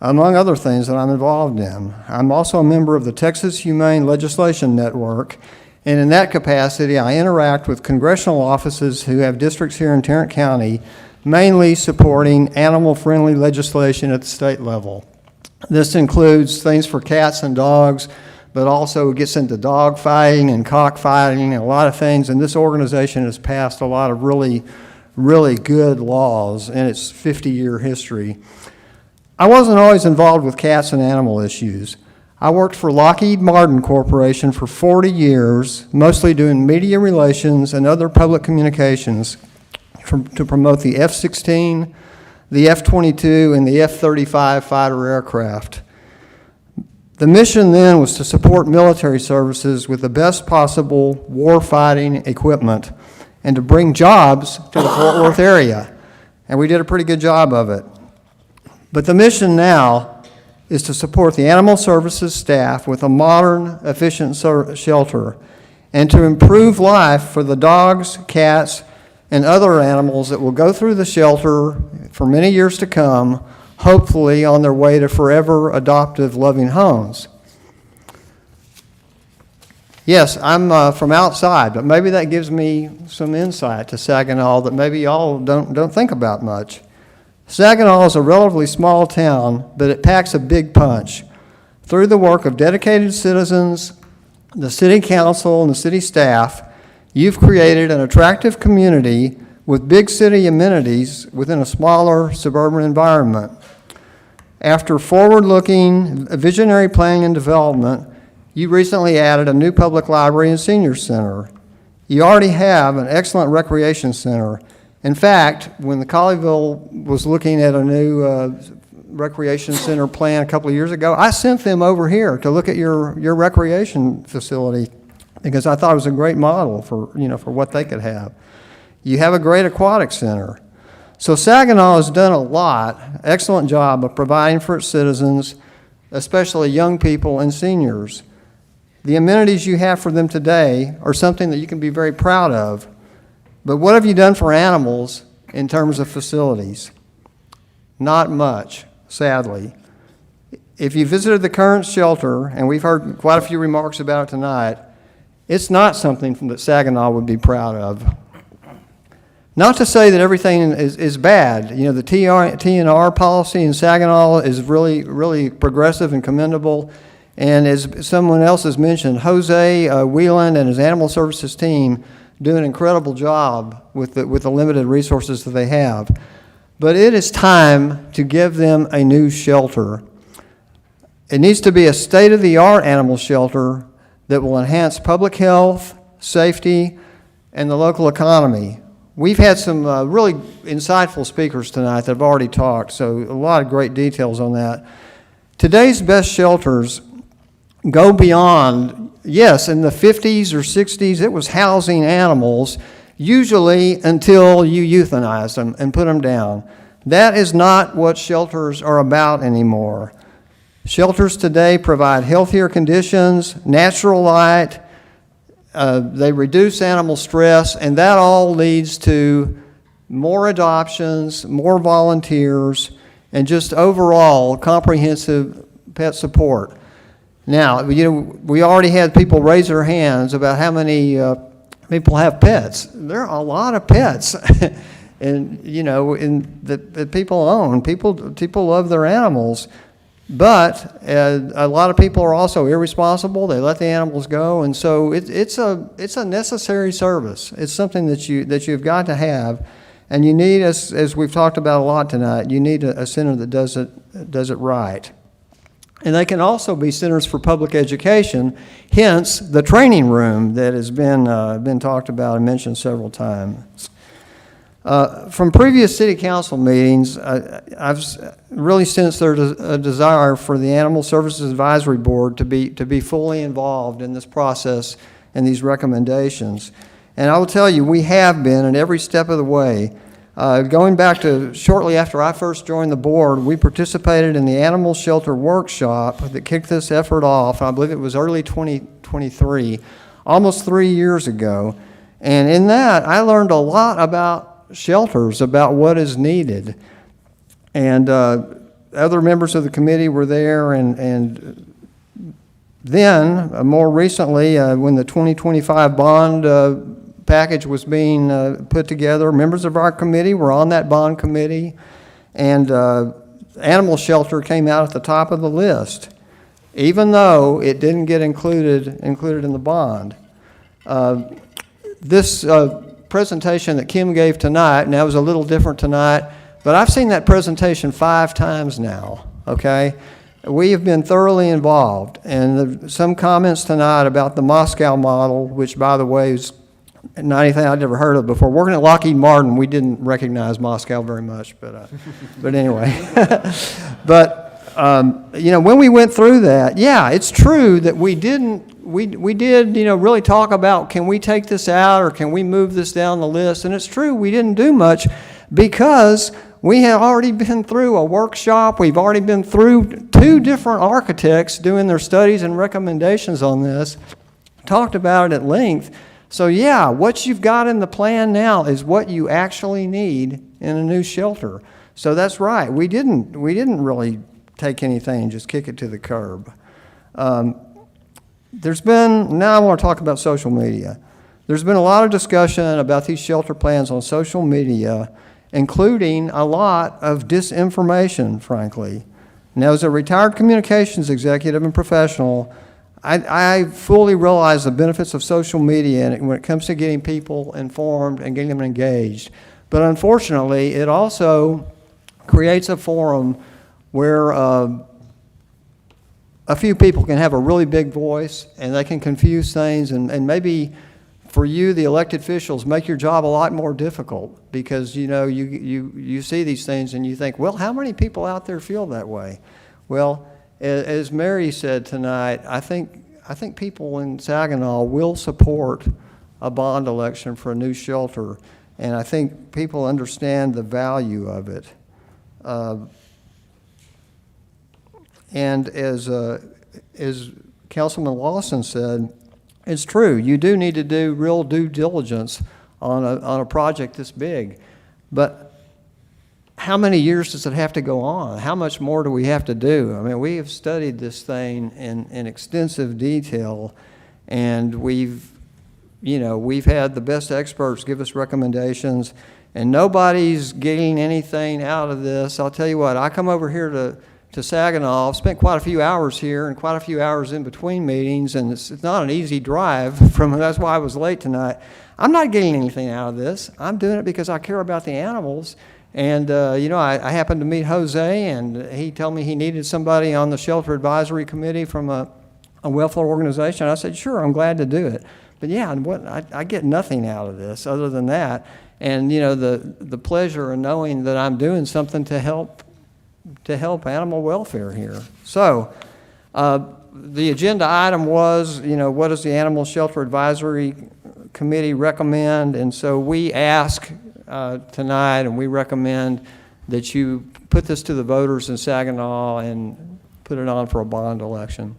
among other things that I'm involved in. I'm also a member of the Texas Humane Legislation Network, and in that capacity, I interact with congressional offices who have districts here in Tarrant County mainly supporting animal-friendly legislation at the state level. This includes things for cats and dogs, but also gets into dog fighting and cockfighting and a lot of things. And this organization has passed a lot of really, really good laws in its 50-year history. I wasn't always involved with cats and animal issues. I worked for Lockheed Martin Corporation for 40 years, mostly doing media relations and other public communications to promote the F-16, the F-22, and the F-35 fighter aircraft. The mission then was to support military services with the best possible war-fighting equipment and to bring jobs to the Fort Worth area. And we did a pretty good job of it. But the mission now is to support the animal services staff with a modern, efficient shelter and to improve life for the dogs, cats, and other animals that will go through the shelter for many years to come, hopefully on their way to forever adoptive, loving homes. Yes, I'm from outside, but maybe that gives me some insight to Saginaw that maybe y'all don't think about much. Saginaw is a relatively small town, but it packs a big punch. Through the work of dedicated citizens, the city council, and the city staff, you've created an attractive community with big city amenities within a smaller suburban environment. After forward-looking visionary planning and development, you recently added a new public library and senior center. You already have an excellent recreation center. In fact, when the Colleyville was looking at a new recreation center plan a couple of years ago, I sent them over here to look at your recreation facility because I thought it was a great model for what they could have. You have a great aquatic center. So Saginaw has done a lot, excellent job of providing for its citizens, especially young people and seniors. The amenities you have for them today are something that you can be very proud of. But what have you done for animals in terms of facilities? Not much, sadly. If you visited the current shelter, and we've heard quite a few remarks about it tonight, it's not something that Saginaw would be proud of. Not to say that everything is bad. You know, the TNR policy in Saginaw is really, really progressive and commendable. And as someone else has mentioned, Jose Wieland and his animal services team do an incredible job with the limited resources that they have. But it is time to give them a new shelter. It needs to be a state-of-the-art animal shelter that will enhance public health, safety, and the local economy. We've had some really insightful speakers tonight that have already talked, so a lot of great details on that. Today's best shelters go beyond, yes, in the 50s or 60s, it was housing animals, usually until you euthanize them and put them down. That is not what shelters are about anymore. Shelters today provide healthier conditions, natural light, they reduce animal stress, and that all leads to more adoptions, more volunteers, and just overall comprehensive pet support. Now, we already had people raise their hands about how many people have pets. There are a lot of pets, and that people own. People love their animals. But a lot of people are also irresponsible. They let the animals go, and so it's a necessary service. It's something that you've got to have, and you need, as we've talked about a lot tonight, you need a center that does it right. And they can also be centers for public education. Hence the training room that has been talked about and mentioned several times. From previous city council meetings, I've really sensed there's a desire for the Animal Services Advisory Board to be fully involved in this process and these recommendations. And I will tell you, we have been in every step of the way. Going back to shortly after I first joined the board, we participated in the animal shelter workshop that kicked this effort off. I believe it was early 2023, almost 3 years ago. And in that, I learned a lot about shelters, about what is needed. And other members of the committee were there, and then more recently, when the 2025 bond package was being put together, members of our committee were on that bond committee, and animal shelter came out at the top of the list, even though it didn't get included in the bond. This presentation that Kim gave tonight, and that was a little different tonight, but I've seen that presentation 5 times now, okay? We have been thoroughly involved, and some comments tonight about the Moscow model, which, by the way, is not anything I'd ever heard of before. Working at Lockheed Martin, we didn't recognize Moscow very much, but anyway. But, you know, when we went through that, yeah, it's true that we did, you know, really talk about, can we take this out or can we move this down the list? And it's true, we didn't do much because we had already been through a workshop. We've already been through 2 different architects doing their studies and recommendations on this, talked about it at length. So yeah, what you've got in the plan now is what you actually need in a new shelter. So that's right. We didn't really take anything and just kick it to the curb. Now I want to talk about social media. There's been a lot of discussion about these shelter plans on social media, including a lot of disinformation, frankly. Now, as a retired communications executive and professional, I fully realize the benefits of social media when it comes to getting people informed and getting them engaged. But unfortunately, it also creates a forum where a few people can have a really big voice and they can confuse things and maybe for you, the elected officials, make your job a lot more difficult because, you know, you see these things and you think, well, how many people out there feel that way? Well, as Mary said tonight, I think people in Saginaw will support a bond election for a new shelter, and I think people understand the value of it. And as Councilman Lawson said, it's true. You do need to do real due diligence on a project this big, but how many years does it have to go on? How much more do we have to do? I mean, we have studied this thing in extensive detail, and we've had the best experts give us recommendations, and nobody's getting anything out of this. I'll tell you what, I come over here to Saginaw. I've spent quite a few hours here and quite a few hours in between meetings, and it's not an easy drive that's why I was late tonight. I'm not getting anything out of this. I'm doing it because I care about the animals. And, you know, I happened to meet Jose, and he told me he needed somebody on the Shelter Advisory Committee from a welfare organization. I said, sure, I'm glad to do it. But yeah, I get nothing out of this other than that. And, you know, the pleasure of knowing that I'm doing something to help animal welfare here. So the agenda item was, you know, what does the Animal Shelter Advisory Committee recommend? And so we ask tonight, and we recommend that you put this to the voters in Saginaw and put it on for a bond election.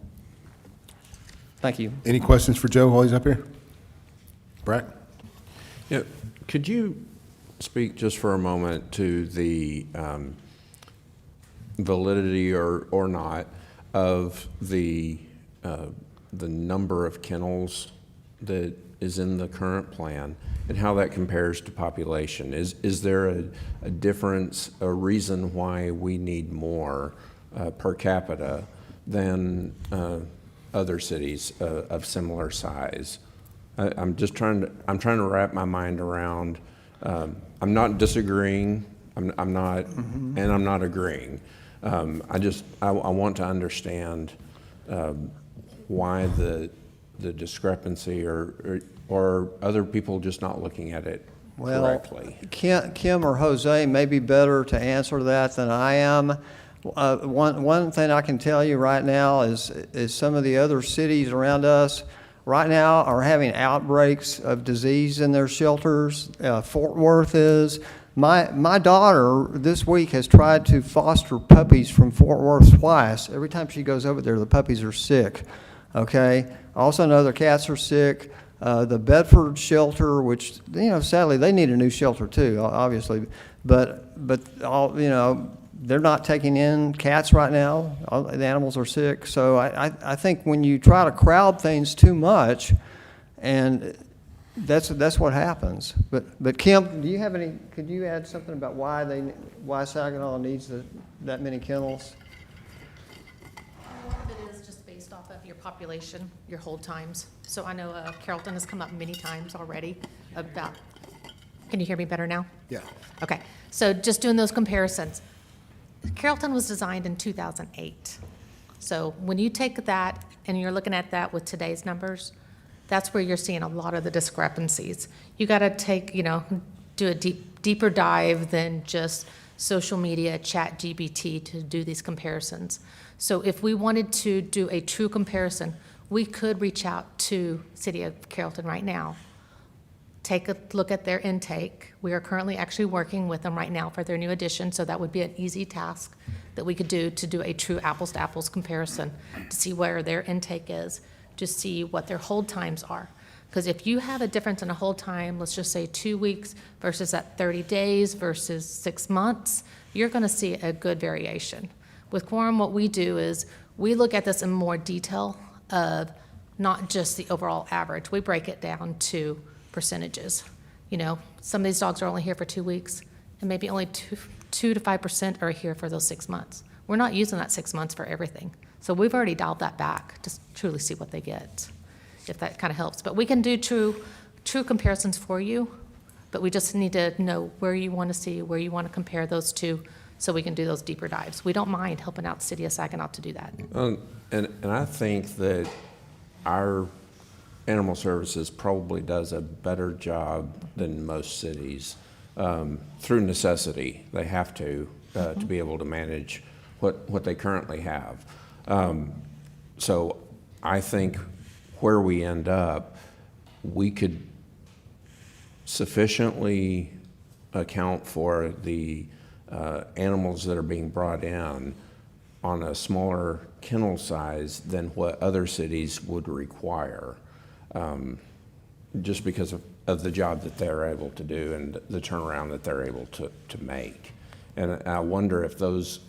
Thank you. Any questions for Joe while he's up here? Brack? Yeah, could you speak just for a moment to the validity or not of the number of kennels that is in the current plan and how that compares to population? Is there a difference, a reason why we need more per capita than other cities of similar size? I'm trying to wrap my mind around. I'm not disagreeing. I'm not, and I'm not agreeing. I want to understand why the discrepancy, or other people just not looking at it correctly. Kim or Jose may be better to answer that than I am. One thing I can tell you right now is some of the other cities around us right now are having outbreaks of disease in their shelters. Fort Worth is. My daughter this week has tried to foster puppies from Fort Worth twice. Every time she goes over there, the puppies are sick. Okay. Also know their cats are sick. The Bedford shelter, which, you know, sadly they need a new shelter too, obviously, but all, you know, they're not taking in cats right now. All the animals are sick. So I think when you try to crowd things too much, and that's what happens. But Kim, do you have any, could you add something about why Saginaw needs that many kennels? A lot of it is just based off of your population, your hold times. So I know Carrollton has come up many times already about, can you hear me better now? Yeah. Okay, so just doing those comparisons. Carrollton was designed in 2008. So when you take that and you're looking at that with today's numbers, that's where you're seeing a lot of the discrepancies. You got to take, do a deeper dive than just social media, ChatGPT to do these comparisons. So if we wanted to do a true comparison, we could reach out to City of Carrollton right now, take a look at their intake. We are currently actually working with them right now for their new addition, so that would be an easy task that we could do a true apples-to-apples comparison to see where their intake is, to see what their hold times are. Because if you have a difference in a hold time, let's just say 2 weeks versus that 30 days versus 6 months, you're going to see a good variation. With Quorum, what we do is we look at this in more detail of not just the overall average. We break it down to percentages. Some of these dogs are only here for 2 weeks, and maybe only 2 to 5% are here for those 6 months. We're not using that 6 months for everything. So we've already dialed that back to truly see what they get, if that kind of helps. But we can do true comparisons for you, but we just need to know where you want to see, where you want to compare those two, so we can do those deeper dives. We don't mind helping out the City of Saginaw to do that. And I think that our animal services probably does a better job than most cities. Through necessity, they have to be able to manage what they currently have. So I think where we end up, we could sufficiently account for the animals that are being brought in on a smaller kennel size than what other cities would require, just because of the job that they're able to do and the turnaround that they're able to make. And I wonder if those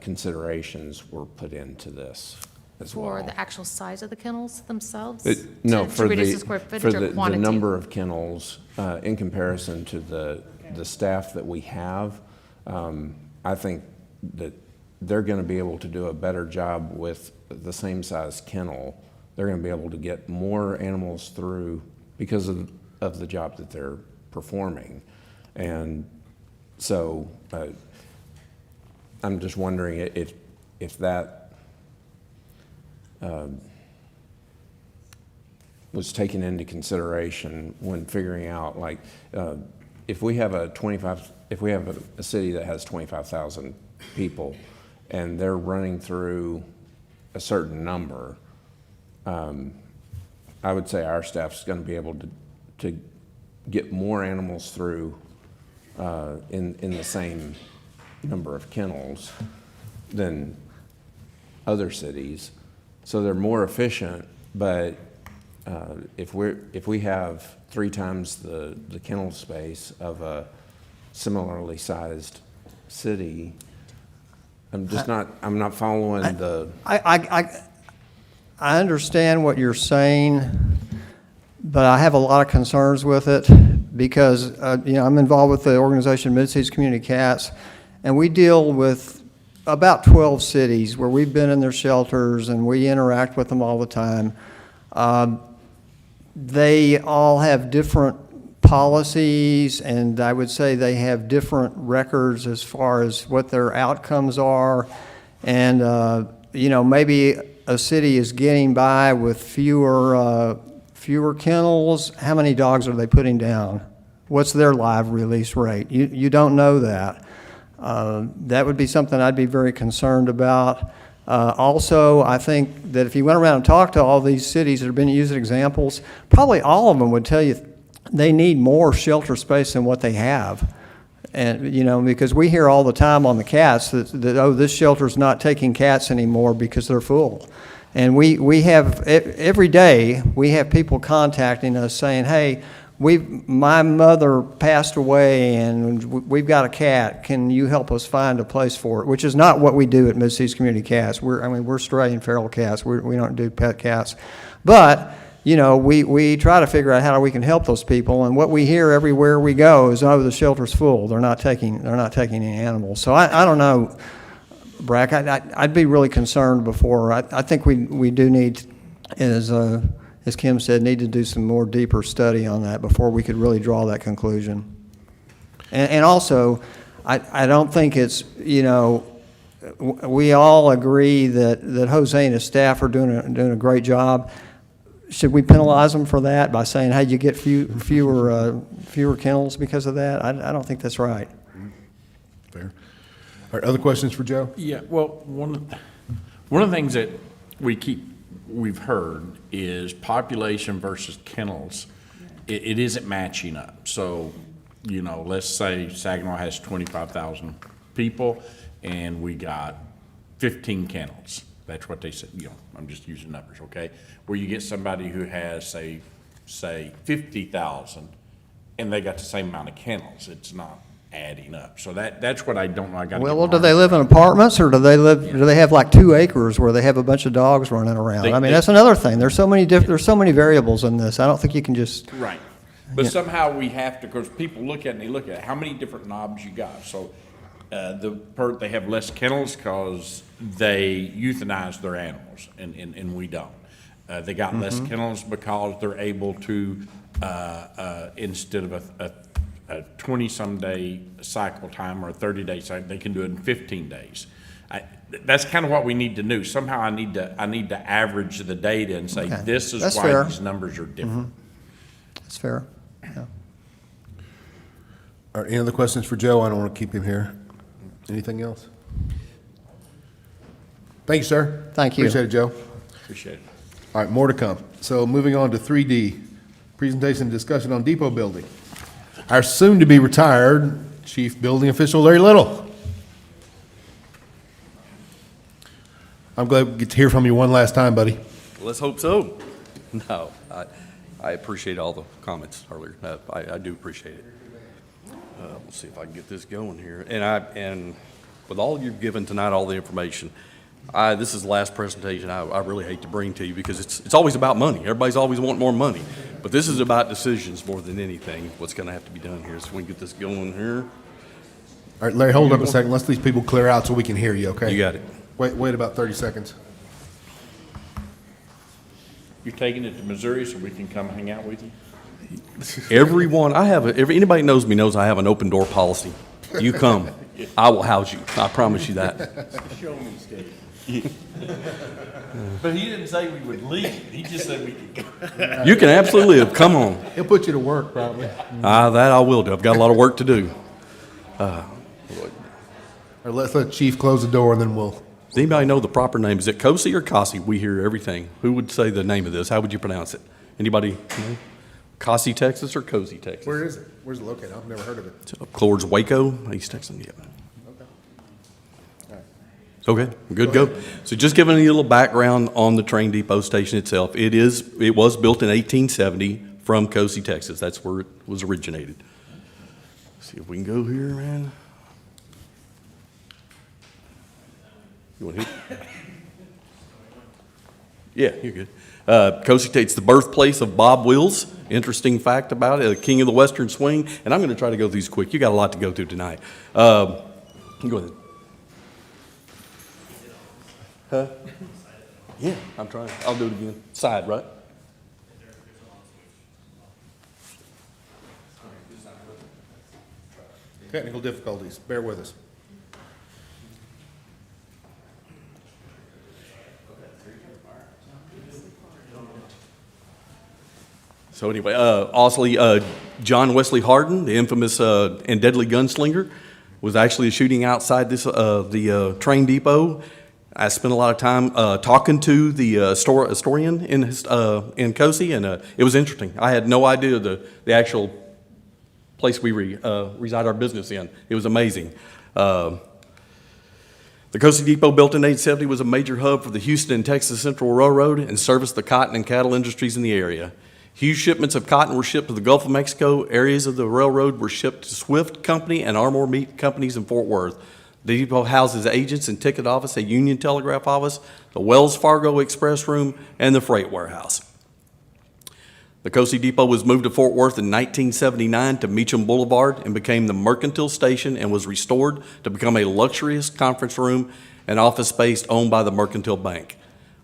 considerations were put into this as well. For the actual size of the kennels themselves? No, to for reduce the square footage or the quantity? number of kennels in comparison to the staff that we have. I think that they're going to be able to do a better job with the same size kennel. They're going to be able to get more animals through because of the job that they're performing. And so I'm just wondering if that was taken into consideration when figuring out, like, if we have a city that has 25,000 people and they're running through a certain number, I would say our staff's going to be able to get more animals through in the same number of kennels than other cities. So they're more efficient, but if we have 3 times the kennel space of a similarly sized city, I'm not following the. I understand what you're saying, but I have a lot of concerns with it because I'm involved with the organization Mid-Cities Community Cats, and we deal with about 12 cities where we've been in their shelters and we interact with them all the time. They all have different policies, and I would say they have different records as far as what their outcomes are. And, maybe a city is getting by with fewer kennels. How many dogs are they putting down? What's their live release rate? You don't know that. That would be something I'd be very concerned about. Also, I think that if you went around and talked to all these cities that have been using examples, probably all of them would tell you they need more shelter space than what they have. And, because we hear all the time on the cats that this shelter's not taking cats anymore because they're full. And we have, every day, we have people contacting us saying, hey, my mother passed away and we've got a cat. Can you help us find a place for it? Which is not what we do at Mid-Cities Community Cats. We're stray and feral cats. We don't do pet cats. But you know, we try to figure out how we can help those people, and what we hear everywhere we go is, oh, the shelter's full, they're not taking any animals. So I don't know, Brack, I'd be really concerned before. I think we do need, as Kim said, need to do some more deeper study on that before we could really draw that conclusion. And also, I don't think it's, you know, we all agree that Jose and his staff are doing a great job. Should we penalize them for that by saying, hey, you get fewer kennels because of that? I don't think that's right. Fair. All right, other questions for Joe? Yeah, well, one of the things that we've heard is population versus kennels. It isn't matching up. So, you know, let's say Saginaw has 25,000 people and we got 15 kennels. That's what they said, you know, I'm just using numbers, okay? Where you get somebody who has, say 50,000 and they got the same amount of kennels. It's not adding up. So that's what I don't know. I got. Well, do they live in apartments, or do they have like 2 acres where they have a bunch of dogs running around? I mean, that's another thing. There's so many variables in this. I don't think you can just. Right. But somehow we have to, because people look at it and they look at how many different knobs you got. So they have less kennels because they euthanize their animals, and we don't. They got less kennels because they're able to, instead of a 20-some day cycle time or a 30-day cycle, they can do it in 15 days. That's kind of what we need to do. Somehow I need to average the data and say, this is why fair. These numbers are different. That's fair. Yeah. All right, any other questions for Joe? I don't want to keep him here. Anything else? Thank you, sir. Thank you. Appreciate it, Joe. Appreciate it. All right, more to come. So moving on to 3D, presentation and discussion on depot building. Our soon-to-be retired Chief Building Official, Larry Little. I'm glad we get to hear from you one last time, buddy. Let's hope so. No, I appreciate all the comments earlier. I do appreciate it. We'll see if I can get this going here. And with all you've given tonight, all the information, this is the last presentation I really hate to bring to you because it's always about money. Everybody's always wanting more money. But this is about decisions more than anything, what's going to have to be done here. So we can get this going here. All right, Larry, hold up a second. Let's these people clear out so we can hear you, okay? You got it. Wait about 30 seconds. You're taking it to Missouri so we can come hang out with you? Everyone, anybody knows me knows I have an open door policy. You come, I will house you. I promise you that. Show me, Steve. But he didn't say we would leave. He just said we could go. You can absolutely live. Come on. He'll put you to work, probably. That I will do. I've got a lot of work to do. Let's let Chief close the door and then we'll. Does anybody know the proper name? Is it Cosi or Cosi? We hear everything. Who would say the name of this? How would you pronounce it? Anybody know? Cosi, Texas or Cosi, Texas? Where is it? Where's it located? I've never heard of it. It's up towards Waco, East Texas. Yeah. Okay, good go. So just giving you a little background on the train depot station itself. It was built in 1870 from Cosi, Texas. That's where it was originated. Let's see if we can go here, man. You want to hit? Yeah, you're good. Cosi, it's the birthplace of Bob Wills. Interesting fact about it, the king of the Western swing. And I'm going to try to go through these quick. You got a lot to go through tonight. Go ahead. Huh? Yeah, I'm trying. I'll do it again. Side, right? Technical difficulties. Bear with us. So anyway, John Wesley Hardin, the infamous and deadly gunslinger, was actually shooting outside the train depot. I spent a lot of time talking to the historian in Cosi, and it was interesting. I had no idea the actual place we reside our business in. It was amazing. The Cosi Depot, built in 1870, was a major hub for the Houston and Texas Central Railroad and serviced the cotton and cattle industries in the area. Huge shipments of cotton were shipped to the Gulf of Mexico. Areas of the railroad were shipped to Swift Company and Armour Meat Companies in Fort Worth. The depot houses agents and ticket office, a Union Telegraph office, the Wells Fargo Express Room, and the freight warehouse. The Cosi Depot was moved to Fort Worth in 1979 to Meacham Boulevard and became the Mercantile Station and was restored to become a luxurious conference room and office space owned by the Mercantile Bank.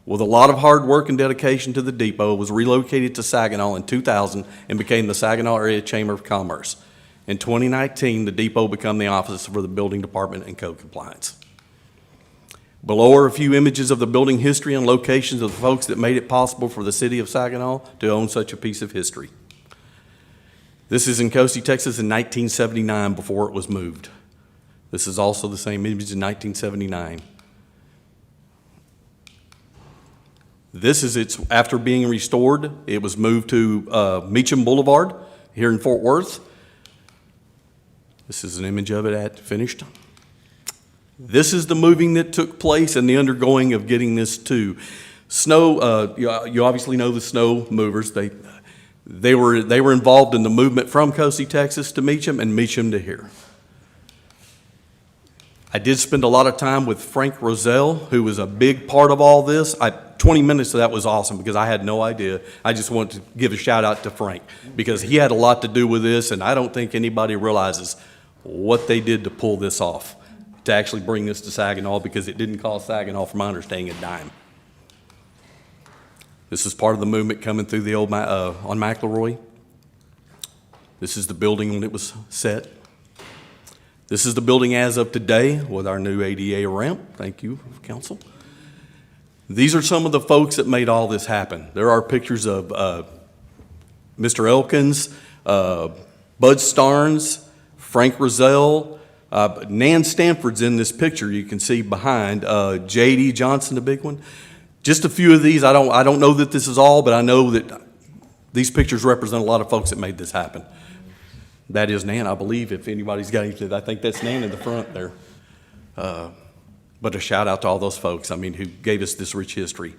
With a lot of hard work and dedication to the depot, it was relocated to Saginaw in 2000 and became the Saginaw Area Chamber of Commerce. In 2019, the depot became the office for the building department and code compliance. Below are a few images of the building history and locations of the folks that made it possible for the city of Saginaw to own such a piece of history. This is in Cosi, Texas in 1979 before it was moved. This is also the same image in 1979. This is its, after being restored, it was moved to Meacham Boulevard here in Fort Worth. This is an image of it at finished. This is the moving that took place and the undergoing of getting this to snow. You obviously know the snow movers. They were involved in the movement from Cosi, Texas to Meacham and Meacham to here. I did spend a lot of time with Frank Roselle, who was a big part of all this. 20 minutes of that was awesome because I had no idea. I just wanted to give a shout out to Frank because he had a lot to do with this, and I don't think anybody realizes what they did to pull this off, to actually bring this to Saginaw, because it didn't cost Saginaw, from my understanding, a dime. This is part of the movement coming through the old on McElroy. This is the building when it was set. This is the building as of today with our new ADA ramp. Thank you, Council. These are some of the folks that made all this happen. There are pictures of Mr. Elkins, Bud Starnes, Frank Roselle, Nan Stanford's in this picture you can see behind, J.D. Johnson, the big one. Just a few of these. I don't know that this is all, but I know that these pictures represent a lot of folks that made this happen. That is Nan, I believe, if anybody's got anything. I think that's Nan in the front there. But a shout out to all those folks, I mean, who gave us this rich history.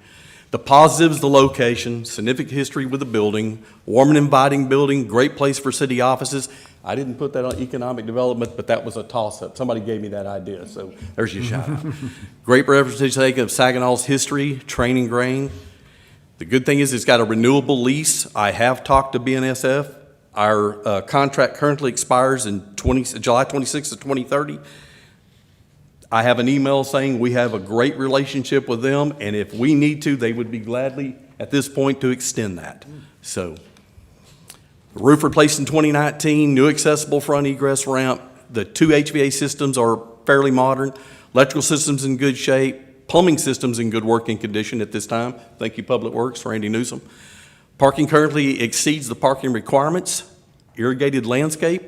The positives, the location, significant history with the building, warm and inviting building, great place for city offices. I didn't put that on economic development, but that was a toss-up. Somebody gave me that idea, so there's your shout out. Great representation of Saginaw's history, training grain. The good thing is it's got a renewable lease. I have talked to BNSF. Our contract currently expires in July 26th of 2030. I have an email saying we have a great relationship with them, and if we need to, they would be gladly, at this point, to extend that. So, the roof replaced in 2019, new accessible front egress ramp. The 2 HVAC systems are fairly modern. Electrical systems in good shape. Plumbing systems in good working condition at this time. Thank you, Public Works, Randy Newsom. Parking currently exceeds the parking requirements. Irrigated landscape.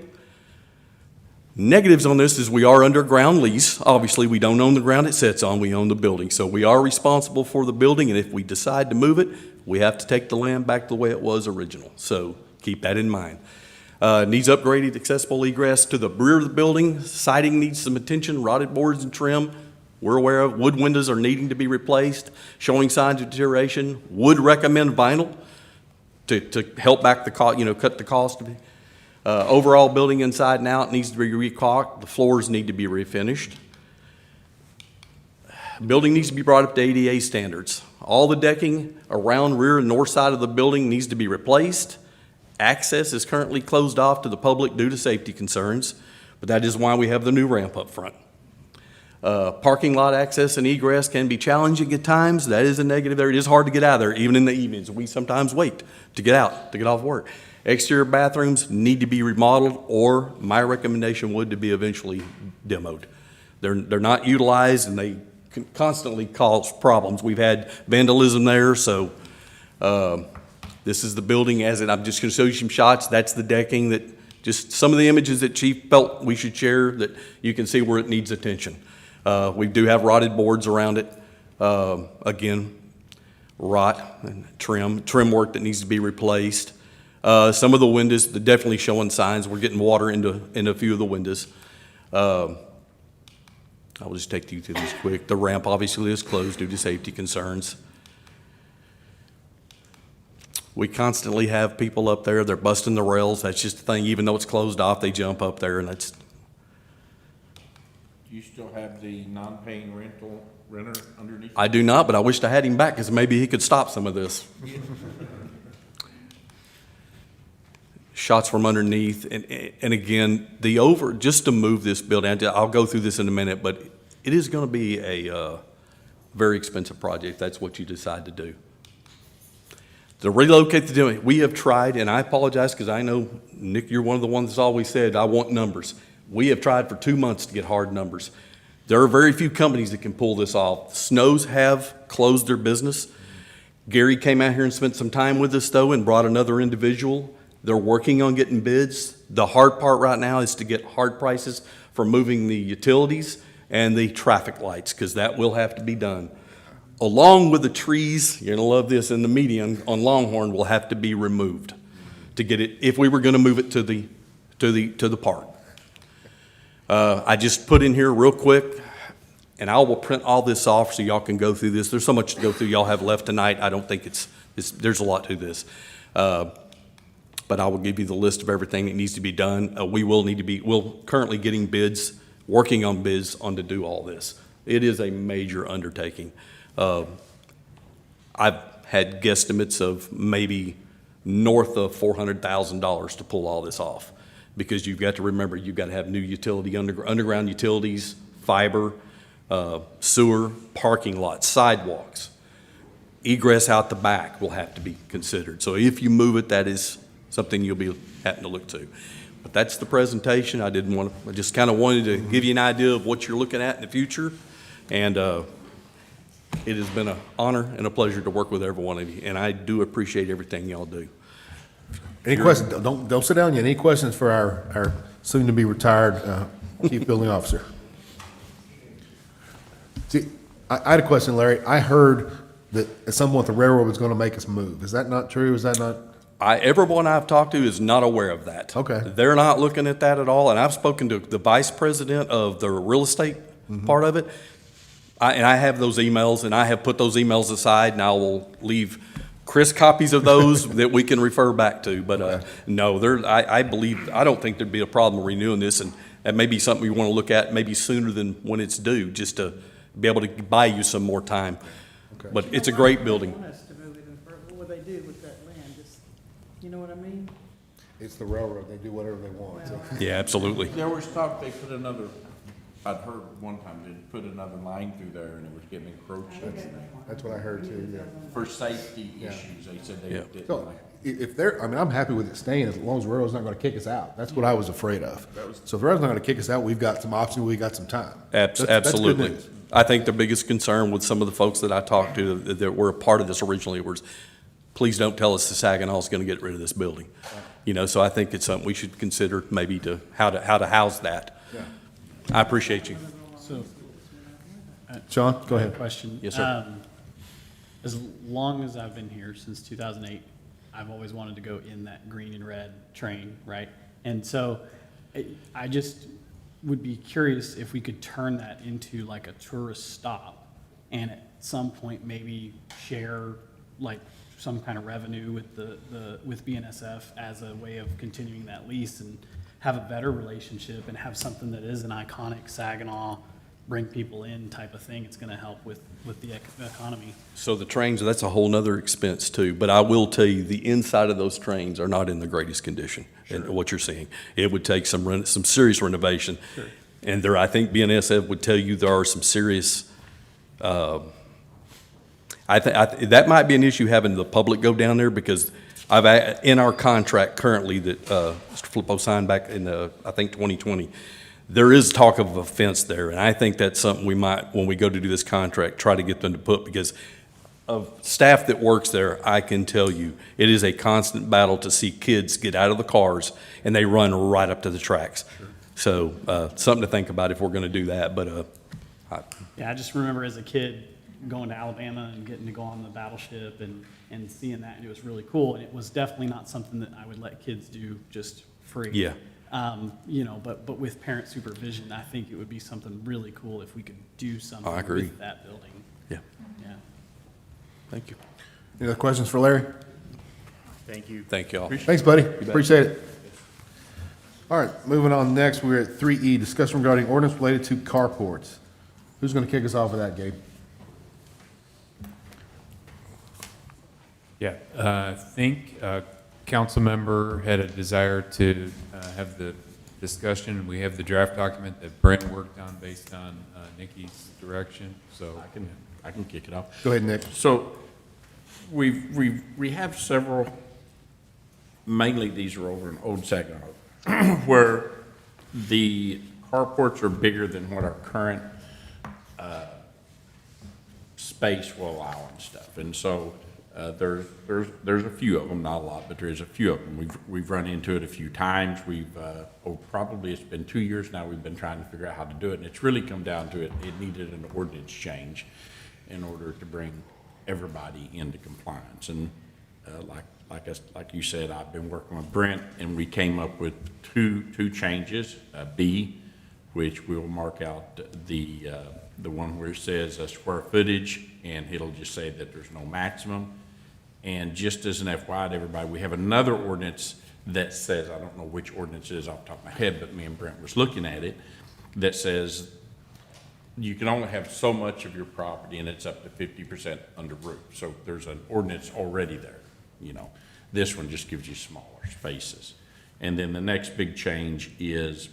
Negatives on this is we are under ground lease. Obviously, we don't own the ground it sits on, we own the building. So we are responsible for the building, and if we decide to move it, we have to take the land back the way it was original. So keep that in mind. Needs upgraded accessible egress to the rear of the building. Siding needs some attention, rotted boards and trim. We're aware of wood windows are needing to be replaced, showing signs of deterioration. Would recommend vinyl to help back the cost, cut the cost of it. Overall building inside and out needs to be recaulked. The floors need to be refinished. Building needs to be brought up to ADA standards. All the decking around rear and north side of the building needs to be replaced. Access is currently closed off to the public due to safety concerns, but that is why we have the new ramp up front. Parking lot access and egress can be challenging at times. That is a negative there. It is hard to get out of there, even in the evenings. We sometimes wait to get out, to get off work. Exterior bathrooms need to be remodeled, or my recommendation would to be eventually demoed. They're not utilized, and they constantly cause problems. We've had vandalism there, so this is the building as it. I'm just going to show you some shots. That's the decking. That just some of the images that Chief felt we should share that you can see where it needs attention. We do have rotted boards around it. Again, rot and trim work that needs to be replaced. Some of the windows, they're definitely showing signs. We're getting water into a few of the windows. I'll just take you through these quick. The ramp obviously is closed due to safety concerns. We constantly have people up there. They're busting the rails. That's just the thing. Even though it's closed off, they jump up there, and that's. Do you still have the non-paying renter underneath? I do not, but I wished I had him back because maybe he could stop some of this. shots from underneath, and again, just to move this building, I'll go through this in a minute, but it is going to be a very expensive project. That's what you decide to do. To relocate the building, we have tried, and I apologize because I know, Nick, you're one of the ones that's always said, I want numbers. We have tried for 2 months to get hard numbers. There are very few companies that can pull this off. Snows have closed their business. Gary came out here and spent some time with us, though, and brought another individual. They're working on getting bids. The hard part right now is to get hard prices for moving the utilities and the traffic lights, because that will have to be done. Along with the trees, you're gonna love this, and the median on Longhorn will have to be removed to get it, if we were gonna move it to the park. I just put in here real quick, and I will print all this off so y'all can go through this. There's so much to go through y'all have left tonight. I don't think there's a lot to this. But I will give you the list of everything that needs to be done. We're currently getting bids, working on bids to do all this. It is a major undertaking. I've had guesstimates of maybe north of $400,000 to pull all this off, because you've got to remember, you've got to have new underground utilities, fiber, sewer, parking lots, sidewalks. Egress out the back will have to be considered. So if you move it, that is something you'll be having to look to. But that's the presentation. I just kind of wanted to give you an idea of what you're looking at in the future. And it has been an honor and a pleasure to work with every one of you, and I do appreciate everything y'all do. Any questions? Don't sit down yet. Any questions for our soon-to-be retired Chief Building Officer? See, I had a question, Larry. I heard that at some point the railroad was going to make us move. Is that not true? Is that not? Everyone I've talked to is not aware of that. Okay. They're not looking at that at all, and I've spoken to the vice president of the real estate part of it. And I have those emails, and I have put those emails aside, and I will leave Chris copies of those that we can refer back to. But no, I don't think there'd be a problem renewing this, and that may be something we want to look at maybe sooner than when it's due, just to be able to buy you some more time. Okay. But it's a great building. What would they do with that land? Just, you know what I mean? It's the railroad. They do whatever they want. So. Yeah, absolutely. There was talk they put another, I'd heard one time they put another line through there and it was getting encroached. That's what I heard too, yeah. For safety issues, they said they didn't So, like. I'm happy with it staying as long as the railroad's not going to kick us out. That's what I was afraid of. So if the railroad's not going to kick us out, we've got some options, we've got some time. That's good Absolutely. news. I think the biggest concern with some of the folks that I talked to that were a part of this originally was, please don't tell us the Saginaw's going to get rid of this building. So I think it's something we should consider maybe how to house that. Yeah. I appreciate you. So, Sean, go ahead. Question. Yes, sir. As long as I've been here, since 2008, I've always wanted to go in that green and red train, right? And so I just would be curious if we could turn that into like a tourist stop, and at some point maybe share like some kind of revenue with BNSF as a way of continuing that lease, and have a better relationship and have something that is an iconic Saginaw, bring people in type of thing. It's going to help with the economy. So the trains, that's a whole nother expense too. But I will tell you, the inside of those trains are not in the greatest condition. Sure. And what you're seeing, it would take some serious renovation. Sure. And I think BNSF would tell you there are some serious. That might be an issue, having the public go down there, because in our contract currently that Mr. Flippo signed back in I think 2020. There is talk of a fence there, and I think that's something we might, when we go to do this contract, try to get them to put, because of staff that works there, I can tell you, it is a constant battle to see kids get out of the cars and they run right up to the tracks. Sure. So something to think about if we're going to do that. But yeah, I just remember as a kid going to Alabama and getting to go on the battleship and seeing that, and it was really cool. And it was definitely not something that I would let kids do just free. Yeah. But with parent supervision, I think it would be something really cool if we could do something I agree. with that building. Yeah. Yeah. Thank you. Any other questions for Larry? Thank you. Thank y'all. Thanks, buddy. Appreciate it. All right, moving on next, we're at 3E, discussion regarding ordinance related to carports. Who's going to kick us off with that, Gabe? Yeah, I think council member had a desire to have the discussion. We have the draft document that Brent worked on based on Nikki's direction, so. I can kick it off. Go ahead, Nick. So we have several, mainly these are over in Old Saginaw, where the carports are bigger than what our current space will allow and stuff. And so there's a few of them, not a lot, but there's a few of them. We've run into it a few times. Probably it's been 2 years now we've been trying to figure out how to do it, and it's really come down to it needed an ordinance change in order to bring everybody into compliance. And like you said, I've been working with Brent, and we came up with two changes. B, which will mark out the one where it says square footage, and it'll just say that there's no maximum. And just as an FYI to everybody, we have another ordinance that says, I don't know which ordinance it is off the top of my head, but me and Brent was looking at it, that says you can only have so much of your property, and it's up to 50% under roof. So there's an ordinance already there, you know. This one just gives you smaller spaces. And then the next big change is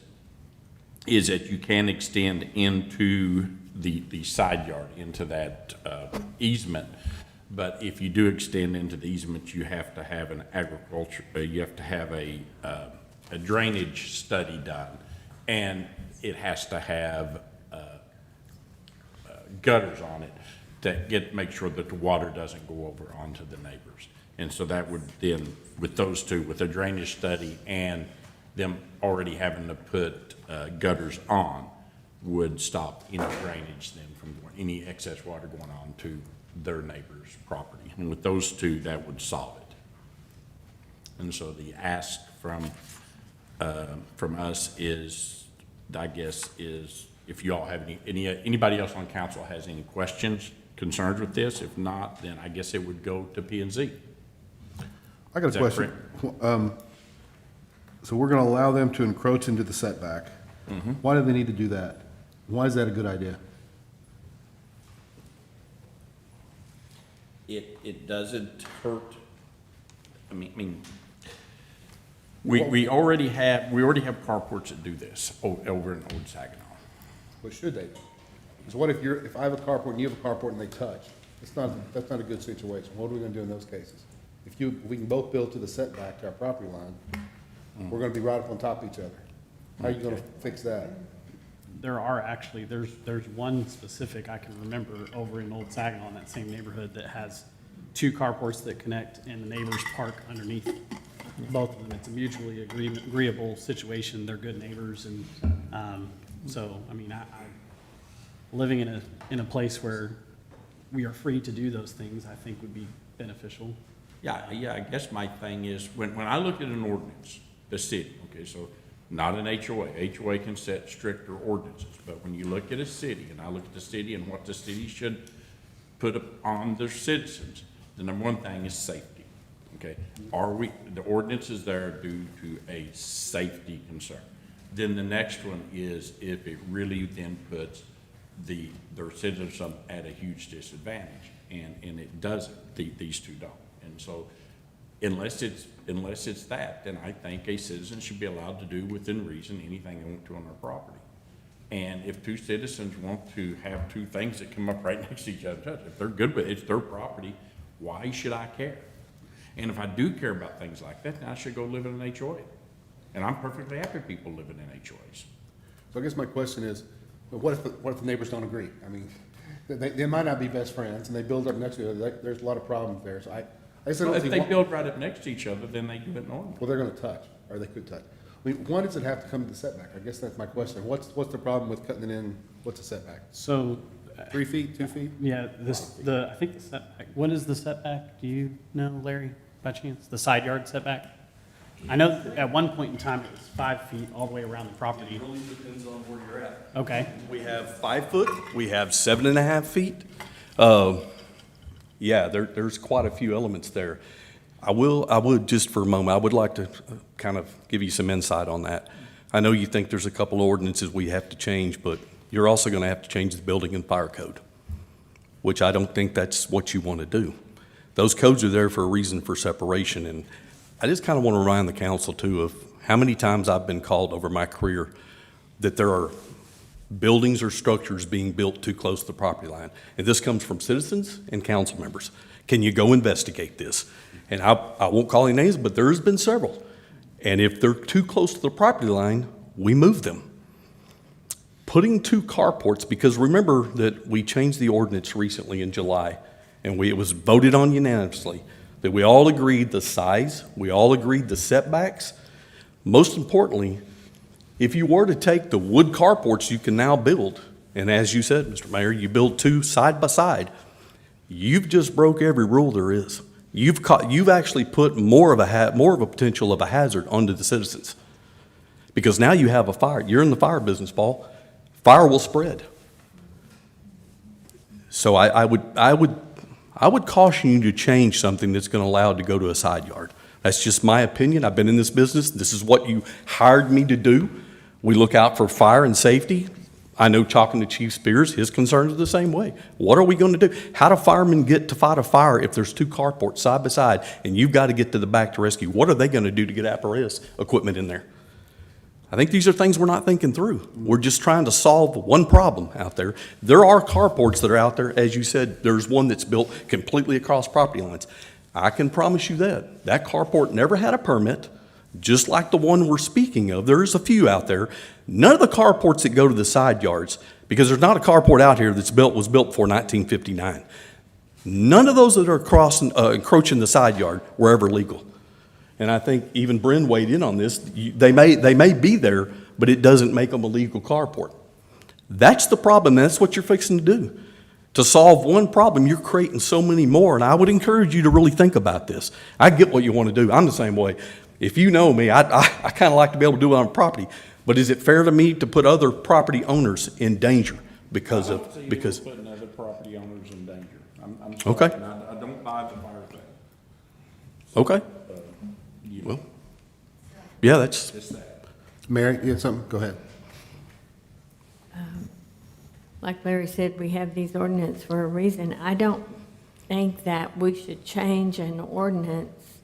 that you can extend into the side yard, into that easement. But if you do extend into the easement, you have to have an you have to have a drainage study done, and it has to have gutters on it to make sure that the water doesn't go over onto the neighbors. And so that would then, with those two, with a drainage study and them already having to put gutters on, would stop any drainage then from any excess water going on to their neighbor's property. And with those two, that would solve it. And so the ask from us is, I guess, is if you all have anybody else on council has any questions, concerns with this. If not, then I guess it would go to P&Z. I got a question. So we're going to allow them to encroach into the setback. Mm-hmm. Why do they need to do that? Why is that a good idea? It doesn't hurt. I mean, we already have carports that do this over in Old Saginaw. What should they? So what if I have a carport and you have a carport and they touch? That's not a good situation. What are we going to do in those cases? If we can both build to the setback to our property line, we're going to be right up on top of each other. How are you going to fix that? There are actually, there's one specific I can remember over in Old Saginaw in that same neighborhood that has two carports that connect and the neighbors park underneath both of them. It's a mutually agreeable situation. They're good neighbors, and so, I mean, I living in a place where we are free to do those things, I think would be beneficial. Yeah, I guess my thing is, when I look at an ordinance, the city, okay, so not an HOA. HOA can set stricter ordinances, but when you look at a city, and I look at the city and what the city should put on their citizens, the number one thing is safety, okay? The ordinance is there due to a safety concern. Then the next one is if it really then puts their citizens at a huge disadvantage, and it doesn't, these two don't. And so unless it's that, then I think a citizen should be allowed to do within reason anything they want to on their property. And if two citizens want to have two things that come up right next to each other, if they're good with it, it's their property, why should I care? And if I do care about things like that, then I should go live in an HOA. And I'm perfectly happy people living in HOAs. So I guess my question is, what if the neighbors don't agree? I mean, they might not be best friends, and they build up next to each other. There's a lot of problems there. So If they build right up next to each other, then they do it normally. Well, they're going to touch, or they could touch. I mean, why does it have to come to the setback? I guess that's my question. What's the problem with cutting it in? What's the setback? So 3 feet, 2 feet? yeah, I think the setback, what is the setback? Do you know, Larry, by chance? The side yard setback? I know at one point in time it was 5 feet all the way around the property. It really depends on where you're at. Okay. We have 5 foot, we have 7.5 feet. Yeah, there's quite a few elements there. I would just for a moment, I would like to kind of give you some insight on that. I know you think there's a couple of ordinances we have to change, but you're also going to have to change the building and fire code, which I don't think that's what you want to do. Those codes are there for a reason, for separation, and I just kind of want to remind the council too of how many times I've been called over my career that there are buildings or structures being built too close to the property line. And this comes from citizens and council members. Can you go investigate this? And I won't call any names, but there's been several. And if they're too close to the property line, we move them. Putting 2 carports, because remember that we changed the ordinance recently in July, and it was voted on unanimously, that we all agreed the size, we all agreed the setbacks. Most importantly, if you were to take the wood carports you can now build, and as you said, Mr. Mayor, you build 2 side by side, you've just broke every rule there is. You've actually put more of a potential of a hazard onto the citizens. Because now you have a fire. You're in the fire business, Paul. Fire will spread. So I would caution you to change something that's going to allow it to go to a side yard. That's just my opinion. I've been in this business. This is what you hired me to do. We look out for fire and safety. I know talking to Chief Spears, his concerns are the same way. What are we going to do? How do firemen get to fight a fire if there's 2 carports side by side and you've got to get to the back to rescue? What are they going to do to get apparatus equipment in there? I think these are things we're not thinking through. We're just trying to solve one problem out there. There are carports that are out there. As you said, there's one that's built completely across property lines. I can promise you that. That carport never had a permit, just like the one we're speaking of. There's a few out there. None of the carports that go to the side yards, because there's not a carport out here was built before 1959. None of those that are encroaching the side yard were ever legal. And I think even Bryn weighed in on this. They may be there, but it doesn't make them a legal carport. That's the problem. That's what you're fixing to do. To solve one problem, you're creating so many more. And I would encourage you to really think about this. I get what you want to do. I'm the same way. If you know me, I kind of like to be able to do it on property. But is it fair to me to put other property owners in danger because Putting other property owners in danger. I'm sorry, Okay. and I don't buy the fire thing. Okay. Well, yeah, that's. Just that. Mary, you had something? Go ahead. Like Larry said, we have these ordinances for a reason. I don't think that we should change an ordinance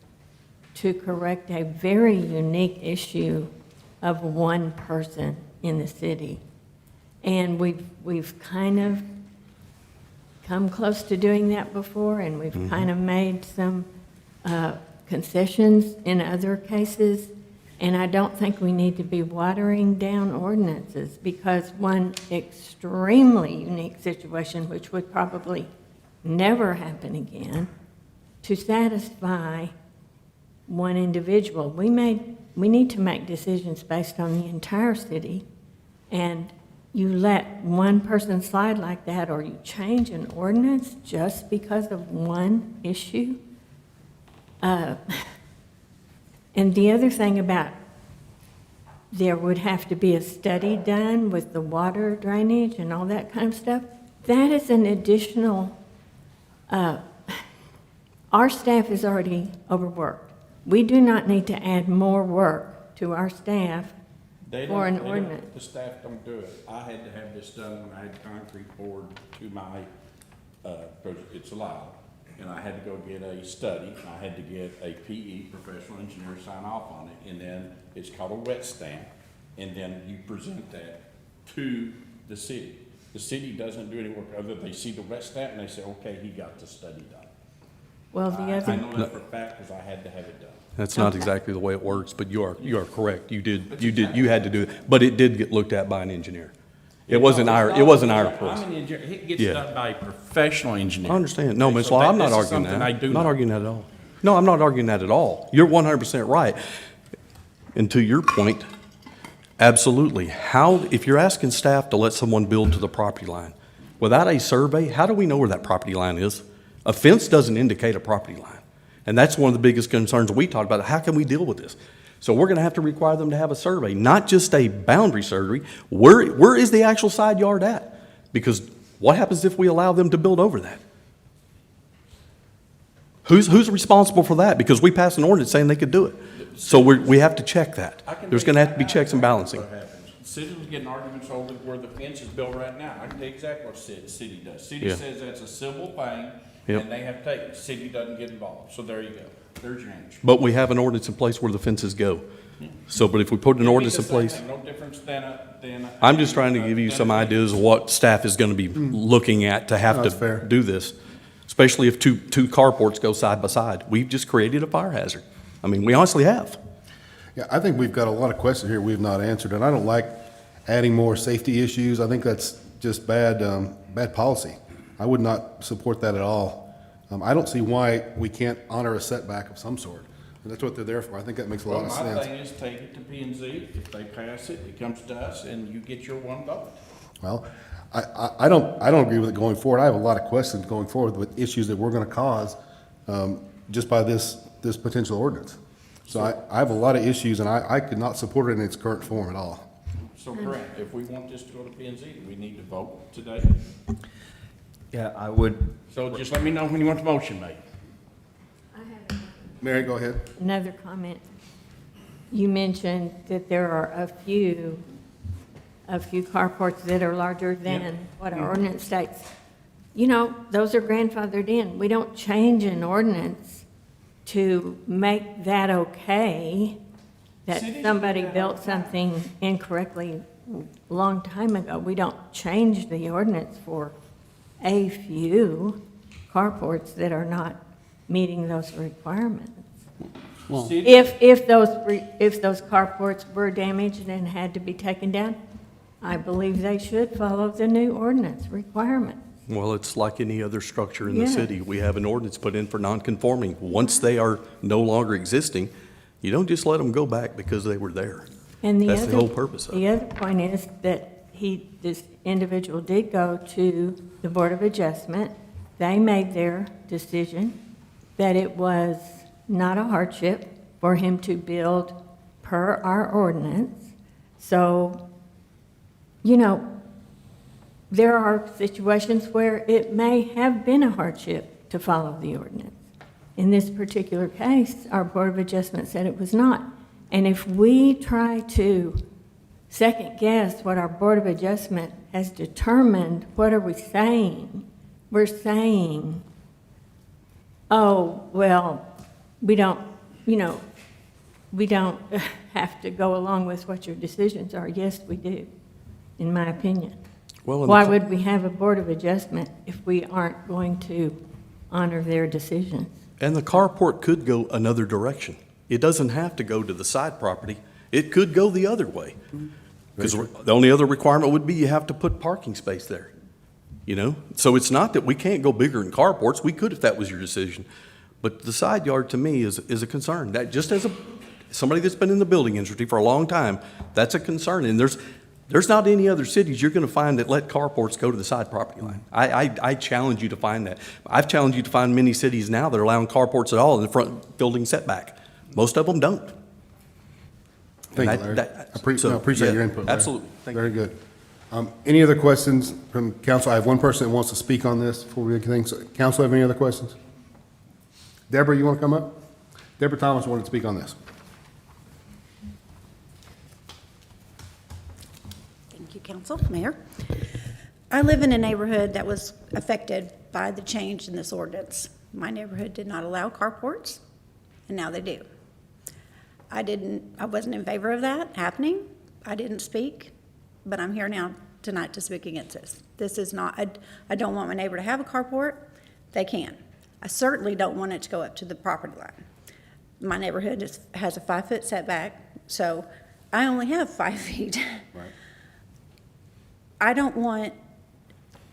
to correct a very unique issue of one person in the city. And we've kind of come close to doing that before, and we've kind of made some concessions in other cases. And I don't think we need to be watering down ordinances because one extremely unique situation, which would probably never happen again, to satisfy one individual. We need to make decisions based on the entire city, and you let one person slide like that, or you change an ordinance just because of one issue. And the other thing about there would have to be a study done with the water drainage and all that kind of stuff, that is an additional, our staff is already overworked. We do not need to add more work to our staff for an ordinance. The staff don't do it. I had to have this done when I had concrete poured to my, because it's allowed. And I had to go get a study. I had to get a PE, professional engineer, sign off on it. And then it's called a wet stamp. And then you present that to the city. The city doesn't do any work other than they see the wet stamp and they say, okay, he got the study done. Well, the other. I know that for a fact because I had to have it done. That's not exactly the way it works, but you are correct. You had to do it, but it did get looked at by an engineer. It wasn't our place. I'm an engineer. It gets done by a professional engineer. I understand. No, Ms. Law, I'm not arguing that. I'm not arguing that at all. No, I'm not arguing that at all. You're 100% right. And to your point, absolutely. If you're asking staff to let someone build to the property line, without a survey, how do we know where that property line is? A fence doesn't indicate a property line. And that's one of the biggest concerns we talked about. How can we deal with this? So we're going to have to require them to have a survey, not just a boundary survey. Where is the actual side yard at? Because what happens if we allow them to build over that? Who's responsible for that? Because we passed an ordinance saying they could do it. So we have to check that. There's going to have to be checks and balancing. Citizens getting arguments over where the fence is built right now. I can tell you exactly what the city does. City Yeah. says that's a civil thing, Yep. and they have to take it. The city doesn't get involved. So there you go. There's your answer. But we have an ordinance in place where the fences go. So, but if we put an ordinance in place, No difference than I'm just trying to give you some ideas of what staff is gonna be looking at to have That's fair. to do this. Especially if two carports go side by side. We've just created a fire hazard. I mean, we honestly have. Yeah, I think we've got a lot of questions here we've not answered, and I don't like adding more safety issues. I think that's just bad policy. I would not support that at all. I don't see why we can't honor a setback of some sort. And that's what they're there for. I think that makes a lot of Well, my sense. thing is take it to P and Z. If they pass it, it comes to us and you get your one vote. Well, I don't agree with it going forward. I have a lot of questions going forward with issues that we're gonna cause, just by this potential ordinance. So I have a lot of issues, and I could not support it in its current form at all. So Brent, if we want this to go to P and Z, do we need to vote today? Yeah, I would. So just let me know when you want the motion made. Mary, go ahead. Another comment. You mentioned that there are a few carports that are larger than what our ordinance states. You know, those are grandfathered in. We don't change an ordinance to make that okay, that somebody built something incorrectly a long time ago. We don't change the ordinance for a few carports that are not meeting those requirements. Well, If those carports were damaged and had to be taken down, I believe they should follow the new ordinance requirements. Well, it's like any other structure in the Yes. city. We have an ordinance put in for non-conforming. Once they are no longer existing, you don't just let them go back because they were there. And That's the whole purpose of it. The other point is that this individual did go to the Board of Adjustment. They made their decision that it was not a hardship for him to build per our ordinance. So, you know, there are situations where it may have been a hardship to follow the ordinance. In this particular case, our Board of Adjustment said it was not. And if we try to second guess what our Board of Adjustment has determined, what are we saying? We're saying, oh, well, we don't have to go along with what your decisions are. Yes, we do, in my opinion. Well, Why would we have a Board of Adjustment if we aren't going to honor their decisions? And the carport could go another direction. It doesn't have to go to the side property. It could go the other way. Because the only other requirement would be you have to put parking space there, you know? So it's not that we can't go bigger in carports. We could if that was your decision. But the side yard, to me, is a concern. That, just as somebody that's been in the building industry for a long time, that's a concern. And there's not any other cities you're going to find that let carports go to the side property line. I challenge you to find that. I've challenged you to find many cities now that are allowing carports at all in the front building setback. Most of them don't. Thank you, Larry. I appreciate your input, Larry. Absolutely. Thank you. Very good. Any other questions from council? I have one person that wants to speak on this before we get things. Council, have any other questions? Deborah, you want to come up? Deborah Thomas wanted to speak on this. Thank you, Council, Mayor. I live in a neighborhood that was affected by the change in this ordinance. My neighborhood did not allow carports, and now they do. I wasn't in favor of that happening. I didn't speak, but I'm here now tonight to speak against this. This is not, I don't want my neighbor to have a carport. They can. I certainly don't want it to go up to the property line. My neighborhood has a 5-foot setback, so I only have 5 feet. Right. I don't want,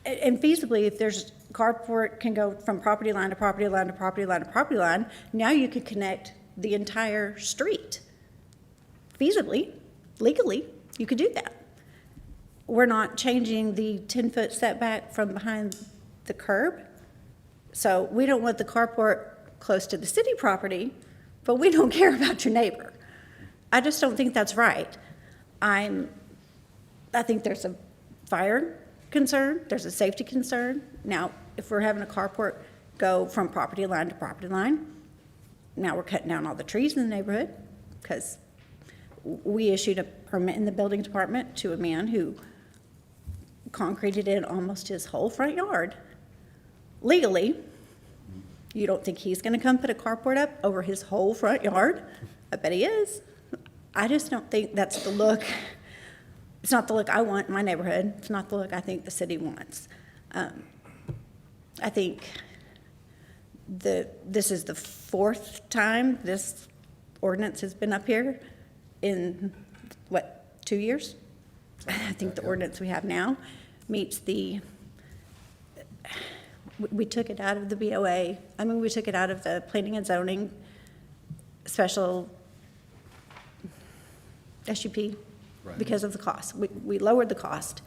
and feasibly, if there's carport can go from property line to property line to property line to property line, now you could connect the entire street. Feasibly, legally, you could do that. We're not changing the 10-foot setback from behind the curb. So we don't want the carport close to the city property, but we don't care about your neighbor. I just don't think that's right. I think there's a fire concern, there's a safety concern. Now, if we're having a carport go from property line to property line, now we're cutting down all the trees in the neighborhood because we issued a permit in the building department to a man who concreted in almost his whole front yard legally. You don't think he's gonna come put a carport up over his whole front yard? I bet he is. I just don't think that's the look. It's not the look I want in my neighborhood. It's not the look I think the city wants. I think this is the fourth time this ordinance has been up here in, 2 years? I think the ordinance we have now meets the, we took it out of the BOA. I mean, we took it out of the planning and zoning special SUP because of the cost. We lowered the cost,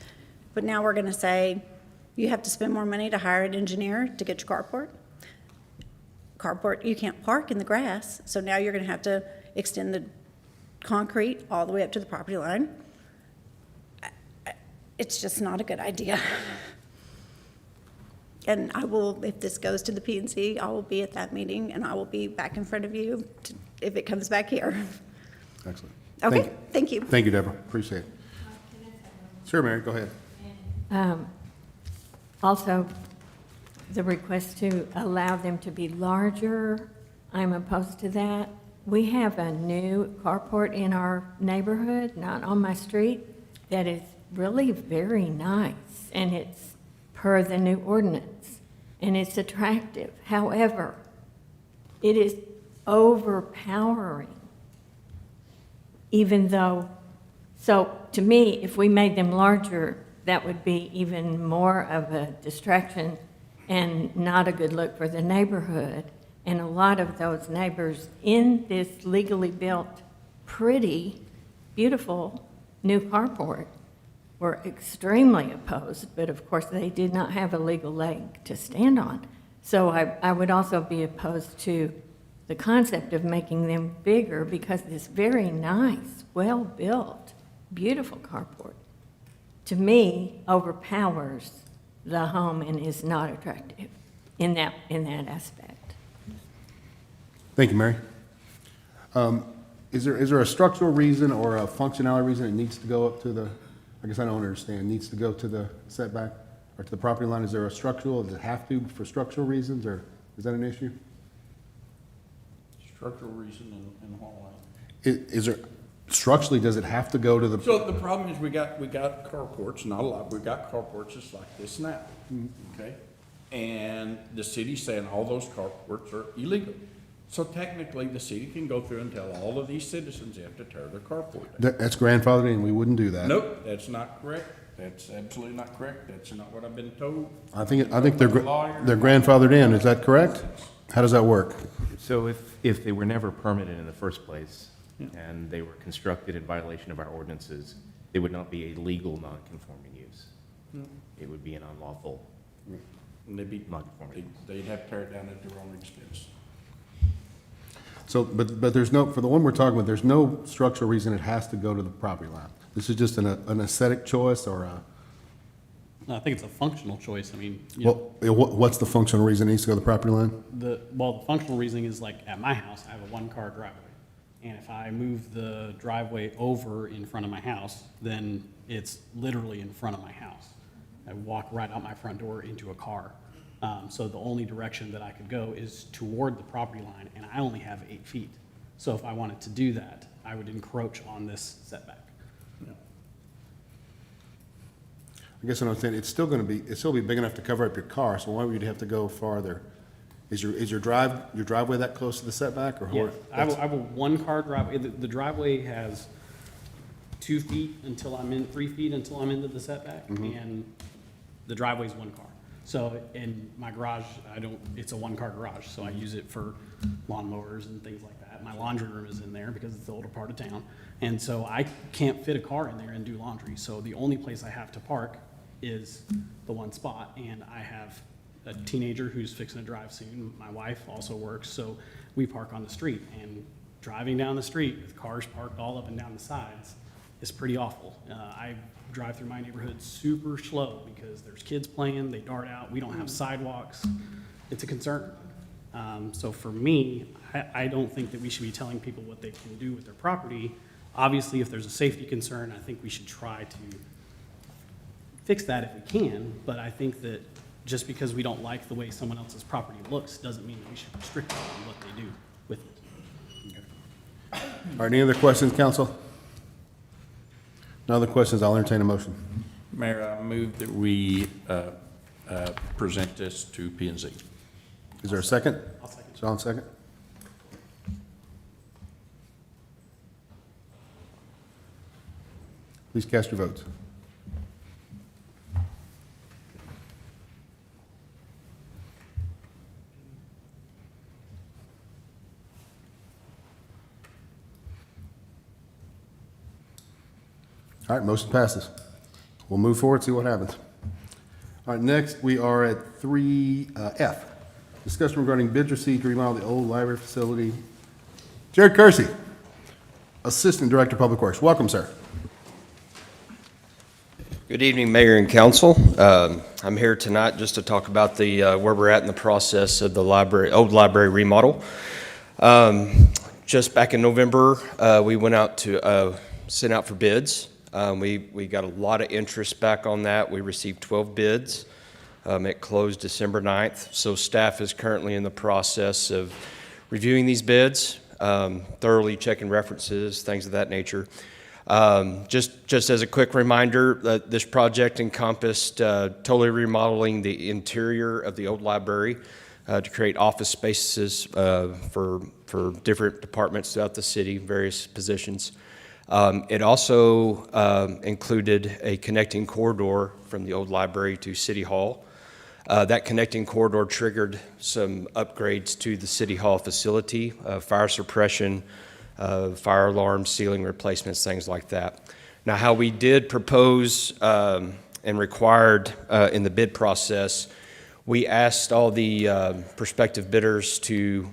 but now we're gonna say, you have to spend more money to hire an engineer to get your carport. Carport, you can't park in the grass, so now you're gonna have to extend the concrete all the way up to the property line. It's just not a good idea. And I will, if this goes to the P&Z, I will be at that meeting, and I will be back in front of you if it comes back here. Excellent. Okay, thank you. Thank you, Deborah. Appreciate it. Sure, Mary, go ahead. Also, the request to allow them to be larger, I'm opposed to that. We have a new carport in our neighborhood, not on my street, that is really very nice, and it's per the new ordinance, and it's attractive. However, it is overpowering, even though, so to me, if we made them larger, that would be even more of a distraction and not a good look for the neighborhood. And a lot of those neighbors in this legally built, pretty, beautiful new carport were extremely opposed, but of course they did not have a legal leg to stand on. So I would also be opposed to the concept of making them bigger because this very nice, well-built, beautiful carport, to me, overpowers the home and is not attractive in that aspect. Thank you, Mary. Is there a structural reason or a functionality reason it needs to go up to the, I guess I don't understand, needs to go to the setback or to the property line? Is there a structural, does it have to for structural reasons, or is that an issue? Structural reason in what way? Is there, structurally, does it have to go to the? So the problem is we got carports, not a lot, we've got carports just like this now, okay? And the city's saying all those carports are illegal. So technically, the city can go through and tell all of these citizens they have to tear their carport down. That's grandfathered in, we wouldn't do that. Nope, that's not correct. That's absolutely not correct. That's not what I've been told. I think they're grandfathered in, is that correct? How does that work? So if they were never permitted in the first place, and they were constructed in violation of our ordinances, they would not be a legal non-conforming use. It would be an unlawful non-conforming. They'd have to tear it down at their own expense. So, but there's no, for the one we're talking about, there's no structural reason it has to go to the property line. This is just an aesthetic choice or a? No, I think it's a functional choice. I mean, you know, Well, what's the functional reason it needs to go to the property line? the functional reasoning is like at my house, I have a one-car driveway. And if I move the driveway over in front of my house, then it's literally in front of my house. I walk right out my front door into a car. So the only direction that I could go is toward the property line, and I only have 8 feet. So if I wanted to do that, I would encroach on this setback. I guess what I'm saying, it's still be big enough to cover up your car, so why would you have to go farther? Is your driveway that close to the setback, or? Yeah, I have a one-car driveway. The driveway has 2 feet until I'm in, 3 feet until I'm into the setback, and the driveway's 1 car. So in my garage, it's a 1-car garage, so I use it for lawnmowers and things like that. My laundry room is in there because it's the older part of town. And so I can't fit a car in there and do laundry. So the only place I have to park is the one spot. And I have a teenager who's fixing to drive soon. My wife also works, so we park on the street. And driving down the street with cars parked all up and down the sides is pretty awful. I drive through my neighborhood super slow because there's kids playing, they dart out, we don't have sidewalks. It's a concern. So for me, I don't think that we should be telling people what they can do with their property. Obviously, if there's a safety concern, I think we should try to fix that if we can, but I think that just because we don't like the way someone else's property looks, doesn't mean that we should restrict them on what they do with it. All right, any other questions, council? No other questions, I'll entertain a motion. Mayor, I move that we present this to P and Z. Is there a second? I'll second. Sean, second. Please cast your votes. All right, motion passes. We'll move forward, see what happens. All right, next we are at 3F. Discussion regarding bids received to remodel the old library facility. Jared Kersey, Assistant Director of Public Works. Welcome, sir. Good evening, Mayor and Council. I'm here tonight just to talk about the where we're at in the process of the old library remodel. Just back in November, we went out to send out for bids. We got a lot of interest back on that. We received 12 bids. It closed December 9th. So staff is currently in the process of reviewing these bids, thoroughly checking references, things of that nature. Just as a quick reminder, this project encompassed totally remodeling the interior of the old library to create office spaces for different departments throughout the city, various positions. It also included a connecting corridor from the old library to City Hall. That connecting corridor triggered some upgrades to the City Hall facility, fire suppression, fire alarms, ceiling replacements, things like that. Now, how we did propose and required in the bid process, we asked all the prospective bidders to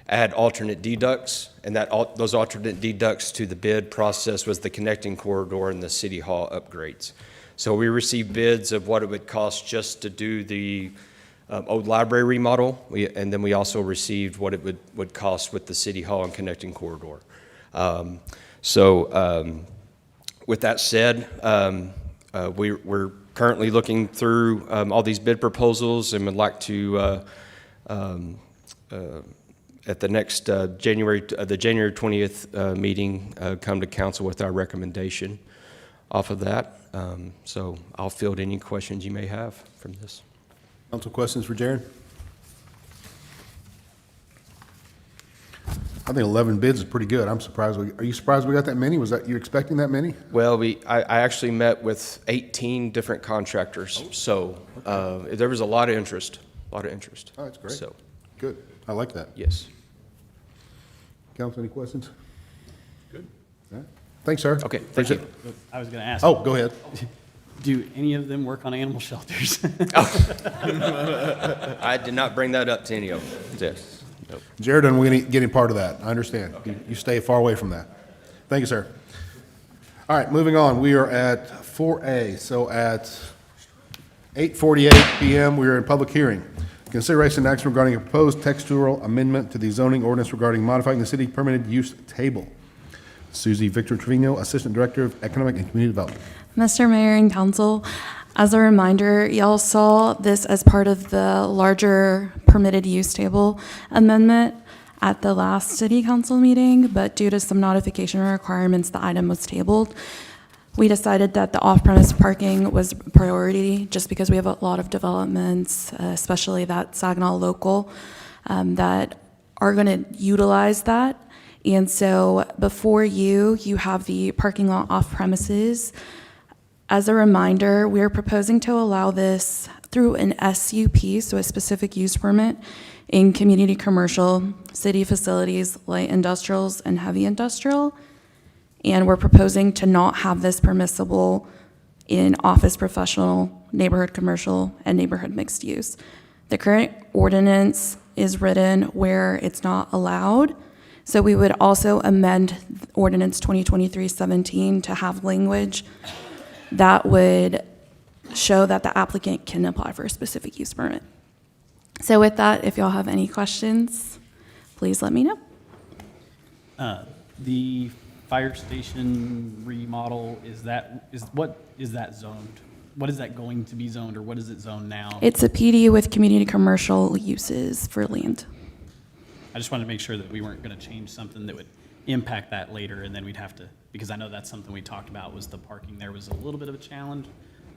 add alternate deducts, and those alternate deducts to the bid process was the connecting corridor and the City Hall upgrades. So we received bids of what it would cost just to do the old library remodel, and then we also received what it would cost with the City Hall and connecting corridor. With that said, we're currently looking through all these bid proposals and would like to at the next January 20th meeting, come to council with our recommendation off of that. So I'll field any questions you may have from this. Council questions for Jared? I think 11 bids is pretty good. I'm surprised. Are you surprised we got that many? Was that, you expecting that many? Well, I actually met with 18 different contractors, so there was a lot of interest, Oh, that's great. So, good. I like that. yes. Council, any questions? Good. All right. Thanks, sir. Okay, thank you. I was going to ask. Oh, go ahead. Do any of them work on animal shelters? I did not bring that up to any of them. Yes. Nope. Jared doesn't want to get any part of that. I understand. You stay far away from that. Thank you, sir. All right, moving on. We are at 4A. So at 8:48 p.m., we are in public hearing. Consideration and action regarding a proposed textual amendment to the zoning ordinance regarding modifying the city permitted use table. Susie Victor Trevino, Assistant Director of Economic and Community Development. Mr. Mayor and Council, as a reminder, y'all saw this as part of the larger permitted use table amendment at the last city council meeting, but due to some notification requirements, the item was tabled. We decided that the off-premise parking was priority just because we have a lot of developments, especially that Saginaw local, that are going to utilize that. And so before you have the parking lot off premises. As a reminder, we are proposing to allow this through an SUP, so a specific use permit, in community commercial, city facilities, light industrials, and heavy industrial. And we're proposing to not have this permissible in office professional, neighborhood commercial, and neighborhood mixed use. The current ordinance is written where it's not allowed. So we would also amend ordinance 2023-17 to have language that would show that the applicant can apply for a specific use permit. So with that, if y'all have any questions, please let me know. The fire station remodel, what is that zoned? what is that going to be zoned, or what is it zoned now? It's a PD with community commercial uses for land. I just wanted to make sure that we weren't going to change something that would impact that later, and then we'd have to, because I know that's something we talked about, was the parking there was a little bit of a challenge,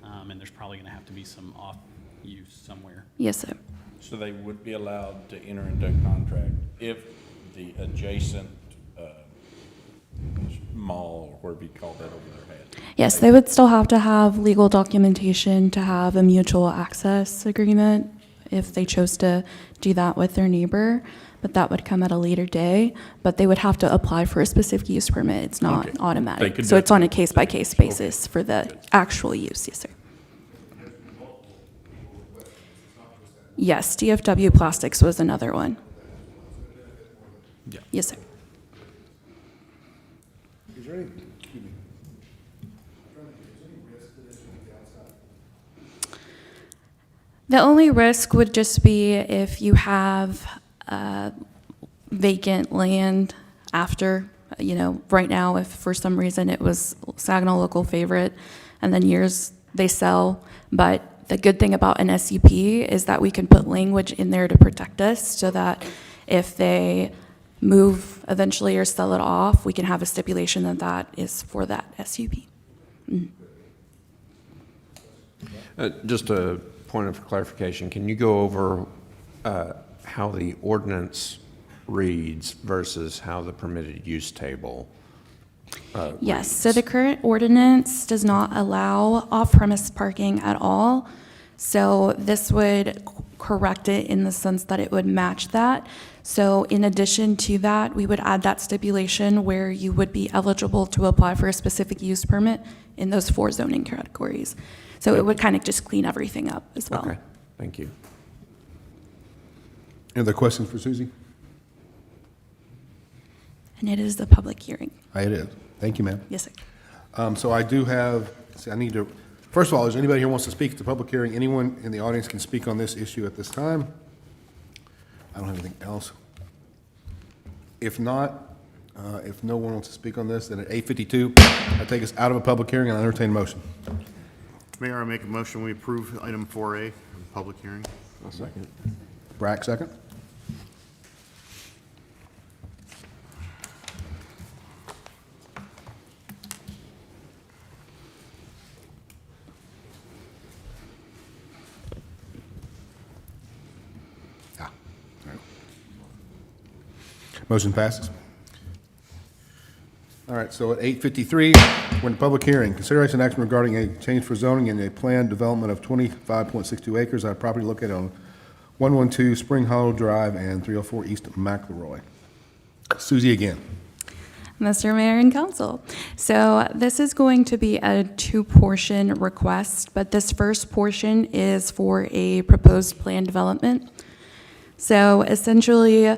and there's probably going to have to be some off-use somewhere. Yes, sir. So they would be allowed to enter into a contract if the adjacent mall, or whatever you call that over there, had. Yes, they would still have to have legal documentation to have a mutual access agreement if they chose to do that with their neighbor, but that would come at a later day. But they would have to apply for a specific use permit. It's not Okay. They automatic. could So it's on a definitely- case-by-case basis for the actual use, yes, sir. Yes, DFW Plastics was another one. Yeah. Yes, sir. Is there any, The only risk would just be if you have vacant land after, right now, if for some reason it was Saginaw local favorite, and then years they sell. But the good thing about an SUP is that we can put language in there to protect us so that if they move eventually or sell it off, we can have a stipulation that that is for that SUP. Mhm. Just a point of clarification, can you go over how the ordinance reads versus how the permitted use table Yes, so the current ordinance does not allow off-premise parking at all. So this would correct it in the sense that it would match that. So in addition to that, we would add that stipulation where you would be eligible to apply for a specific use permit in those 4 zoning categories. So it would kind of just clean everything up as well. Okay, thank you. any other questions for Susie? And it is the public hearing. It is. Thank you, ma'am. Yes, sir. So I do have, I need to, first of all, is there anybody here who wants to speak at the public hearing? Anyone in the audience can speak on this issue at this time? I don't have anything else. If not, if no one wants to speak on this, then at 8:52, I take us out of a public hearing and I entertain a motion. Mayor, I make a motion, we approve item 4A, public hearing. I'll second. Brack, second. Motion passes. All right, so at 8:53, we're in the public hearing. Consideration action regarding a change for zoning and a planned development of 25.62 acres on a property located on 112 Spring Hollow Drive and 304 East McElroy. Susie again. Mr. Mayor and Council. So this is going to be a 2-portion request, but this first portion is for a proposed plan development. So essentially,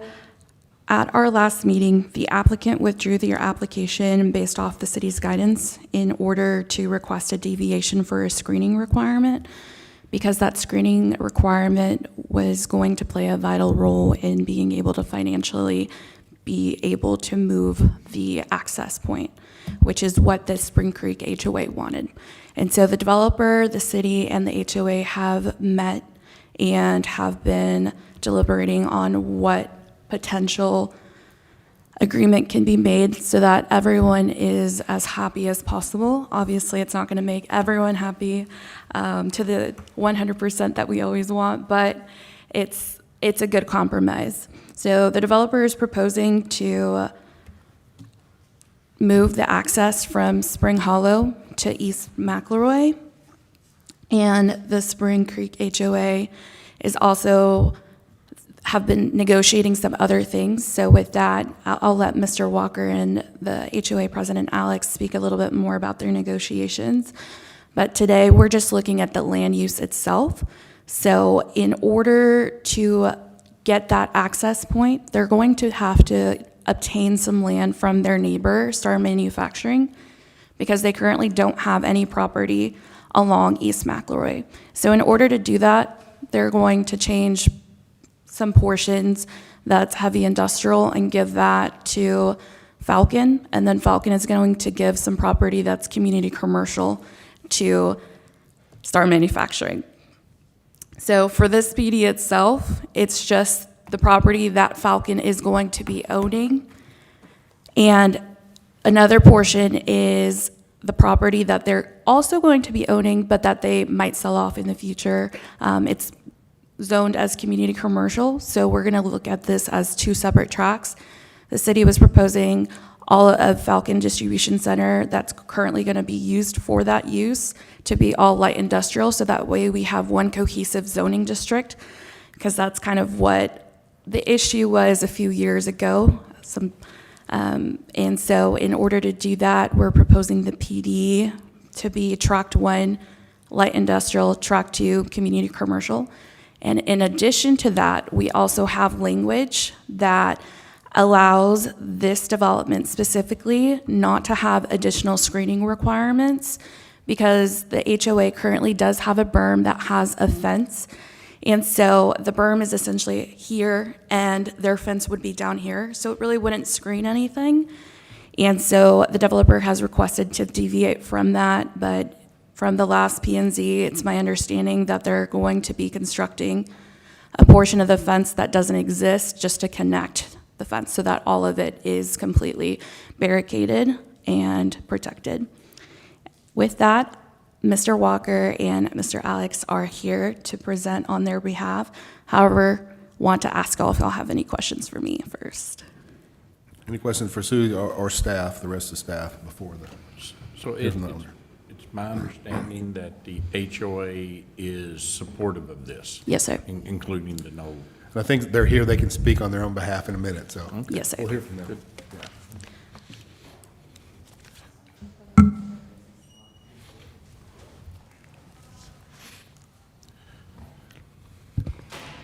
at our last meeting, the applicant withdrew their application based off the city's guidance in order to request a deviation for a screening requirement, because that screening requirement was going to play a vital role in being able to financially be able to move the access point, which is what the Spring Creek HOA wanted. And so the developer, the city, and the HOA have met and have been deliberating on what potential agreement can be made so that everyone is as happy as possible. Obviously, it's not going to make everyone happy to the 100% that we always want, but it's a good compromise. So the developer is proposing to move the access from Spring Hollow to East McElroy, and the Spring Creek HOA is also have been negotiating some other things. So with that, I'll let Mr. Walker and the HOA president, Alex, speak a little bit more about their negotiations. But today, we're just looking at the land use itself. So in order to get that access point, they're going to have to obtain some land from their neighbor, Star Manufacturing, because they currently don't have any property along East McElroy. So in order to do that, they're going to change some portions that's heavy industrial and give that to Falcon, and then Falcon is going to give some property that's community commercial to start manufacturing. So for this PD itself, it's just the property that Falcon is going to be owning. And another portion is the property that they're also going to be owning, but that they might sell off in the future. It's zoned as community commercial, so we're gonna look at this as two separate tracks. The city was proposing all of Falcon Distribution Center that's currently gonna be used for that use to be all light industrial, so that way we have one cohesive zoning district, because that's kind of what the issue was a few years ago. And so in order to do that, we're proposing the PD to be Tract 1, light industrial, Tract 2, community commercial. And in addition to that, we also have language that allows this development specifically not to have additional screening requirements, because the HOA currently does have a berm that has a fence. And so the berm is essentially here and their fence would be down here, so it really wouldn't screen anything. And so the developer has requested to deviate from that, but from the last P&Z, it's my understanding that they're going to be constructing a portion of the fence that doesn't exist just to connect the fence so that all of it is completely barricaded and protected. With that, Mr. Walker and Mr. Alex are here to present on their behalf. However, want to ask all if y'all have any questions for me first. Any questions for Susie or staff, the rest of the staff, before the? So it's my understanding that the HOA is supportive of this? Yes, sir. Including the no. And I think they're here, they can speak on their own behalf in a minute, so. Yes, sir. We'll hear from them. Good.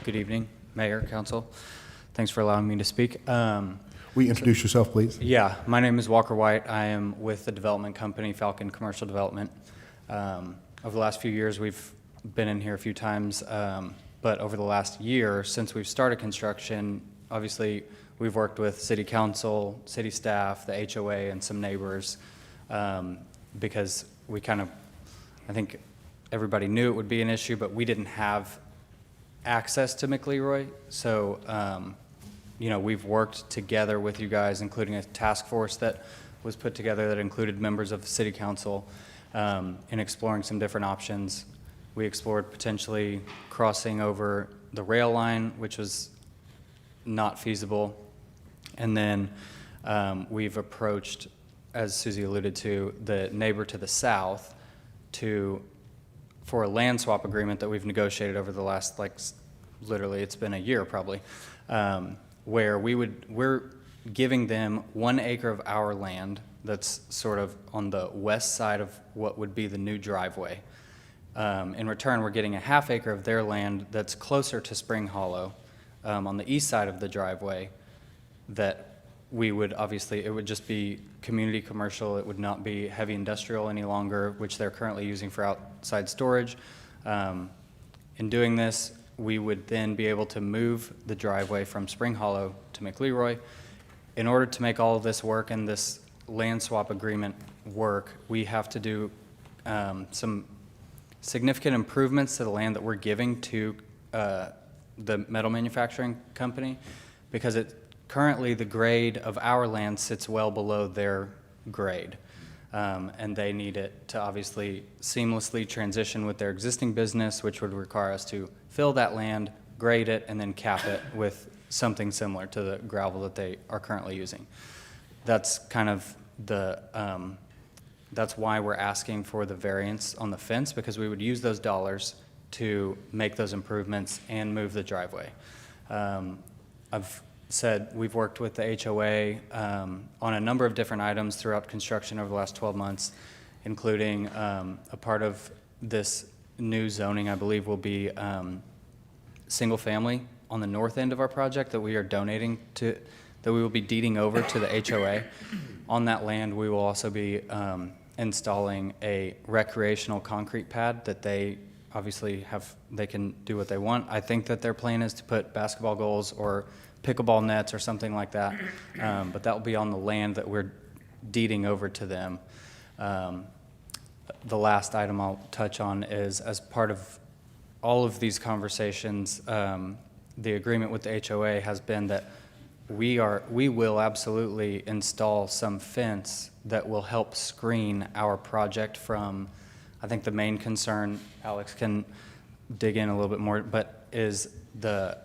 Good evening, Mayor, Council. Thanks for allowing me to speak. We introduce yourself, please? Yeah, my name is Walker White. I am with the development company, Falcon Commercial Development. Over the last few years, we've been in here a few times, but over the last year, since we've started construction, obviously, we've worked with city council, city staff, the HOA, and some neighbors, because we kind of, I think everybody knew it would be an issue, but we didn't have access to McLeroy. So, you know, we've worked together with you guys, including a task force that was put together that included members of the city council, in exploring some different options. We explored potentially crossing over the rail line, which was not feasible. And then we've approached, as Susie alluded to, the neighbor to the south for a land swap agreement that we've negotiated over the last, like, literally, it's been a year probably, where we're giving them 1 acre of our land that's sort of on the west side of what would be the new driveway. In return, we're getting a 1/2 acre of their land that's closer to Spring Hollow, on the east side of the driveway, that we would, obviously, it would just be community commercial. It would not be heavy industrial any longer, which they're currently using for outside storage. In doing this, we would then be able to move the driveway from Spring Hollow to McLeroy. In order to make all of this work and this land swap agreement work, we have to do some significant improvements to the land that we're giving to the metal manufacturing company, because currently the grade of our land sits well below their grade. And they need it to obviously seamlessly transition with their existing business, which would require us to fill that land, grade it, and then cap it with something similar to the gravel that they are currently using. That's kind of that's why we're asking for the variance on the fence, because we would use those dollars to make those improvements and move the driveway. I've said we've worked with the HOA on a number of different items throughout construction over the last 12 months, including a part of this new zoning, I believe, will be single family on the north end of our project that we are donating to, that we will be deeding over to the HOA. On that land, we will also be installing a recreational concrete pad that they obviously they can do what they want. I think that their plan is to put basketball goals or pickleball nets or something like that, but that will be on the land that we're deeding over to them. the last item I'll touch on is, as part of all of these conversations, the agreement with the HOA has been that we will absolutely install some fence that will help screen our project from, I think the main concern, Alex can dig in a little bit more, but is the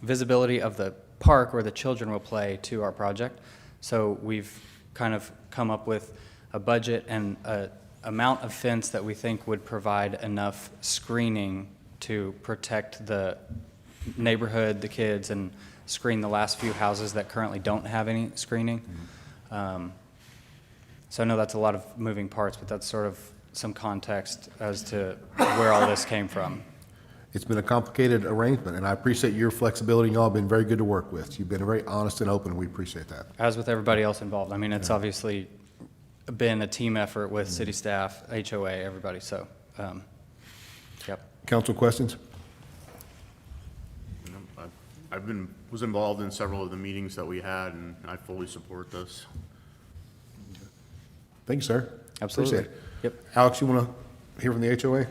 visibility of the park where the children will play to our project. So we've kind of come up with a budget and a amount of fence that we think would provide enough screening to protect the neighborhood, the kids, and screen the last few houses that currently don't have any screening. So I know that's a lot of moving parts, but that's sort of some context as to where all this came from. It's been a complicated arrangement, and I appreciate your flexibility. Y'all have been very good to work with. You've been very honest and open, and we appreciate that. As with everybody else involved. I mean, it's obviously been a team effort with city staff, HOA, everybody, so, yep. Council questions? Was involved in several of the meetings that we had, and I fully support this. Thank you, sir. Absolutely. Appreciate it. Yep. Alex, you want to hear from the HOA?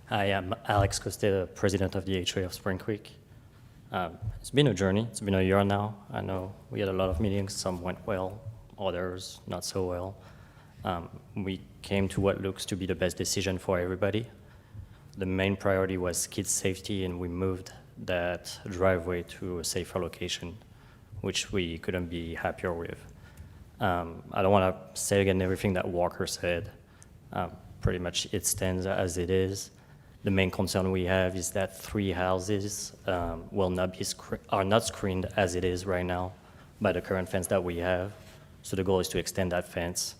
Hi, I'm Alex Costa, president of the HOA of Spring Creek. It's been a journey. It's been a year now. I know we had a lot of meetings. Some went well, others not so well. We came to what looks to be the best decision for everybody. The main priority was kids' safety, and we moved that driveway to a safer location, which we couldn't be happier with. I don't want to say again everything that Walker said. Pretty much it stands as it is. The main concern we have is that 3 houses are not screened as it is right now by the current fence that we have. So the goal is to extend that fence,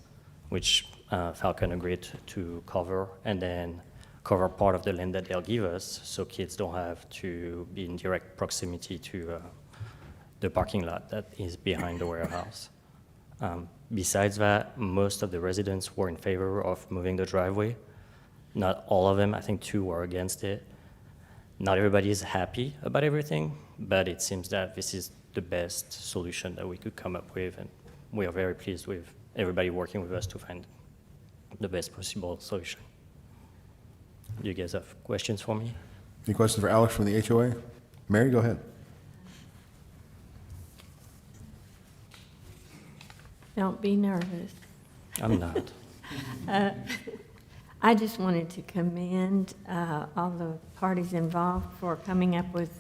which Falcon agreed to cover, and then cover part of the land that they'll give us so kids don't have to be in direct proximity to the parking lot that is behind the warehouse. Besides that, most of the residents were in favor of moving the driveway. Not all of them, I think 2 were against it. Not everybody is happy about everything, but it seems that this is the best solution that we could come up with, and we are very pleased with everybody working with us to find the best possible solution. Do you guys have questions for me? Any questions for Alex from the HOA? Mary, go ahead. Don't be nervous. I'm not. I just wanted to commend all the parties involved for coming up with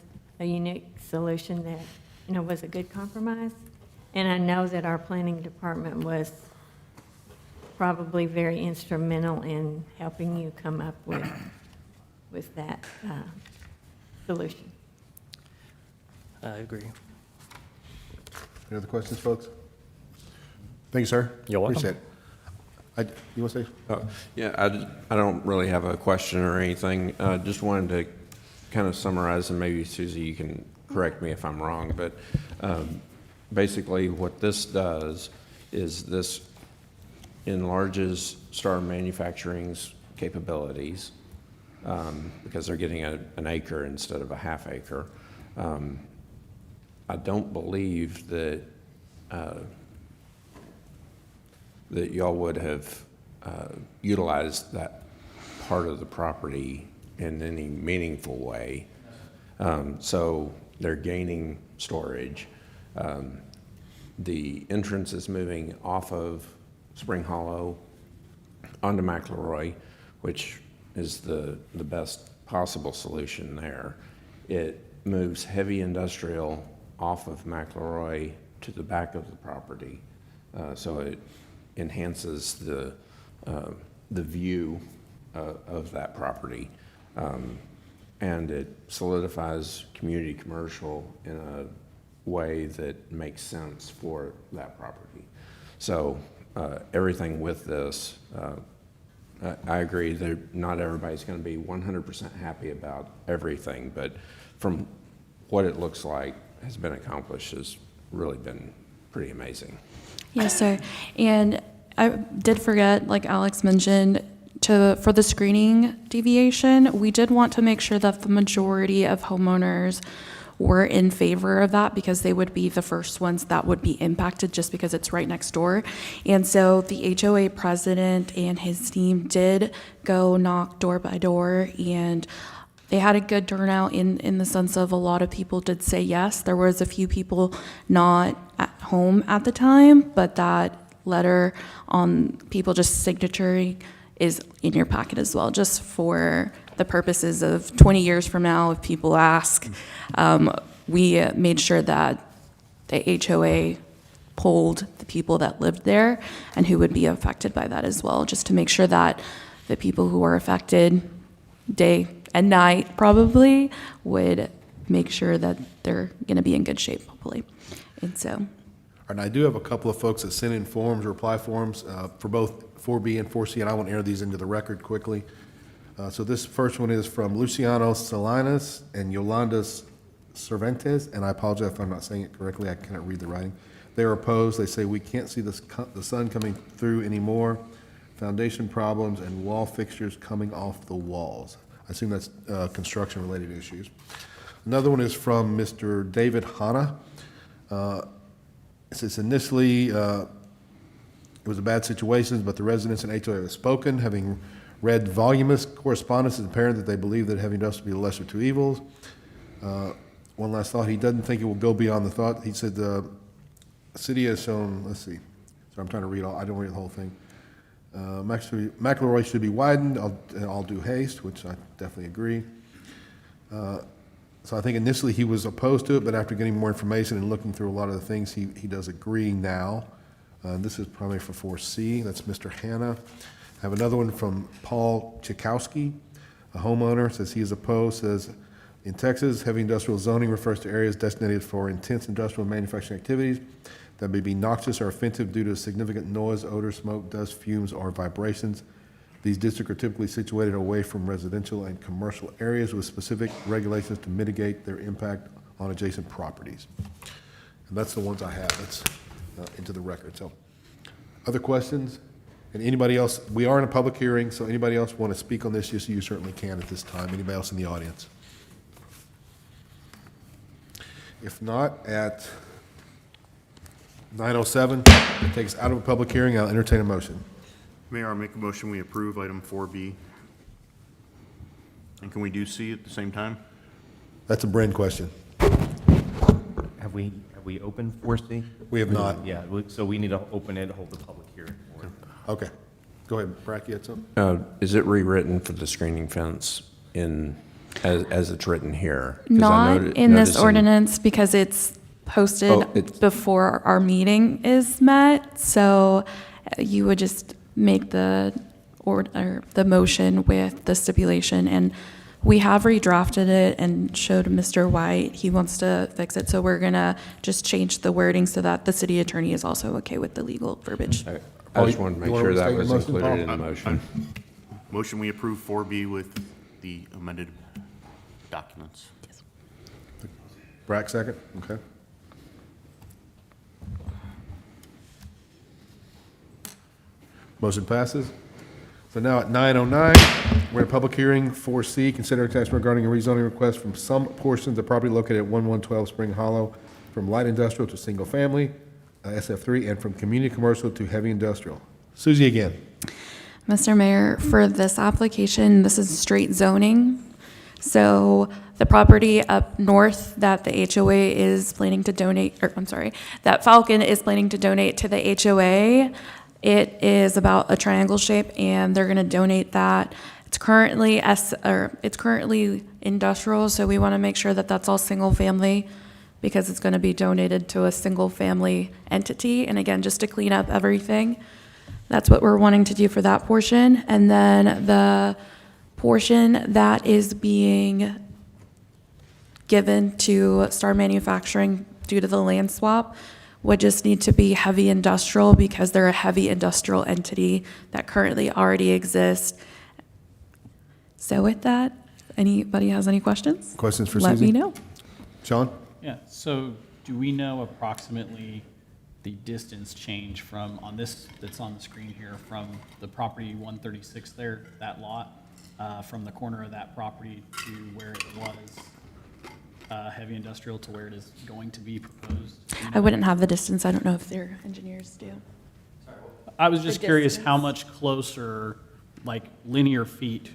a unique solution that, was a good compromise. And I know that our planning department was probably very instrumental in helping you come up with that solution. I agree. Any other questions, folks? Thank you, sir. You're welcome. Appreciate it. You want to say? Yeah, I don't really have a question or anything. Just wanted to kind of summarize, and maybe Susie, you can correct me if I'm wrong, but basically what this does is this enlarges Star Manufacturing's capabilities because they're getting an acre instead of a half acre. I don't believe that that y'all would have utilized that part of the property in any meaningful way. So they're gaining storage. The entrance is moving off of Spring Hollow onto McElroy, which is the best possible solution there. It moves heavy industrial off of McElroy to the back of the property. So it enhances the view of that property. And it solidifies community commercial in a way that makes sense for that property. So everything with this, I agree that not everybody's going to be 100% happy about everything, but from what it looks like has been accomplished has really been pretty amazing. Yes, sir. And I did forget, like Alex mentioned, for the screening deviation, we did want to make sure that the majority of homeowners were in favor of that because they would be the first ones that would be impacted just because it's right next door. And so the HOA president and his team did go knock door by door, and they had a good turnout in the sense of a lot of people did say yes. There was a few people not at home at the time, but that letter on people just signaturing is in your packet as well, just for the purposes of 20 years from now, if people ask. We made sure that the HOA polled the people that lived there and who would be affected by that as well, just to make sure that the people who are affected day and night probably would make sure that they're going to be in good shape, hopefully. And so, And I do have a couple of folks that sent in forms, reply forms, for both 4B and 4C, and I want to enter these into the record quickly. So this first one is from Luciano Salinas and Yolanda Cervantes, and I apologize if I'm not saying it correctly, I cannot read the writing. They're opposed. They say, we can't see the sun coming through anymore, foundation problems, and wall fixtures coming off the walls. I assume that's construction-related issues. Another one is from Mr. David Hanna. It says initially, it was a bad situation, but the residents and HOA have spoken, having read voluminous correspondence, it's apparent that they believe that heavy industrial will be the lesser of two evils. One last thought, he doesn't think it will go beyond the thought. He said the city has shown, let's see, so I'm trying to read all, I don't read the whole thing. McElroy should be widened, all due haste, which I definitely agree. So I think initially he was opposed to it, but after getting more information and looking through a lot of the things, he does agree now. This is probably for 4C, that's Mr. Hanna. I have another one from Paul Chikowski, a homeowner, says he is opposed, says, in Texas, heavy industrial zoning refers to areas designated for intense industrial and manufacturing activities that may be noxious or offensive due to significant noise, odor, smoke, dust, fumes, or vibrations. These districts are typically situated away from residential and commercial areas with specific regulations to mitigate their impact on adjacent properties. And that's the ones I have. That's into the record. So, other questions? And anybody else? We are in a public hearing, so anybody else want to speak on this? Yes, you certainly can at this time. Anybody else in the audience? If not, at 9:07, it takes us out of a public hearing. I'll entertain a motion. Mayor, I'll make a motion, we approve item 4B. And can we do C at the same time? That's a Bryn question. Have we opened 4C? We have not. Yeah, so we need to open it, hold the public hearing for it. Okay. Go ahead, Brack, you had something? Is it rewritten for the screening fence as it's written here? 'Cause I not in this ordinance because it's posted before our meeting is met. So you would just make the motion with the stipulation, and we have redrafted it and showed Mr. White he wants to fix it. So we're gonna just change the wording so that the city attorney is also okay with the legal verbiage. I just wanted to make sure that was included in the motion. Motion, we approve 4B with the amended documents. Brack, second? Okay. Motion passes. So now at 9:09, we're in a public hearing, 4C, consider text regarding a rezoning request from some portions of property located at 1112 Spring Hollow from light industrial to single family, SF3, and from community commercial to heavy industrial. Susie again. Mr. Mayor, for this application, this is straight zoning. So the property up north that the HOA is planning to donate, or I'm sorry, that Falcon is planning to donate to the HOA, it is about a triangle shape, and they're going to donate that. It's currently industrial, so we want to make sure that that's all single family because it's going to be donated to a single family entity. And again, just to clean up everything, that's what we're wanting to do for that portion. And then the portion that is being given to Star Manufacturing due to the land swap would just need to be heavy industrial because they're a heavy industrial entity that currently already exists. So with that, anybody has any questions? Questions for Let Susie? me know. Sean? Yeah, so do we know approximately the distance change from, on this, that's on the screen here, from the property 136 there, that lot, from the corner of that property to where it was heavy industrial to where it is going to be proposed? I wouldn't have the distance. I don't know if their engineers do. I was just The curious how distance? much closer, like linear feet,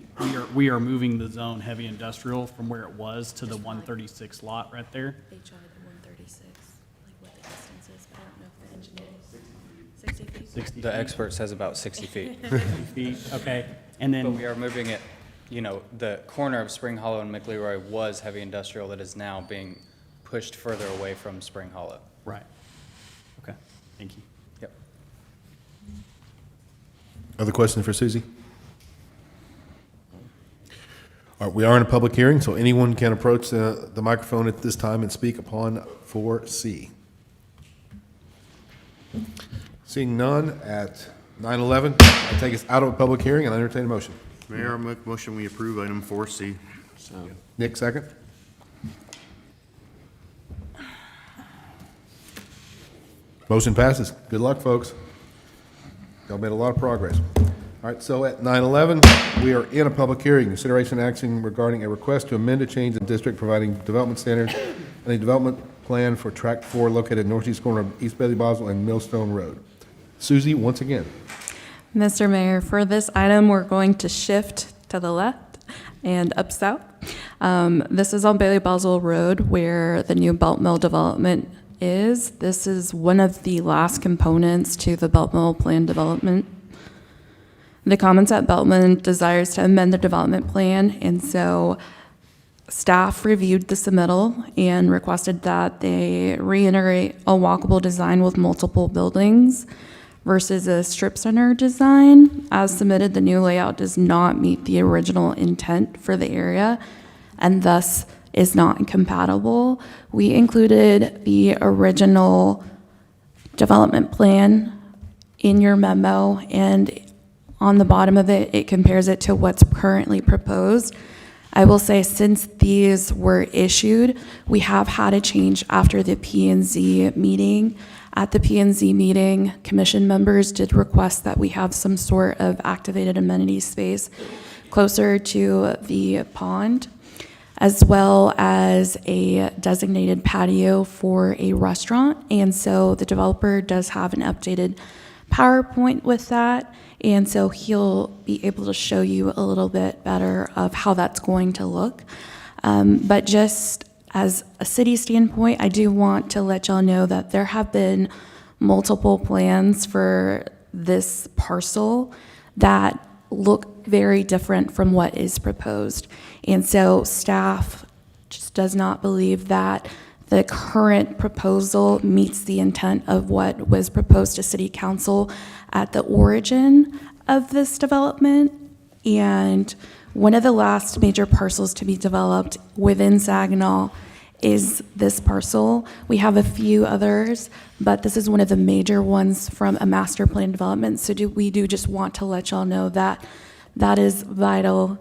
we are moving the zone heavy industrial from where it was to the 136 lot right there. They tried the 136, like what the distance is, but I don't know if the engineers. 60 feet? 60 The feet. expert says about 60 feet. 60 feet, okay. And But then, we are moving it, you know, the corner of Spring Hollow and McLeroy was heavy industrial that is now being pushed further away from Spring Hollow. right. Okay, thank you. Yep. Other questions for Susie? All right, we are in a public hearing, so anyone can approach the microphone at this time and speak upon 4C. Seeing none at 9:11, I take us out of a public hearing and I entertain a motion. Mayor, I make a motion we approve item 4C. Nick, second? Motion passes. Good luck, folks. Y'all made a lot of progress. All right, so at 9:11, we are in a public hearing. Consideration and action regarding a request to amend a change in district providing development standards and a development plan for Tract 4 located northeast corner of East Bailey Boswell and Millstone Road. Susie, once again. Mr. Mayor, for this item, we're going to shift to the left and up south. This is on Bailey Boswell Road where the new Belt Mill development is. This is one of the last components to the Belt Mill plan development. The Commons at Beltman desires to amend the development plan, and so staff reviewed the submittal and requested that they reiterate a walkable design with multiple buildings versus a strip center design. As submitted, the new layout does not meet the original intent for the area and thus is not compatible. We included the original development plan in your memo, and on the bottom of it, it compares it to what's currently proposed. I will say, since these were issued, we have had a change after the P&Z meeting. At the P&Z meeting, commission members did request that we have some sort of activated amenity space closer to the pond, as well as a designated patio for a restaurant. And so the developer does have an updated PowerPoint with that. And so he'll be able to show you a little bit better of how that's going to look. But just as a city standpoint, I do want to let y'all know that there have been multiple plans for this parcel that look very different from what is proposed. And so staff just does not believe that the current proposal meets the intent of what was proposed to City Council at the origin of this development. And one of the last major parcels to be developed within Saginaw is this parcel. We have a few others, but this is one of the major ones from a master plan development. So we do just want to let y'all know that that is vital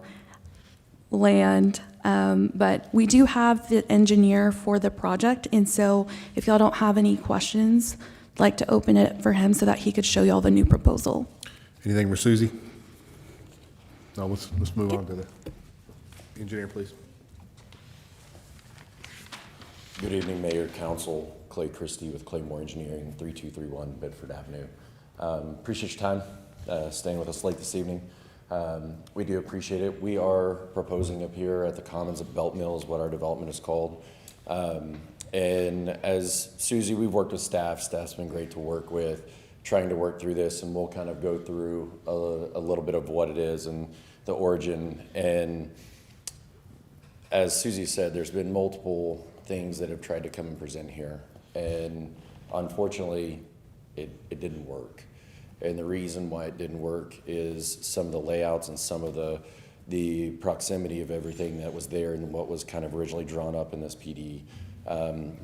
land. But we do have the engineer for the project, and so if y'all don't have any questions, I'd like to open it for him so that he could show y'all the new proposal. Anything for Susie? No, let's move on to the engineer, please. Good evening, Mayor, Council. Clay Christie with Claymore Engineering, 3231 Bedford Avenue. Appreciate your time staying with us late this evening. We do appreciate it. We are proposing up here at the Commons of Belt Mill is what our development is called. And as Susie, we've worked with staff. Staff's been great to work with, trying to work through this, and we'll kind of go through a little bit of what it is and the origin. And as Susie said, there's been multiple things that have tried to come and present here. And unfortunately, it didn't work. And the reason why it didn't work is some of the layouts and some of the proximity of everything that was there and what was kind of originally drawn up in this PD,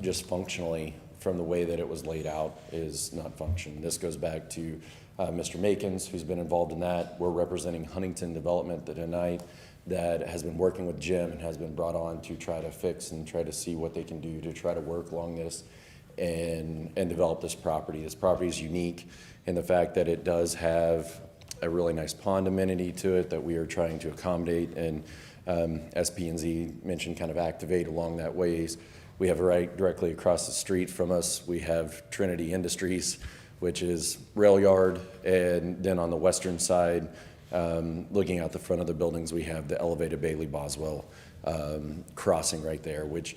just functionally from the way that it was laid out is not functioning. This goes back to Mr. Makins, who's been involved in that. We're representing Huntington Development tonight that has been working with Jim and has been brought on to try to fix and try to see what they can do to try to work along this and develop this property. This property is unique in the fact that it does have a really nice pond amenity to it that we are trying to accommodate and As P&Z mentioned, kind of activate along that ways. We have right directly across the street from us, we have Trinity Industries, which is rail yard, and then on the western side, looking out the front of the buildings, we have the elevated Bailey Boswell crossing right there, which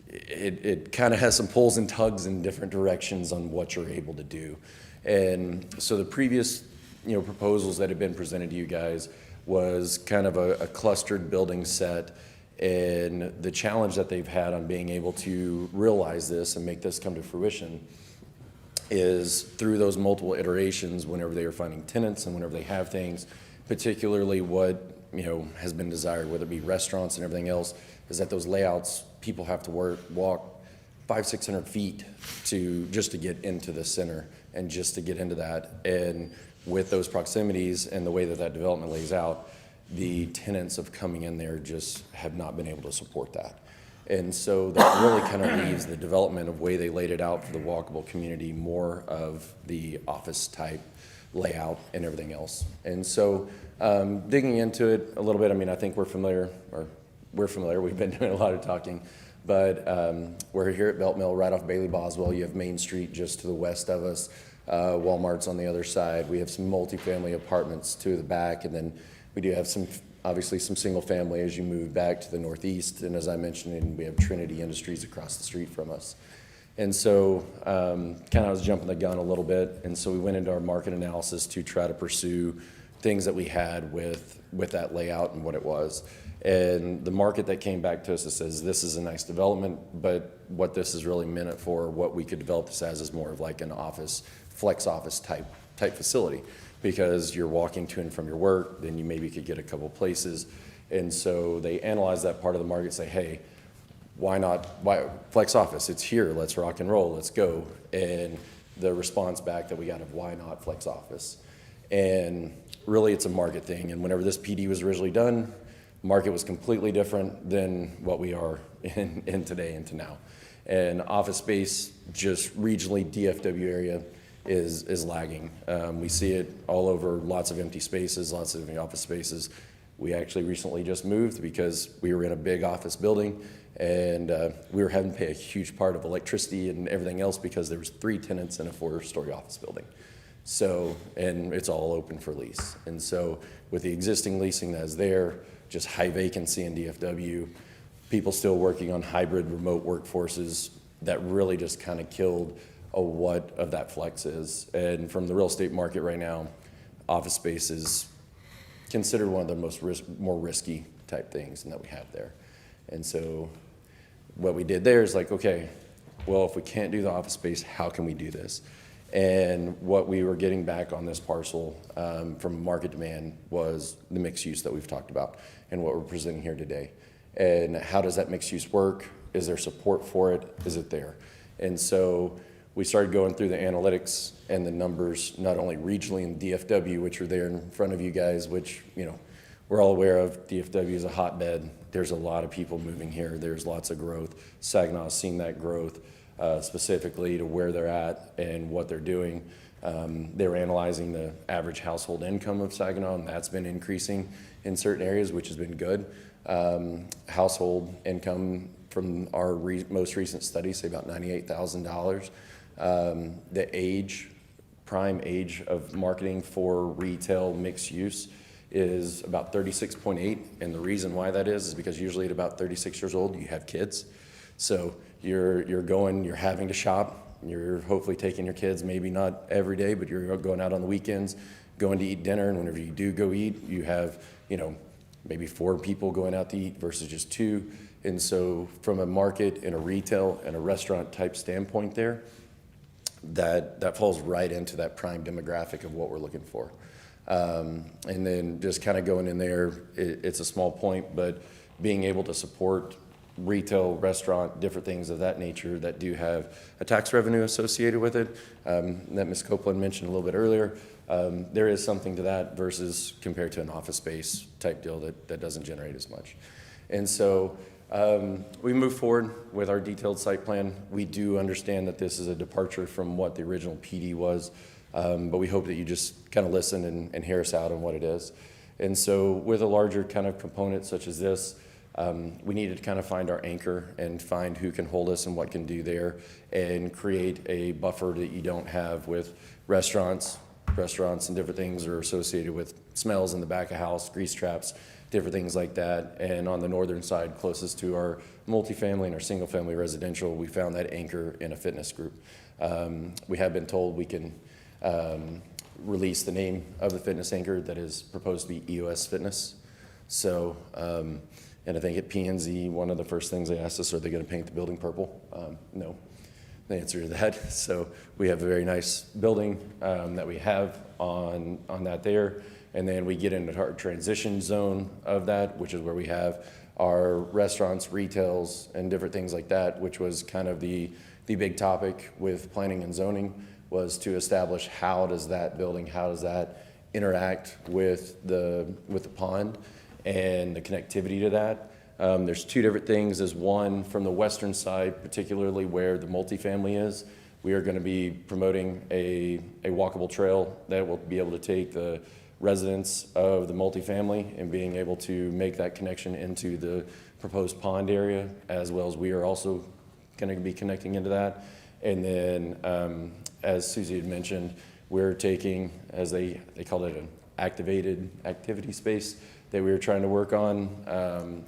it kind of has some pulls and tugs in different directions on what you're able to do. And so the previous, proposals that have been presented to you guys was kind of a clustered building set, and the challenge that they've had on being able to realize this and make this come to fruition is through those multiple iterations whenever they are finding tenants and whenever they have things, particularly what has been desired, whether it be restaurants and everything else, is that those layouts, people have to walk 500-600 feet just to get into the center and just to get into that. And with those proximities and the way that development lays out, the tenants of coming in there just have not been able to support that. And so that really kind of leaves the development of way they laid it out for the walkable community more of the office type layout and everything else. And so digging into it a little bit, I think we're familiar, we've been doing a lot of talking, but we're here at Belt Mill right off Bailey Boswell. You have Main Street just to the west of us. Walmart's on the other side. We have some multifamily apartments to the back, and then we do have obviously some single family as you move back to the northeast. And as I mentioned, we have Trinity Industries across the street from us. And so kind of I was jumping the gun a little bit, and so we went into our market analysis to try to pursue things that we had with that layout and what it was. And the market that came back to us that says this is a nice development, but what this is really meant for, what we could develop this as, is more of like an office, flex office type facility, because you're walking to and from your work, then you maybe could get a couple places. And so they analyze that part of the market, say, hey, why flex office? It's here, let's rock and roll, let's go. And the response back that we got of why not flex office? And really it's a market thing. And whenever this PD was originally done, market was completely different than what we are in today into now. And office space, just regionally, DFW area is lagging. We see it all over, lots of empty spaces, lots of office spaces. We actually recently just moved because we were in a big office building, and we were having to pay a huge part of electricity and everything else because there was 3 tenants in a 4-story office building. So, and it's all open for lease. And so with the existing leasing that's there, just high vacancy in DFW, people still working on hybrid remote workforces, that really just kind of killed what of that flex is. And from the real estate market right now, office space is considered one of the more risky type things that we have there. And so what we did there is like, okay, well, if we can't do the office space, how can we do this? And what we were getting back on this parcel from market demand was the mixed use that we've talked about and what we're presenting here today. And how does that mixed use work? Is there support for it? Is it there? And so we started going through the analytics and the numbers, not only regionally in DFW, which are there in front of you guys, which, we're all aware of. DFW is a hotbed. There's a lot of people moving here. There's lots of growth. Saginaw's seen that growth. Specifically to where they're at and what they're doing. They were analyzing the average household income of Saginaw, and that's been increasing in certain areas, which has been good. Household income from our most recent study, say about $98,000. The prime age of marketing for retail mixed use is about 36.8, and the reason why that is because usually at about 36 years old, you have kids. So you're having to shop, you're hopefully taking your kids, maybe not every day, but you're going out on the weekends, going to eat dinner, and whenever you do go eat, you have, maybe 4 people going out to eat versus just 2. And so from a market and a retail and a restaurant type standpoint there, that falls right into that prime demographic of what we're looking for. And then just kind of going in there, it's a small point, but being able to support retail, restaurant, different things of that nature that do have a tax revenue associated with it, that Ms. Copeland mentioned a little bit earlier. There is something to that versus compared to an office space type deal that doesn't generate as much. And so we move forward with our detailed site plan. We do understand that this is a departure from what the original PD was, but we hope that you just kind of listen and hear us out on what it is. And so with a larger kind of component such as this, we needed to kind of find our anchor and find who can hold us and what can do there and create a buffer that you don't have with restaurants. Restaurants and different things are associated with smells in the back of house, grease traps, different things like that. And on the northern side, closest to our multifamily and our single-family residential, we found that anchor in a fitness group. We have been told we can release the name of the fitness anchor that is proposed to be EOS Fitness. So, and I think at P&Z, one of the first things they asked us, are they going to paint the building purple? No, the answer to that. So we have a very nice building that we have on that there. And then we get into our transition zone of that, which is where we have our restaurants, retails, and different things like that, which was kind of the big topic with planning and zoning, was to establish how does that building, how does that interact with the pond and the connectivity to that. There's two different things. There's one from the western side, particularly where the multifamily is. We are going to be promoting a walkable trail that will be able to take the residents of the multifamily and being able to make that connection into the proposed pond area, as well as we are also going to be connecting into that. And then, as Susie had mentioned, we're taking, as they called it, an activated activity space that we were trying to work on.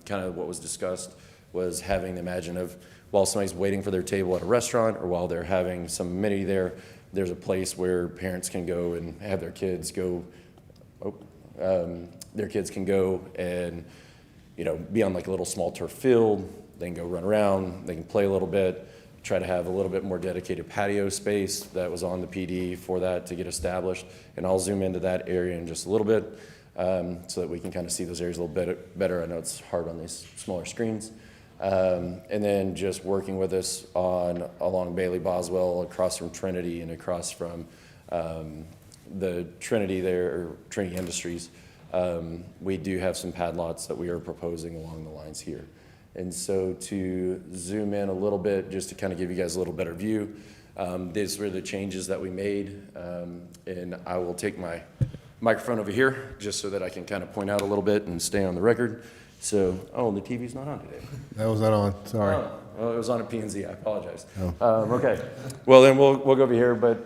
Kind of what was discussed was having the imagine of, while somebody's waiting for their table at a restaurant or while they're having some amenity there, there's a place where parents can go and have their kids go, and, you know, be on like a little small turf field. They can go run around, they can play a little bit, try to have a little bit more dedicated patio space that was on the PD for that to get established. And I'll zoom into that area in just a little bit so that we can kind of see those areas a little bit better. I know it's hard on these smaller screens. And then just working with us along Bailey Boswell, across from Trinity and across from the Trinity there, or Trinity Industries. We do have some pad lots that we are proposing along the lines here. And so to zoom in a little bit, just to kind of give you guys a little better view, these were the changes that we made. And I will take my microphone over here just so that I can kind of point out a little bit and stay on the record. So, oh, the TV's not on today. That was not on, sorry. Oh, well, it was on at P&Z, I apologize. Oh. Okay, well then we'll go over here, but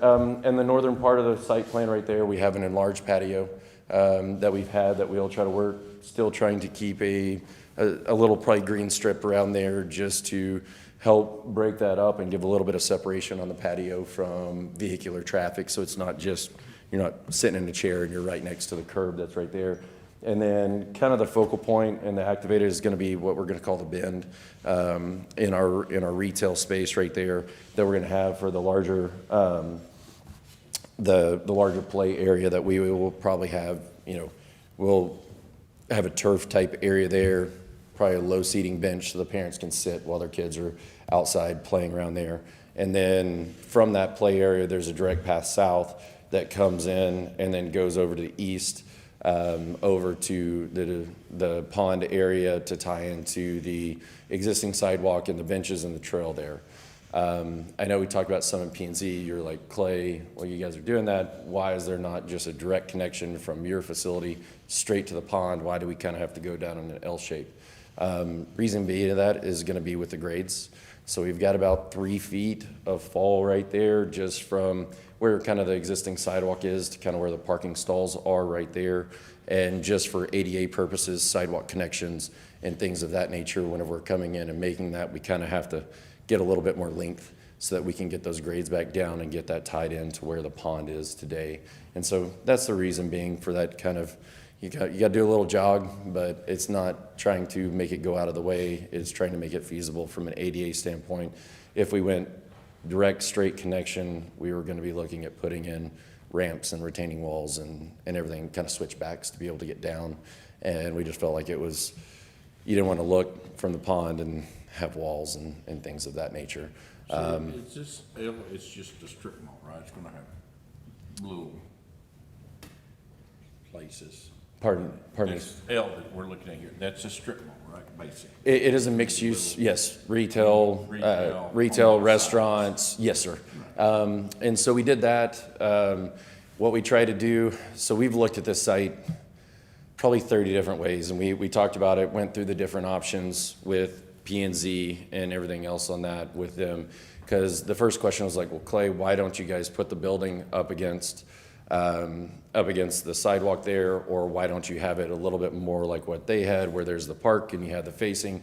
in the northern part of the site plan right there, we have an enlarged patio that we've had that we'll try to work, still trying to keep a little probably green strip around there just to help break that up and give a little bit of separation on the patio from vehicular traffic, so it's not just, you're not sitting in a chair and you're right next to the curb that's right there. And then kind of the focal point and the activator is going to be what we're going to call the bend in our retail space right there that we're going to have for the larger the larger play area that we will probably have. You know, we'll have a turf type area there, probably a low seating bench so the parents can sit while their kids are outside playing around there. And then from that play area, there's a direct path south that comes in and then goes over to the east. Over to the pond area to tie into the existing sidewalk and the benches and the trail there. I know we talked about some in P&Z. You're like, Clay, well, you guys are doing that. Why is there not just a direct connection from your facility straight to the pond? Why do we kind of have to go down in an L shape? Reason being that is going to be with the grades. So we've got about 3 feet of fall right there just from where kind of the existing sidewalk is to kind of where the parking stalls are right there. And just for ADA purposes, sidewalk connections and things of that nature, whenever we're coming in and making that, we kind of have to get a little bit more length so that we can get those grades back down and get that tied in to where the pond is today. And so that's the reason being for that kind of, you got to do a little jog, but it's not trying to make it go out of the way. It's trying to make it feasible from an ADA standpoint. If we went direct, straight connection, we were going to be looking at putting in ramps and retaining walls and everything, kind of switchbacks to be able to get down. And we just felt like it was, you didn't want to look from the pond and have walls and things of that nature. So it's just a strip mall, right? It's going to have little places. Pardon me. This L that we're looking at here, that's a strip mall, right, basically? It is a mixed use, yes. Retail, restaurants, yes, sir. And so we did that. What we try to do, so we've looked at this site probably 30 different ways, and we talked about it, went through the different options with P&Z and everything else on that with them, because the first question was like, well, Clay, why don't you guys put the building up against the sidewalk there, or why don't you have it a little bit more like what they had, where there's the park and you have the facing?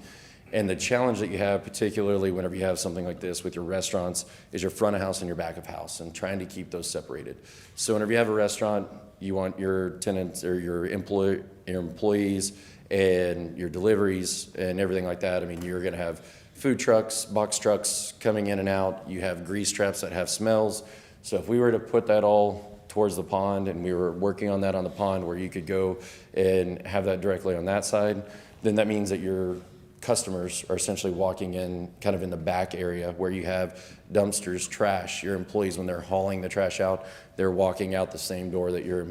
And the challenge that you have, particularly whenever you have something like this with your restaurants, is your front of house and your back of house, and trying to keep those separated. So whenever you have a restaurant, you want your tenants or your employees and your deliveries and everything like that. I mean, you're going to have food trucks, box trucks coming in and out. You have grease traps that have smells. So if we were to put that all towards the pond, and we were working on that on the pond where you could go and have that directly on that side, then that means that your customers are essentially walking in kind of in the back area where you have dumpsters, trash. Your employees, when they're hauling the trash out, they're walking out the same door that your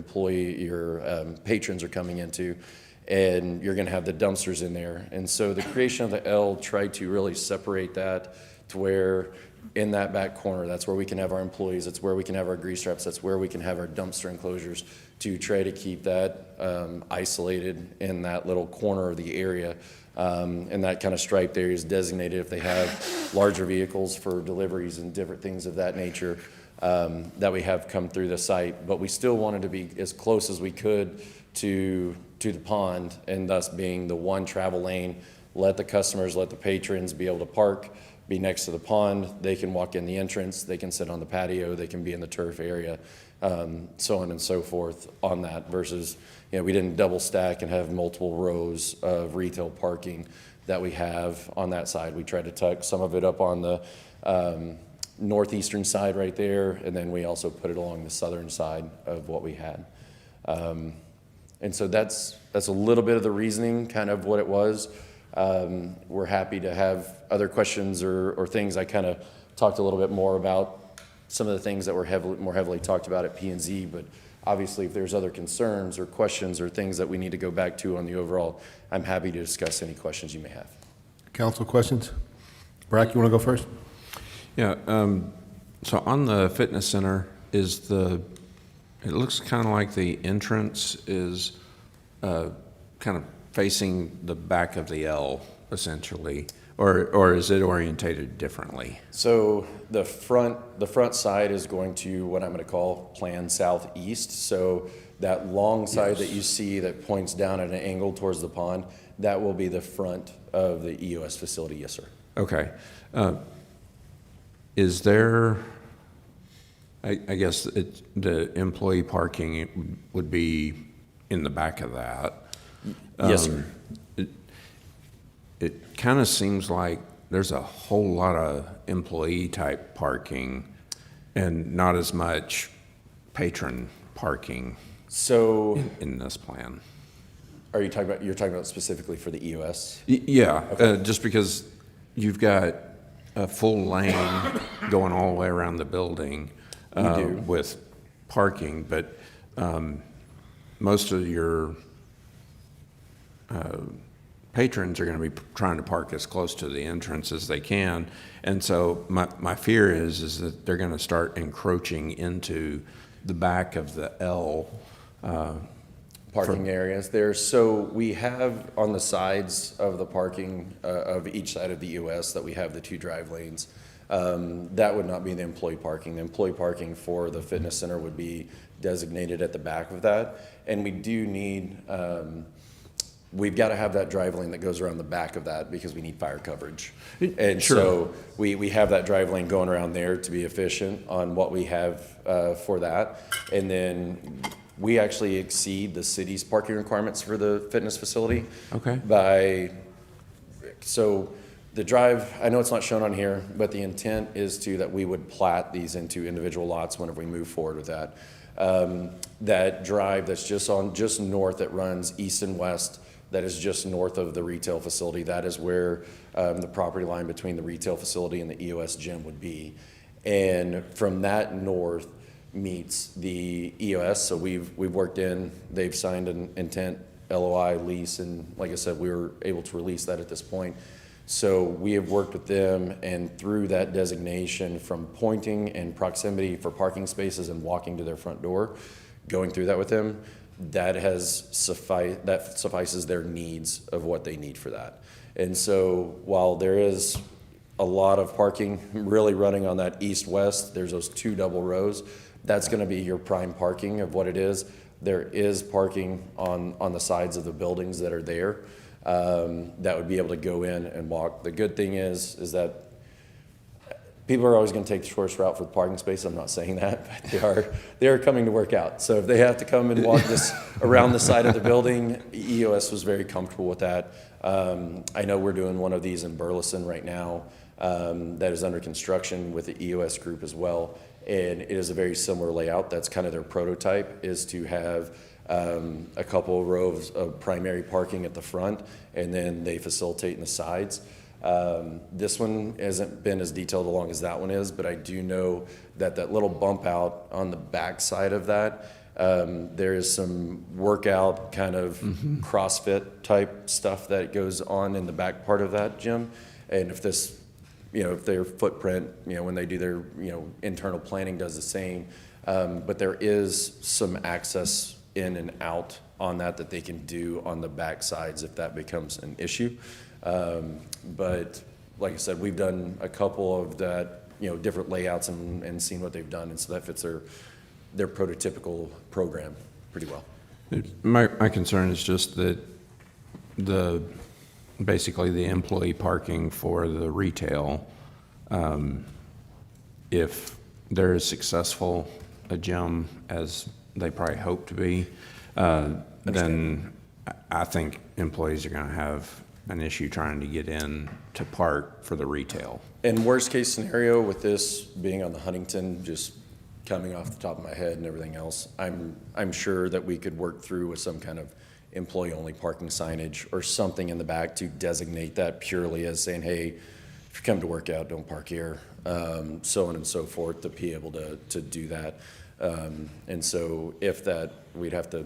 patrons are coming into, and you're going to have the dumpsters in there. And so the creation of the L tried to really separate that to where in that back corner, that's where we can have our employees, that's where we can have our grease traps, that's where we can have our dumpster enclosures, to try to keep that isolated in that little corner of the area. And that kind of striped area is designated if they have larger vehicles for deliveries and different things of that nature that we have come through the site. But we still wanted to be as close as we could to the pond, and thus being the one travel lane. Let the customers, let the patrons be able to park, be next to the pond. They can walk in the entrance, they can sit on the patio, they can be in the turf area, so on and so forth on that, versus, we didn't double stack and have multiple rows of retail parking that we have on that side. We tried to tuck some of it up on the northeastern side right there, and then we also put it along the southern side of what we had. And so that's a little bit of the reasoning, kind of what it was. We're happy to have other questions or things. I kind of talked a little bit more about some of the things that were more heavily talked about at P&Z, but obviously if there's other concerns or questions or things that we need to go back to on the overall, I'm happy to discuss any questions you may have. Council questions? Brack, you want to go first? Yeah, so on the fitness center, it looks kind of like the entrance is kind of facing the back of the L, essentially, or is it orientated differently? So the front side is going to what I'm going to call plan southeast. So that long side that you see that points down at an angle towards the pond, that will be the front of the EOS facility, yes, sir. Okay. Is there, I guess the employee parking would be in the back of that? Yes, sir. It kind of seems like there's a whole lot of employee-type parking and not as much patron parking in this plan. Are you talking about, you're talking about specifically for the EOS? Yeah, Okay. just because you've got a full lane going all the way around the building with parking, but most of your patrons are going to be trying to park as close to the entrance as they can. And so my fear is that they're going to start encroaching into the back of the L parking areas there. So we have on the sides of the parking of each side of the EOS that we have the two drive lanes. That would not be the employee parking. The employee parking for the fitness center would be designated at the back of that. And we do need, we've got to have that drive lane that goes around the back of that because we need fire coverage. And Sure. so we have that drive lane going around there to be efficient on what we have for that. And then we actually exceed the city's parking requirements for the fitness facility. Okay. So the drive, I know it's not shown on here, but the intent is that we would plat these into individual lots whenever we move forward with that. That drive that's just north, that runs east and west, that is just north of the retail facility, that is where the property line between the retail facility and the EOS gym would be. And from that north meets the EOS, so we've worked in, they've signed an intent LOI lease, and like I said, we were able to release that at this point. So we have worked with them, and through that designation from pointing and proximity for parking spaces and walking to their front door, going through that with them, that suffices their needs of what they need for that. And so while there is a lot of parking really running on that east-west, there's those 2 double rows, that's gonna be your prime parking of what it is. There is parking on the sides of the buildings that are there, that would be able to go in and walk. The good thing is that people are always gonna take the shortest route for the parking space. I'm not saying that, but they are coming to work out. So if they have to come and walk this around the side of the building, EOS was very comfortable with that. I know we're doing one of these in Burleson right now, that is under construction with the EOS group as well. And it is a very similar layout. That's kind of their prototype, is to have a couple of rows of primary parking at the front, and then they facilitate in the sides. This one hasn't been as detailed along as that one is, but I do know that that little bump out on the back side of that, there is some workout kind of CrossFit type stuff that goes on in the back part of that gym. And if this, if their footprint, when they do their, internal planning does the same, but there is some access in and out on that they can do on the back sides if that becomes an issue. But like I said, we've done a couple of that, different layouts and seen what they've done. And so that fits their prototypical program pretty well. My concern is just that basically the employee parking for the retail, if they're as successful a gym as they probably hope to be, then I think employees are going to have an issue trying to get in to park for the retail. And worst case scenario with this being on the Huntington, just coming off the top of my head and everything else, I'm sure that we could work through with some kind of employee-only parking signage or something in the back to designate that purely as saying, hey, if you come to work out, don't park here, so on and so forth, to be able to do that. And so if that, we'd have to,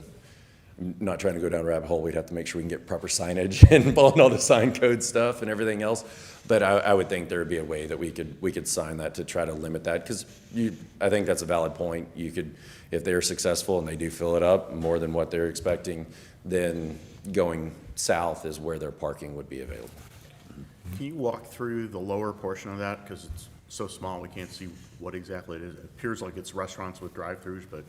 not trying to go down a rabbit hole, we'd have to make sure we can get proper signage and following all the sign code stuff and everything else. But I would think there would be a way that we could sign that to try to limit that, because I think that's a valid point. You could, if they're successful and they do fill it up more than what they're expecting, then going south is where their parking would be available. Can you walk through the lower portion of that? Because it's so small, we can't see what exactly it is. It appears like it's restaurants with drive-throughs, but.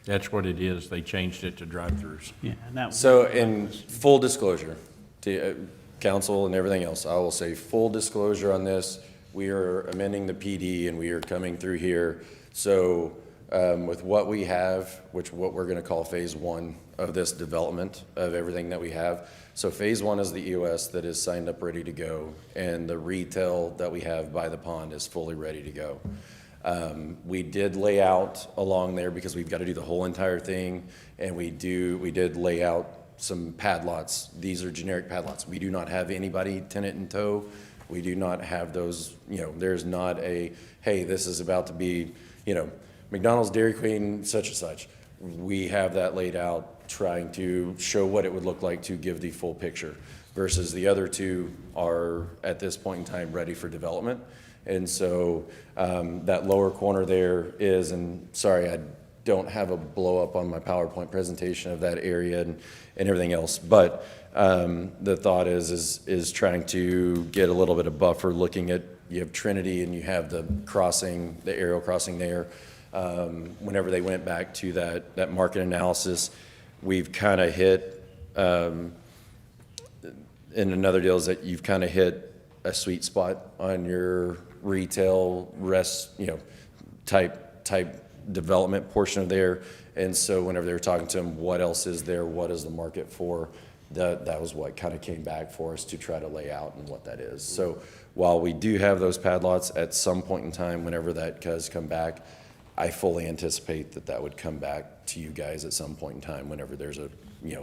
That's what it is. They changed it to drive-throughs. Yeah, and that. So in full disclosure to council and everything else, I will say full disclosure on this. We are amending the PD and we are coming through here. So with what we have, what we're going to call phase 1 of this development of everything that we have. So phase 1 is the EOS that is signed up, ready to go, and the retail that we have by the pond is fully ready to go. We did lay out along there because we've got to do the whole entire thing, and we did lay out some pad lots. These are generic pad lots. We do not have anybody tenant in tow. We do not have those, there's not a, hey, this is about to be, McDonald's, Dairy Queen, such and such. We have that laid out, trying to show what it would look like to give the full picture, versus the other two are at this point in time ready for development. And so that lower corner there is, and sorry, I don't have a blow up on my PowerPoint presentation of that area and everything else, but the thought is trying to get a little bit of buffer, looking at, you have Trinity and you have the crossing, the aerial crossing there. Whenever they went back to that market analysis, we've kind of hit, and another deal is that you've kind of hit a sweet spot on your retail type development portion of there. And so whenever they were talking to them, what else is there? What is the market for? That was what kind of came back for us to try to lay out and what that is. So while we do have those pad lots, at some point in time, whenever that does come back, I fully anticipate that would come back to you guys at some point in time whenever there's a,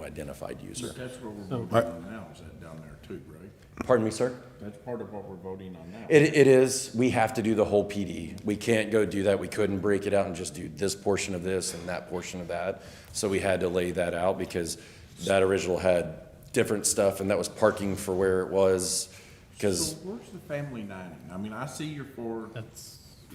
identified user. But that's what we're voting on now, is that down there too, right? Pardon me, sir? That's part of what we're voting on now. It is. We have to do the whole PD. We can't go do that. We couldn't break it out and just do this portion of this and that portion of that. So we had to lay that out because that original had different stuff, and that was parking for where it was. Because So where's the family dining? I mean, I see your four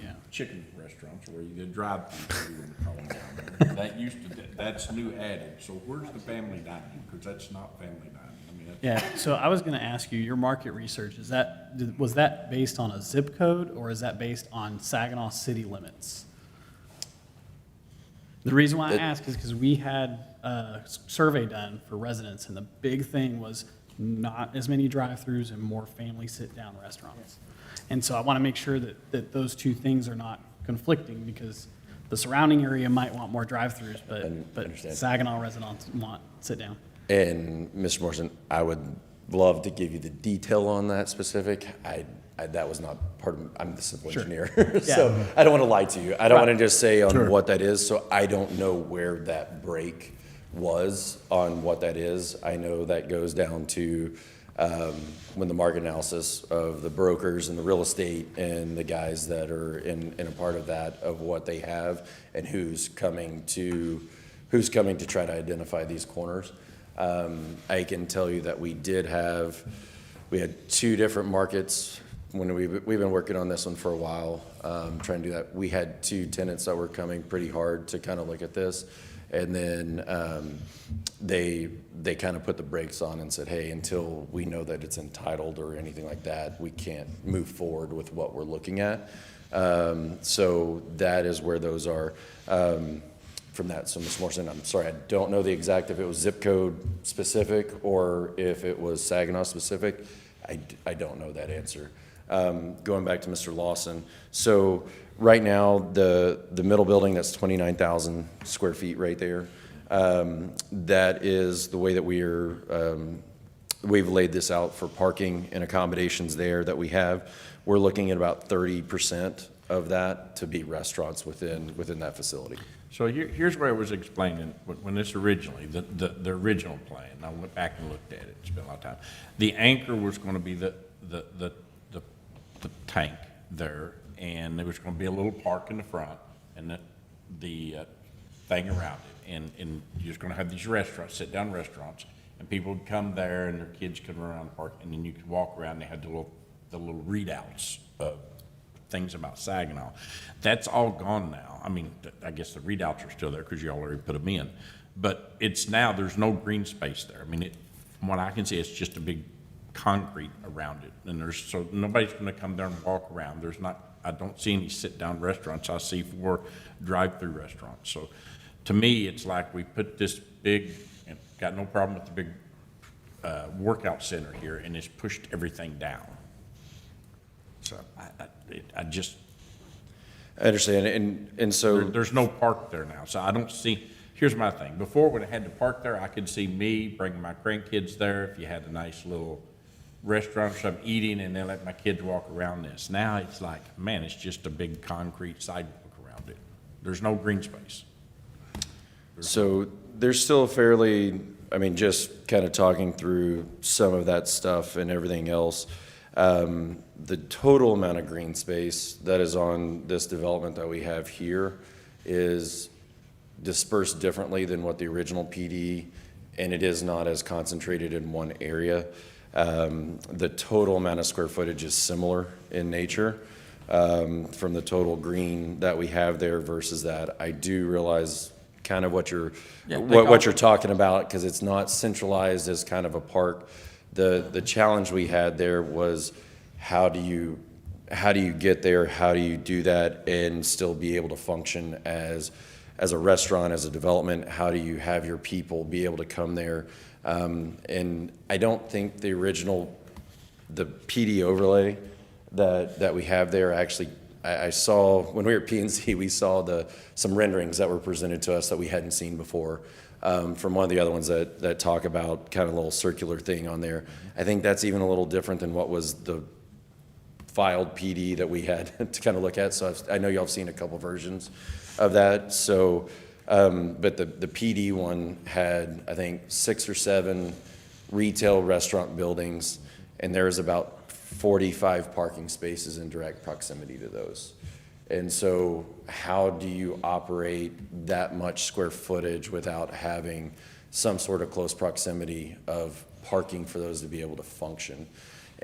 Yeah. chicken restaurants where you get drive-through, we were calling down there. That used to, that's new added. So where's the family dining? Because that's not family dining. I mean, that's. Yeah, so I was gonna ask you, your market research, was that based on a zip code, or is that based on Saginaw city limits? The reason why I ask is because we had a survey done for residents, and the big thing was not as many drive-throughs and more family sit-down restaurants. And so I want to make sure that those two things are not conflicting, because the surrounding area might want more drive-throughs, but understand. Saginaw residents want sit-down. And Mr. Morrison, I would love to give you the detail on that specific. That was not part of, I'm the civil Sure. engineer. So Yeah. I don't want to lie to you. I don't Right. want to just say on Sure. what that is. So I don't know where that break was on what that is. I know that goes down to when the market analysis of the brokers and the real estate and the guys that are in a part of that, of what they have and who's coming to try to identify these corners. I can tell you that we had 2 different markets when we've been working on this one for a while, trying to do that. We had 2 tenants that were coming pretty hard to kind of look at this. And then they kind of put the brakes on and said, hey, until we know that it's entitled or anything like that, we can't move forward with what we're looking at. So that is where those are. From that, so Ms. Morrison, I'm sorry, I don't know the exact, if it was zip code specific or if it was Saginaw specific. I don't know that answer. Going back to Mr. Lawson, so right now, the middle building, that's 29,000 square feet right there. That is the way that we've laid this out for parking and accommodations there that we have. We're looking at about 30% of that to be restaurants within that facility. So here's where I was explaining, when this originally, the original plan, I went back and looked at it, spent a lot of time. The anchor was gonna be the tank there, and there was gonna be a little park in the front, and the thing around it. And you're just gonna have these restaurants, sit-down restaurants, and people would come there, and their kids could run around the park, and then you could walk around, they had the little readouts of things about Saginaw. That's all gone now. I mean, I guess the readouts are still there because you already put them in. But it's now, there's no green space there. I mean, from what I can see, it's just a big concrete around it. And so nobody's going to come there and walk around. I don't see any sit-down restaurants. I see 4 drive-through restaurants. So to me, it's like we put this big, and got no problem with the big workout center here, and it's pushed everything down. So I understand, and so there's no park there now. So I don't see. Here's my thing. Before, when I had to park there, I could see me bringing my grandkids there. If you had a nice little restaurant or something, eating, and then let my kids walk around this. Now it's like, man, it's just a big concrete sidewalk around it. There's no green space. So there's still fairly, I mean, just kind of talking through some of that stuff and everything else. The total amount of green space that is on this development that we have here is dispersed differently than what the original PD, and it is not as concentrated in one area. The total amount of square footage is similar in nature from the total green that we have there versus that. I do realize kind of what you're talking about, because it's not centralized as kind of a park. The challenge we had there was how do you get there? How do you do that and still be able to function as a restaurant, as a development? How do you have your people be able to come there? And I don't think the PD overlay that we have there, actually, I saw when we were at PNC, we saw some renderings that were presented to us that we hadn't seen before. From one of the other ones that talk about kind of a little circular thing on there. I think that's even a little different than what was the filed PD that we had to kind of look at. So I know y'all have seen a couple versions of that. So, but the PD one had, I think, 6 or 7 retail restaurant buildings, and there's about 45 parking spaces in direct proximity to those. And so how do you operate that much square footage without having some sort of close proximity of parking for those to be able to function?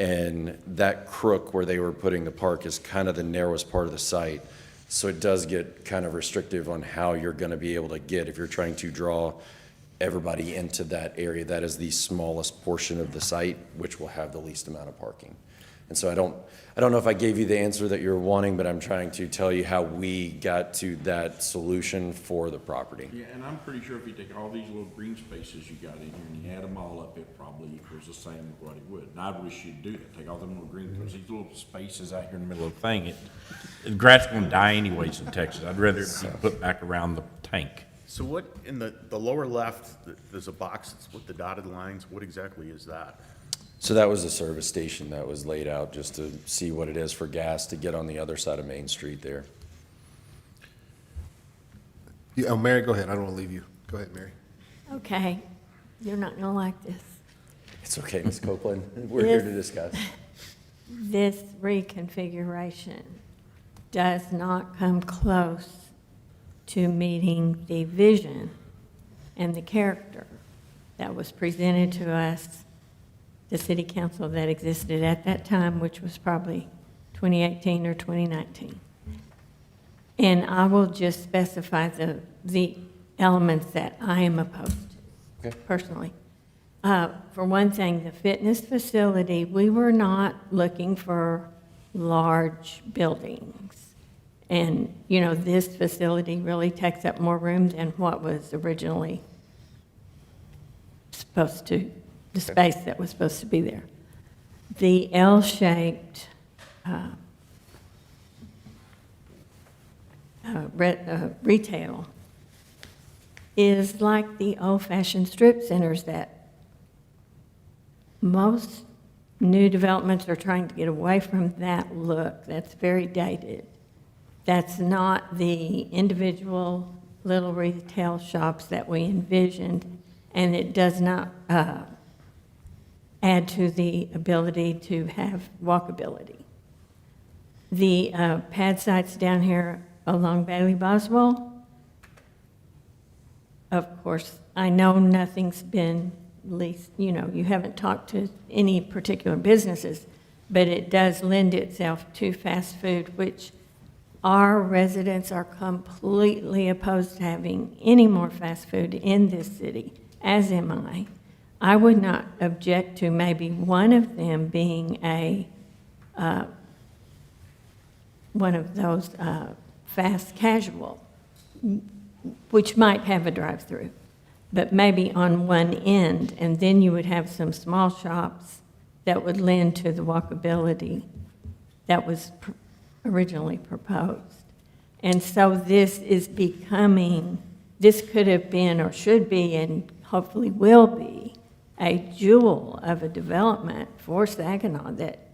And that crook where they were putting the park is kind of the narrowest part of the site. So it does get kind of restrictive on how you're going to be able to get, if you're trying to draw everybody into that area. That is the smallest portion of the site, which will have the least amount of parking. And so I don't know if I gave you the answer that you're wanting, but I'm trying to tell you how we got to that solution for the property. Yeah, and I'm pretty sure if you take all these little green spaces you got in here and you add them all up, it probably equals the same as what it would. And I wish you'd do that, take all them little green, because these little spaces out here in the middle of the thing, the grass is gonna die anyways in Texas. I'd rather it be put back around the tank. So what, in the lower left, there's a box with the dotted lines. What exactly is that? So that was a service station that was laid out just to see what it is for gas to get on the other side of Main Street there. Yeah, Mary, go ahead. I don't want to leave you. Go ahead, Mary. Okay, you're not gonna like this. It's okay, Ms. Copeland. We're here to This- discuss. This reconfiguration does not come close to meeting the vision and the character that was presented to us, the city council that existed at that time, which was probably 2018 or 2019. And I will just specify the elements that I am opposed to, personally. For one thing, the fitness facility, we were not looking for large buildings. And, you know, this facility really takes up more room than what was originally supposed to, the space that was supposed to be there. The L-shaped retail is like the old-fashioned strip centers that most new developments are trying to get away from that look. That's very dated. That's not the individual little retail shops that we envisioned, and it does not add to the ability to have walkability. The pad sites down here along Bailey Boswell, of course, I know nothing's been leased, you know, you haven't talked to any particular businesses, but it does lend itself to fast food, which our residents are completely opposed to having any more fast food in this city, as am I. I would not object to maybe one of them being one of those fast casual, which might have a drive-through, but maybe on one end, and then you would have some small shops that would lend to the walkability that was originally proposed. And so this is becoming, this could have been or should be and hopefully will be a jewel of a development for Saginaw that,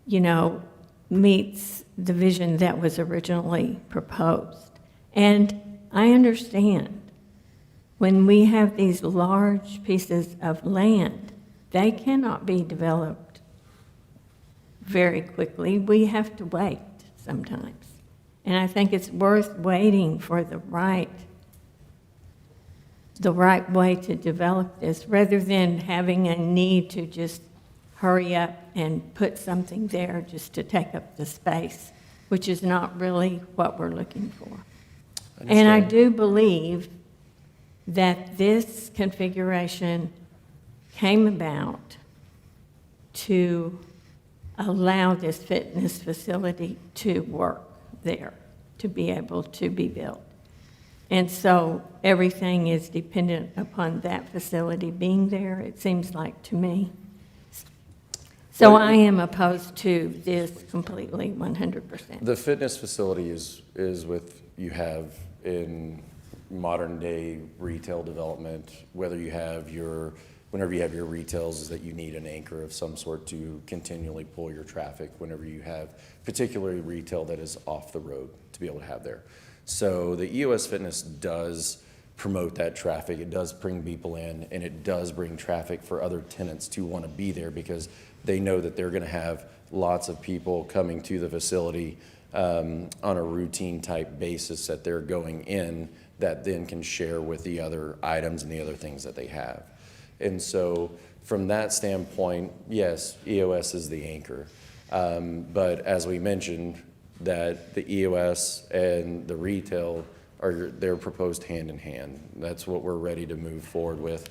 you know, meets the vision that was originally proposed. And I understand when we have these large pieces of land, they cannot be developed very quickly. We have to wait sometimes. And I think it's worth waiting for the right way to develop this, rather than having a need to just hurry up and put something there just to take up the space, which is not really what we're looking for. And I do believe that this configuration came about to allow this fitness facility to work there, to be able to be built. And so everything is dependent upon that facility being there, it seems like to me. So I am opposed to this completely, 100%. The fitness facility is with, you have in modern day retail development, whether you have your, whenever you have your retails, is that you need an anchor of some sort to continually pull your traffic whenever you have particularly retail that is off the road to be able to have there. So the EOS Fitness does promote that traffic. It does bring people in, and it does bring traffic for other tenants to want to be there because they know that they're going to have lots of people coming to the facility on a routine type basis that they're going in that then can share with the other items and the other things that they have. And so from that standpoint, yes, EOS is the anchor. But as we mentioned, that the EOS and the retail they're proposed hand in hand. That's what we're ready to move forward with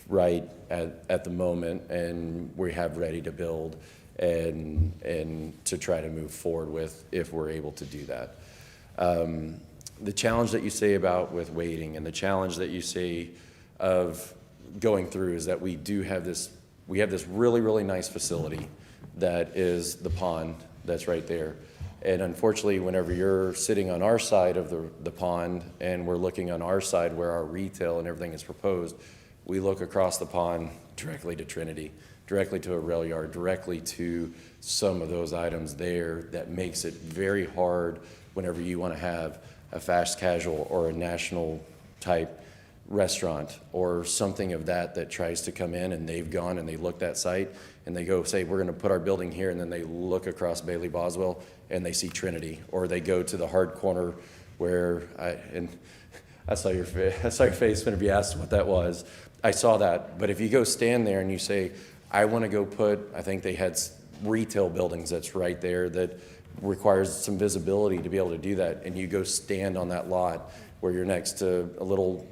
right at the moment, and we have ready to build and to try to move forward with if we're able to do that. The challenge that you say about with waiting and the challenge that you say of going through is that we have this really, really nice facility that is the pond that's right there. And unfortunately, whenever you're sitting on our side of the pond and we're looking on our side where our retail and everything is proposed, we look across the pond directly to Trinity, directly to a rail yard, directly to some of those items there that makes it very hard whenever you want to have a fast casual or a national type restaurant or something of that tries to come in, and they've gone and they looked at site and they go say, we're going to put our building here, and then they look across Bailey Boswell and they see Trinity, or they go to the hard corner where I saw your face whenever you asked what that was. I saw that, but if you go stand there and you say, I want to go put, I think they had retail buildings that's right there that requires some visibility to be able to do that, and you go stand on that lot where you're next to a little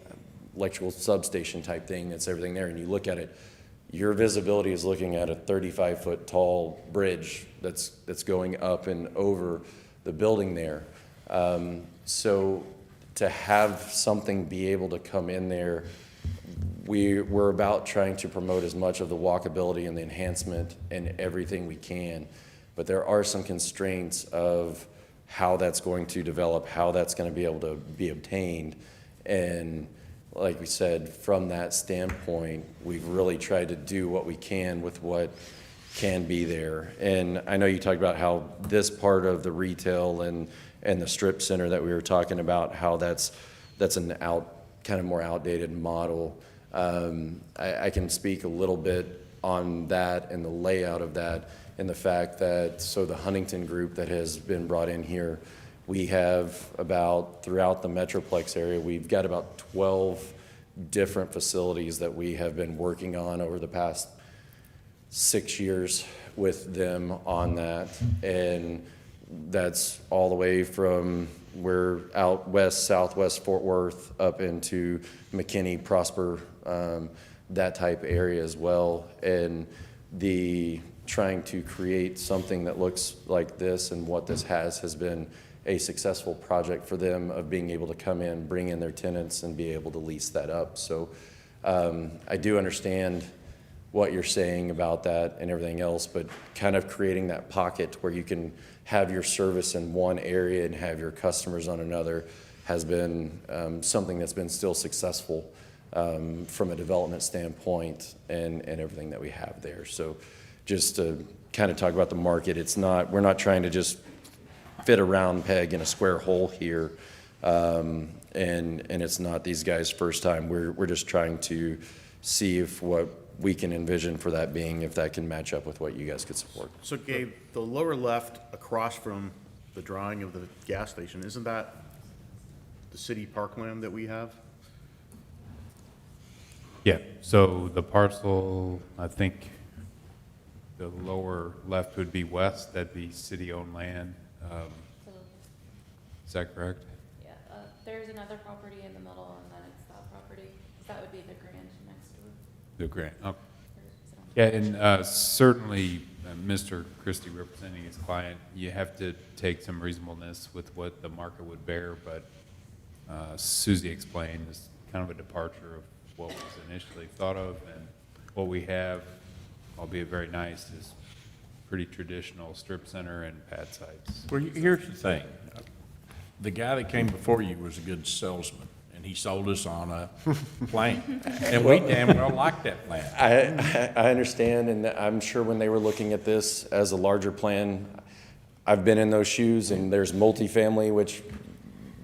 electrical substation type thing that's everything there, and you look at it, your visibility is looking at a 35-foot tall bridge that's going up and over the building there. So to have something be able to come in there, we're about trying to promote as much of the walkability and the enhancement and everything we can, but there are some constraints of how that's going to develop, how that's going to be able to be obtained, and like we said, from that standpoint, we've really tried to do what we can with what can be there. And I know you talked about how this part of the retail and the strip center that we were talking about, how that's an kind of more outdated model. I can speak a little bit on that and the layout of that, and the fact that, so the Huntington group that has been brought in here, we have throughout the Metroplex area, we've got about 12 different facilities that we have been working on over the past 6 years with them on that. And that's all the way from we're out west, southwest Fort Worth, up into McKinney, Prosper, that type area as well. And trying to create something that looks like this and what this has been a successful project for them of being able to come in, bring in their tenants, and be able to lease that up. So I do understand what you're saying about that and everything else, but kind of creating that pocket where you can have your service in one area and have your customers on another has been something that's been still successful from a development standpoint and everything that we have there. So just to kind of talk about the market, we're not trying to just fit a round peg in a square hole here, and it's not these guys' first time. We're just trying to see if what we can envision for that being, if that can match up with what you guys could support. So Gabe, the lower left across from the drawing of the gas station, isn't that the city parkland that we have? Yeah, so the parcel, I think the lower left would be west, that'd be city-owned land. Is that correct? Yeah, there's another property in the middle, and then it's that property. That would be the Grand next door. The grant, okay. Yeah, and certainly, Mr. Christie representing his client, you have to take some reasonableness with what the market would bear, but Susie explained is kind of a departure of what was initially thought of, and what we have, albeit very nice, is pretty traditional strip center and pad sites. Well, here's the thing. The guy that came before you was a good salesman, and he sold us on a plan. And we damn well liked that plan. I understand, and I'm sure when they were looking at this as a larger plan, I've been in those shoes, and there's multifamily, which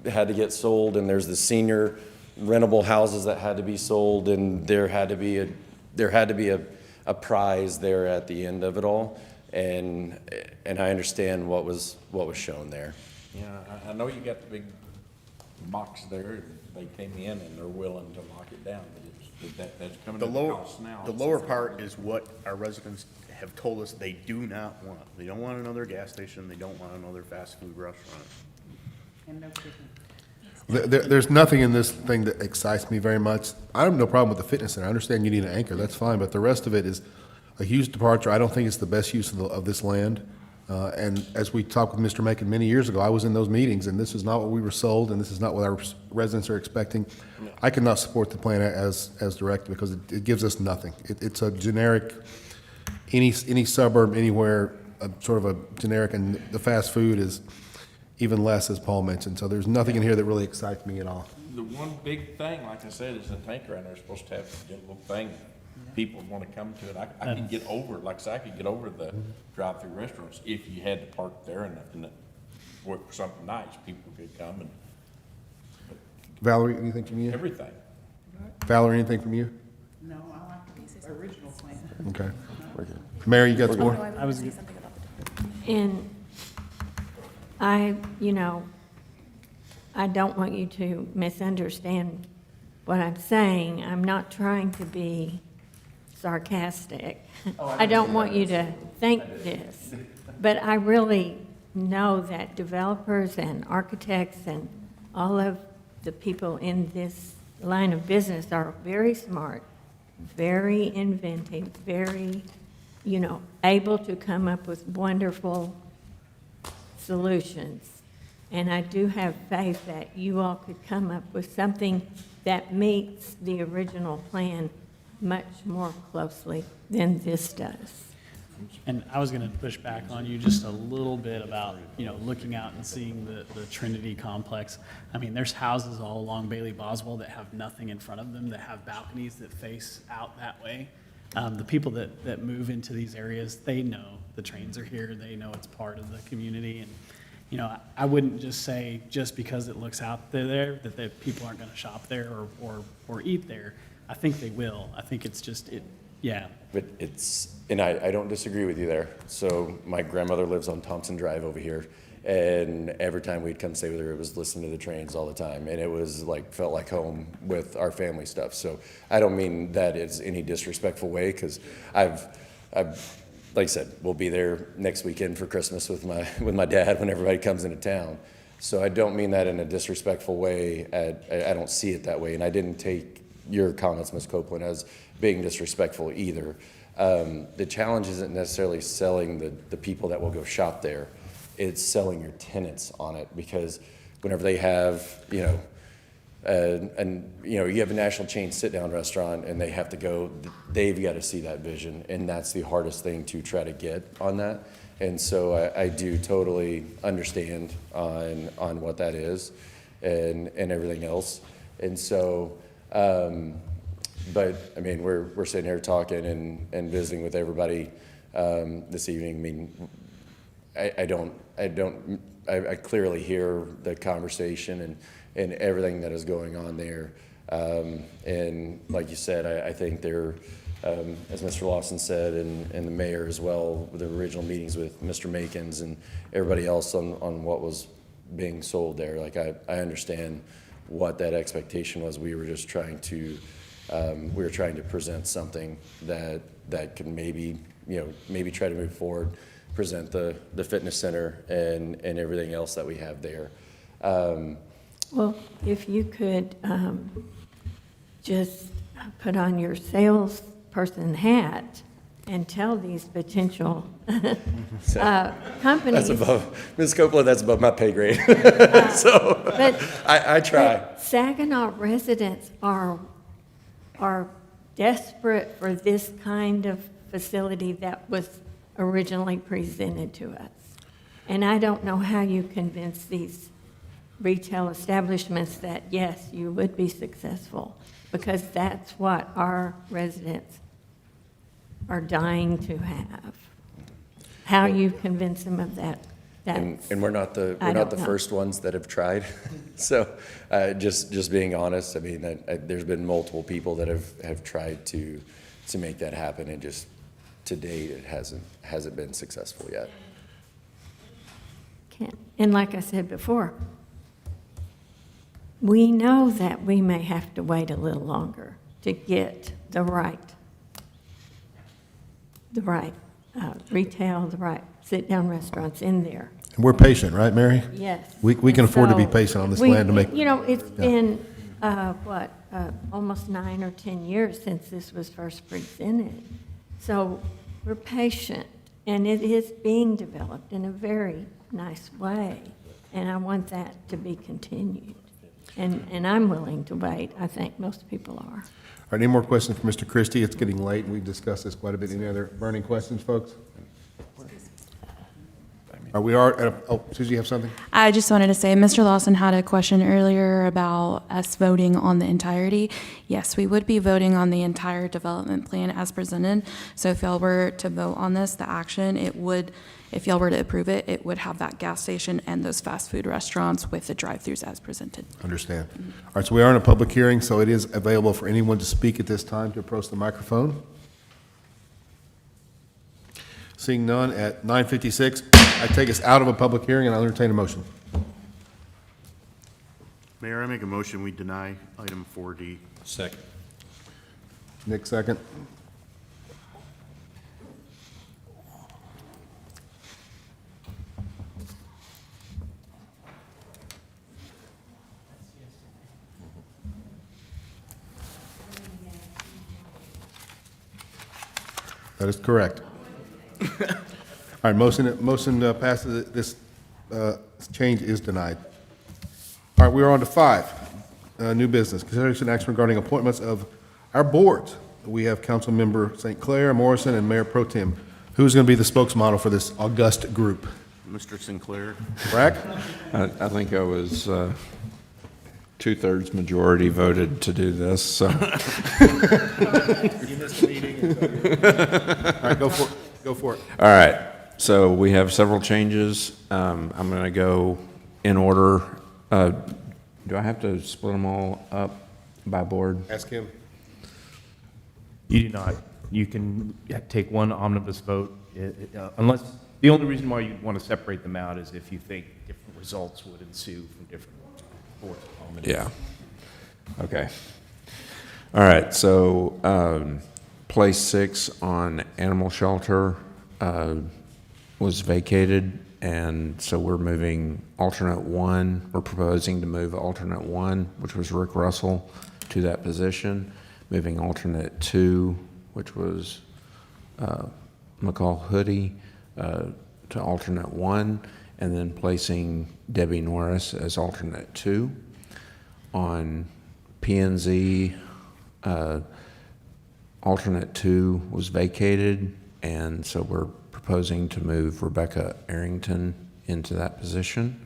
had to get sold, and there's the senior rentable houses that had to be sold, and there had to be a prize there at the end of it all. And I understand what was shown there. Yeah, I know you got the big box there, and they came in and they're willing to lock it down, but that's coming The to the lower, house now. the lower part is what our residents have told us they do not want. They don't want another gas station, they don't want another fast food restaurant. And no chicken. There's nothing in this thing that excites me very much. I have no problem with the fitness center. I understand you need an anchor, that's fine, but the rest of it is a huge departure. I don't think it's the best use of this land. And as we talked with Mr. Macon many years ago, I was in those meetings, and this is not what we were sold, and this is not what our residents are expecting. I cannot support the plan as directed because it gives us nothing. It's a generic, any suburb, anywhere, sort of a generic, and the fast food is even less, as Paul mentioned. So there's nothing in here that really excites me at all. The one big thing, like I said, is the tank around there is supposed to have a little thing. People want to come to it. I can get over, like I said, I could get over the drive-through restaurants if you had to park there and work for something nice. People could come and Valerie, anything from you? everything. Valerie, anything from you? No, I like the original plan. Okay. Mary, you got the floor? I was, And I don't want you to misunderstand what I'm saying. I'm not trying to be sarcastic. I don't want you to think this. But I really know that developers and architects and all of the people in this line of business are very smart, very inventive, very, able to come up with wonderful solutions. And I do have faith that you all could come up with something that meets the original plan much more closely than this does. and I was gonna push back on you just a little bit about, looking out and seeing the Trinity complex. I mean, there's houses all along Bailey Boswell that have nothing in front of them, that have balconies that face out that way. The people that move into these areas, they know the trains are here, they know it's part of the community, and, I wouldn't just say, just because it looks out there, that the people aren't gonna shop there or eat there. I think they will. I think it's just, yeah. But and I don't disagree with you there. So my grandmother lives on Thompson Drive over here, and every time we'd come stay with her, it was listening to the trains all the time, and it was felt like home with our family stuff. So I don't mean that it's any disrespectful way, because I've like I said, we'll be there next weekend for Christmas with my dad when everybody comes into town. So I don't mean that in a disrespectful way. I don't see it that way, and I didn't take your comments, Ms. Copeland, as being disrespectful either. The challenge isn't necessarily selling the people that will go shop there. It's selling your tenants on it, because whenever they have, you have a national chain sit-down restaurant and they have to go, they've got to see that vision, and that's the hardest thing to try to get on that. And so I do totally understand on what that is and everything else. And so, but I mean, we're sitting here talking and visiting with everybody this evening. I mean, I clearly hear the conversation and everything that is going on there. And like you said, I think they're, as Mr. Lawson said, and the mayor as well, with the original meetings with Mr. Makins and everybody else on what was being sold there. Like, I understand what that expectation was. We were just trying to, present something that can maybe try to move forward, present the fitness center and everything else that we have there. Well, if you could just put on your salesperson hat and tell these potential companies. That's above, Ms. Copeland, that's above my pay grade. So I try. But Saginaw residents are desperate for this kind of facility that was originally presented to us. And I don't know how you convince these retail establishments that, yes, you would be successful, because that's what our residents are dying to have. How you convince them of that, And we're not the first ones that have tried. So just being honest, I mean, there's been multiple people that have tried to make that happen, and just to date, it hasn't been successful yet. And like I said before, we know that we may have to wait a little longer to get the right retail, the right sit-down restaurants in there. And we're patient, right, Mary? Yes. We can afford to be So patient on this we- land to make. You know, it's Yeah. been, almost 9 or 10 years since this was first presented. So we're patient, and it is being developed in a very nice way, and I want that to be continued. And I'm willing to wait. I think most people are. All right, any more questions for Mr. Christie? It's getting late, and we've discussed this quite a bit. Any other burning questions, folks? Susie, you have something? I just wanted to say, Mr. Lawson had a question earlier about us voting on the entirety. Yes, we would be voting on the entire development plan as presented. So if y'all were to vote on this, the action, it would, if y'all were to approve it, it would have that gas station and those fast food restaurants with the drive-throughs as presented. Understand. All right, so we are in a public hearing, so it is available for anyone to speak at this time to approach the microphone. Seeing none at 9:56, I take us out of a public hearing and I'll entertain a motion. Mayor, I make a motion, we deny item 4D. Second. Nick, second. That is correct. All right, motion passes. This change is denied. All right, we are on to 5, new business. Consideration action regarding appointments of our boards. We have Councilmember St. Clair, Morrison, and Mayor Pro Tem. Who's going to be the spokesmodel for this august group? Mr. Sinclair? Brack? I think I was 2/3 majority voted to do this, so. You missed the meeting. All right, go for it. Go for it. All right, so we have several changes. I'm going to go in order. Do I have to split them all up by board? Ask him. You do not. You can take one omnibus vote, unless, the only reason why you'd want to separate them out is if you think different results would ensue from different boards. Yeah. Okay. All right, so place 6 on animal shelter was vacated, and so we're moving alternate 1. We're proposing to move alternate 1, which was Rick Russell, to that position. Moving alternate 2, which was McCall Hoodie, to alternate 1, and then placing Debbie Norris as alternate 2. On P&Z, alternate 2 was vacated, and so we're proposing to move Rebecca Arrington into that position.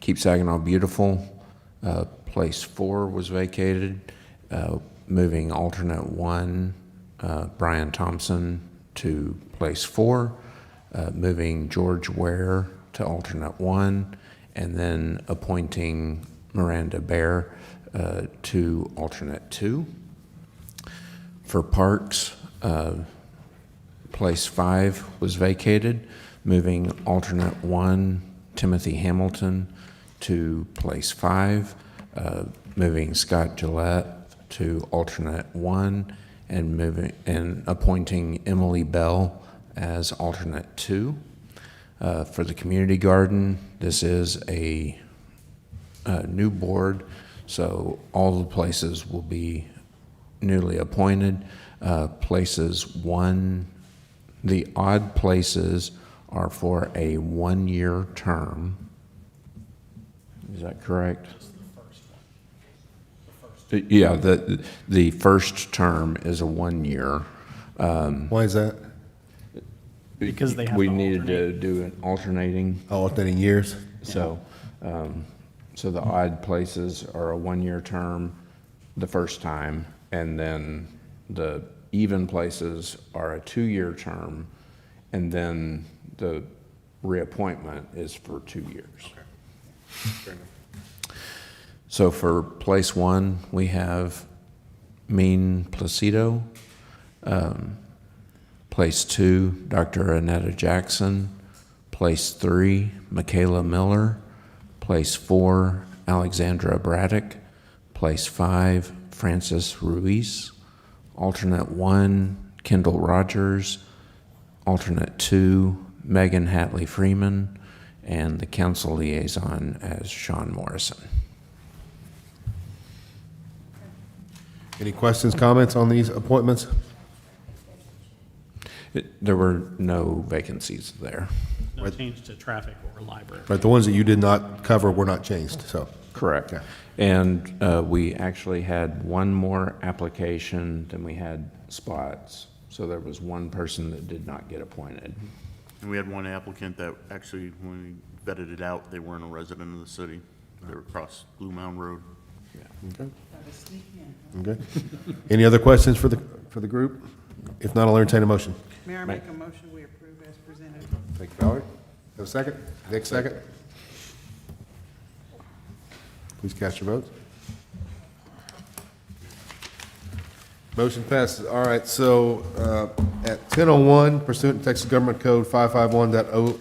Keep Saginaw Beautiful, place 4 was vacated, moving alternate 1, Brian Thompson, to place 4, moving George Ware to alternate 1, and then appointing Miranda Bear to alternate 2. For Parks, place 5 was vacated, moving alternate 1, Timothy Hamilton, to place 5, moving Scott Gillette to alternate 1, and appointing Emily Bell as alternate 2. For the community garden, this is a new board, so all the places will be newly appointed. Places 1, the odd places are for a 1-year term. Is that correct? Yeah, the first term is a 1 year. Why is that? Because they have We to needed to do an alternating. Alternating years? So, so the odd places are a 1-year term the first time, and then the even places are a 2-year term, and then the reappointment is for 2 years. Okay. So for place 1, we have Mean Placido. Place 2, Dr. Annetta Jackson. Place 3, Michaela Miller. Place 4, Alexandra Braddock. Place 5, Francis Ruiz. Alternate 1, Kendall Rogers. Alternate 2, Megan Hatley Freeman. And the council liaison as Sean Morrison. Any questions, comments on these appointments? There were no vacancies there. No change to traffic or library. Right, the ones that you did not cover were not changed, so. Correct. Okay. And we actually had one more application than we had spots. So there was one person that did not get appointed. And we had one applicant that actually, when we vetted it out, they weren't a resident of the city. They were across Blue Mountain Road. Okay. Okay. Any other questions for the group? If not, I'll entertain a motion. Mayor, I make a motion we approve as presented. Thank you, Valerie. Have a second? Nick, second? Please cast your votes. Motion passes. All right, so at 10:01 pursuant to Texas Government Code 551.0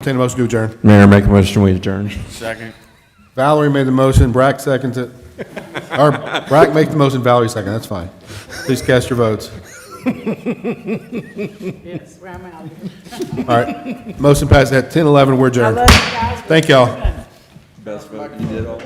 Entertain a motion to adjourn. Mayor, make a motion we adjourn. Second. Valerie made the motion, Brack seconds it. Or Brack make the motion, Valerie second, that's fine. Please cast your votes. Yes, well, I'm out of here. All right, motion passed at 10:11, we're I adjourned. love you guys. Thank y'all. Best vote you did all.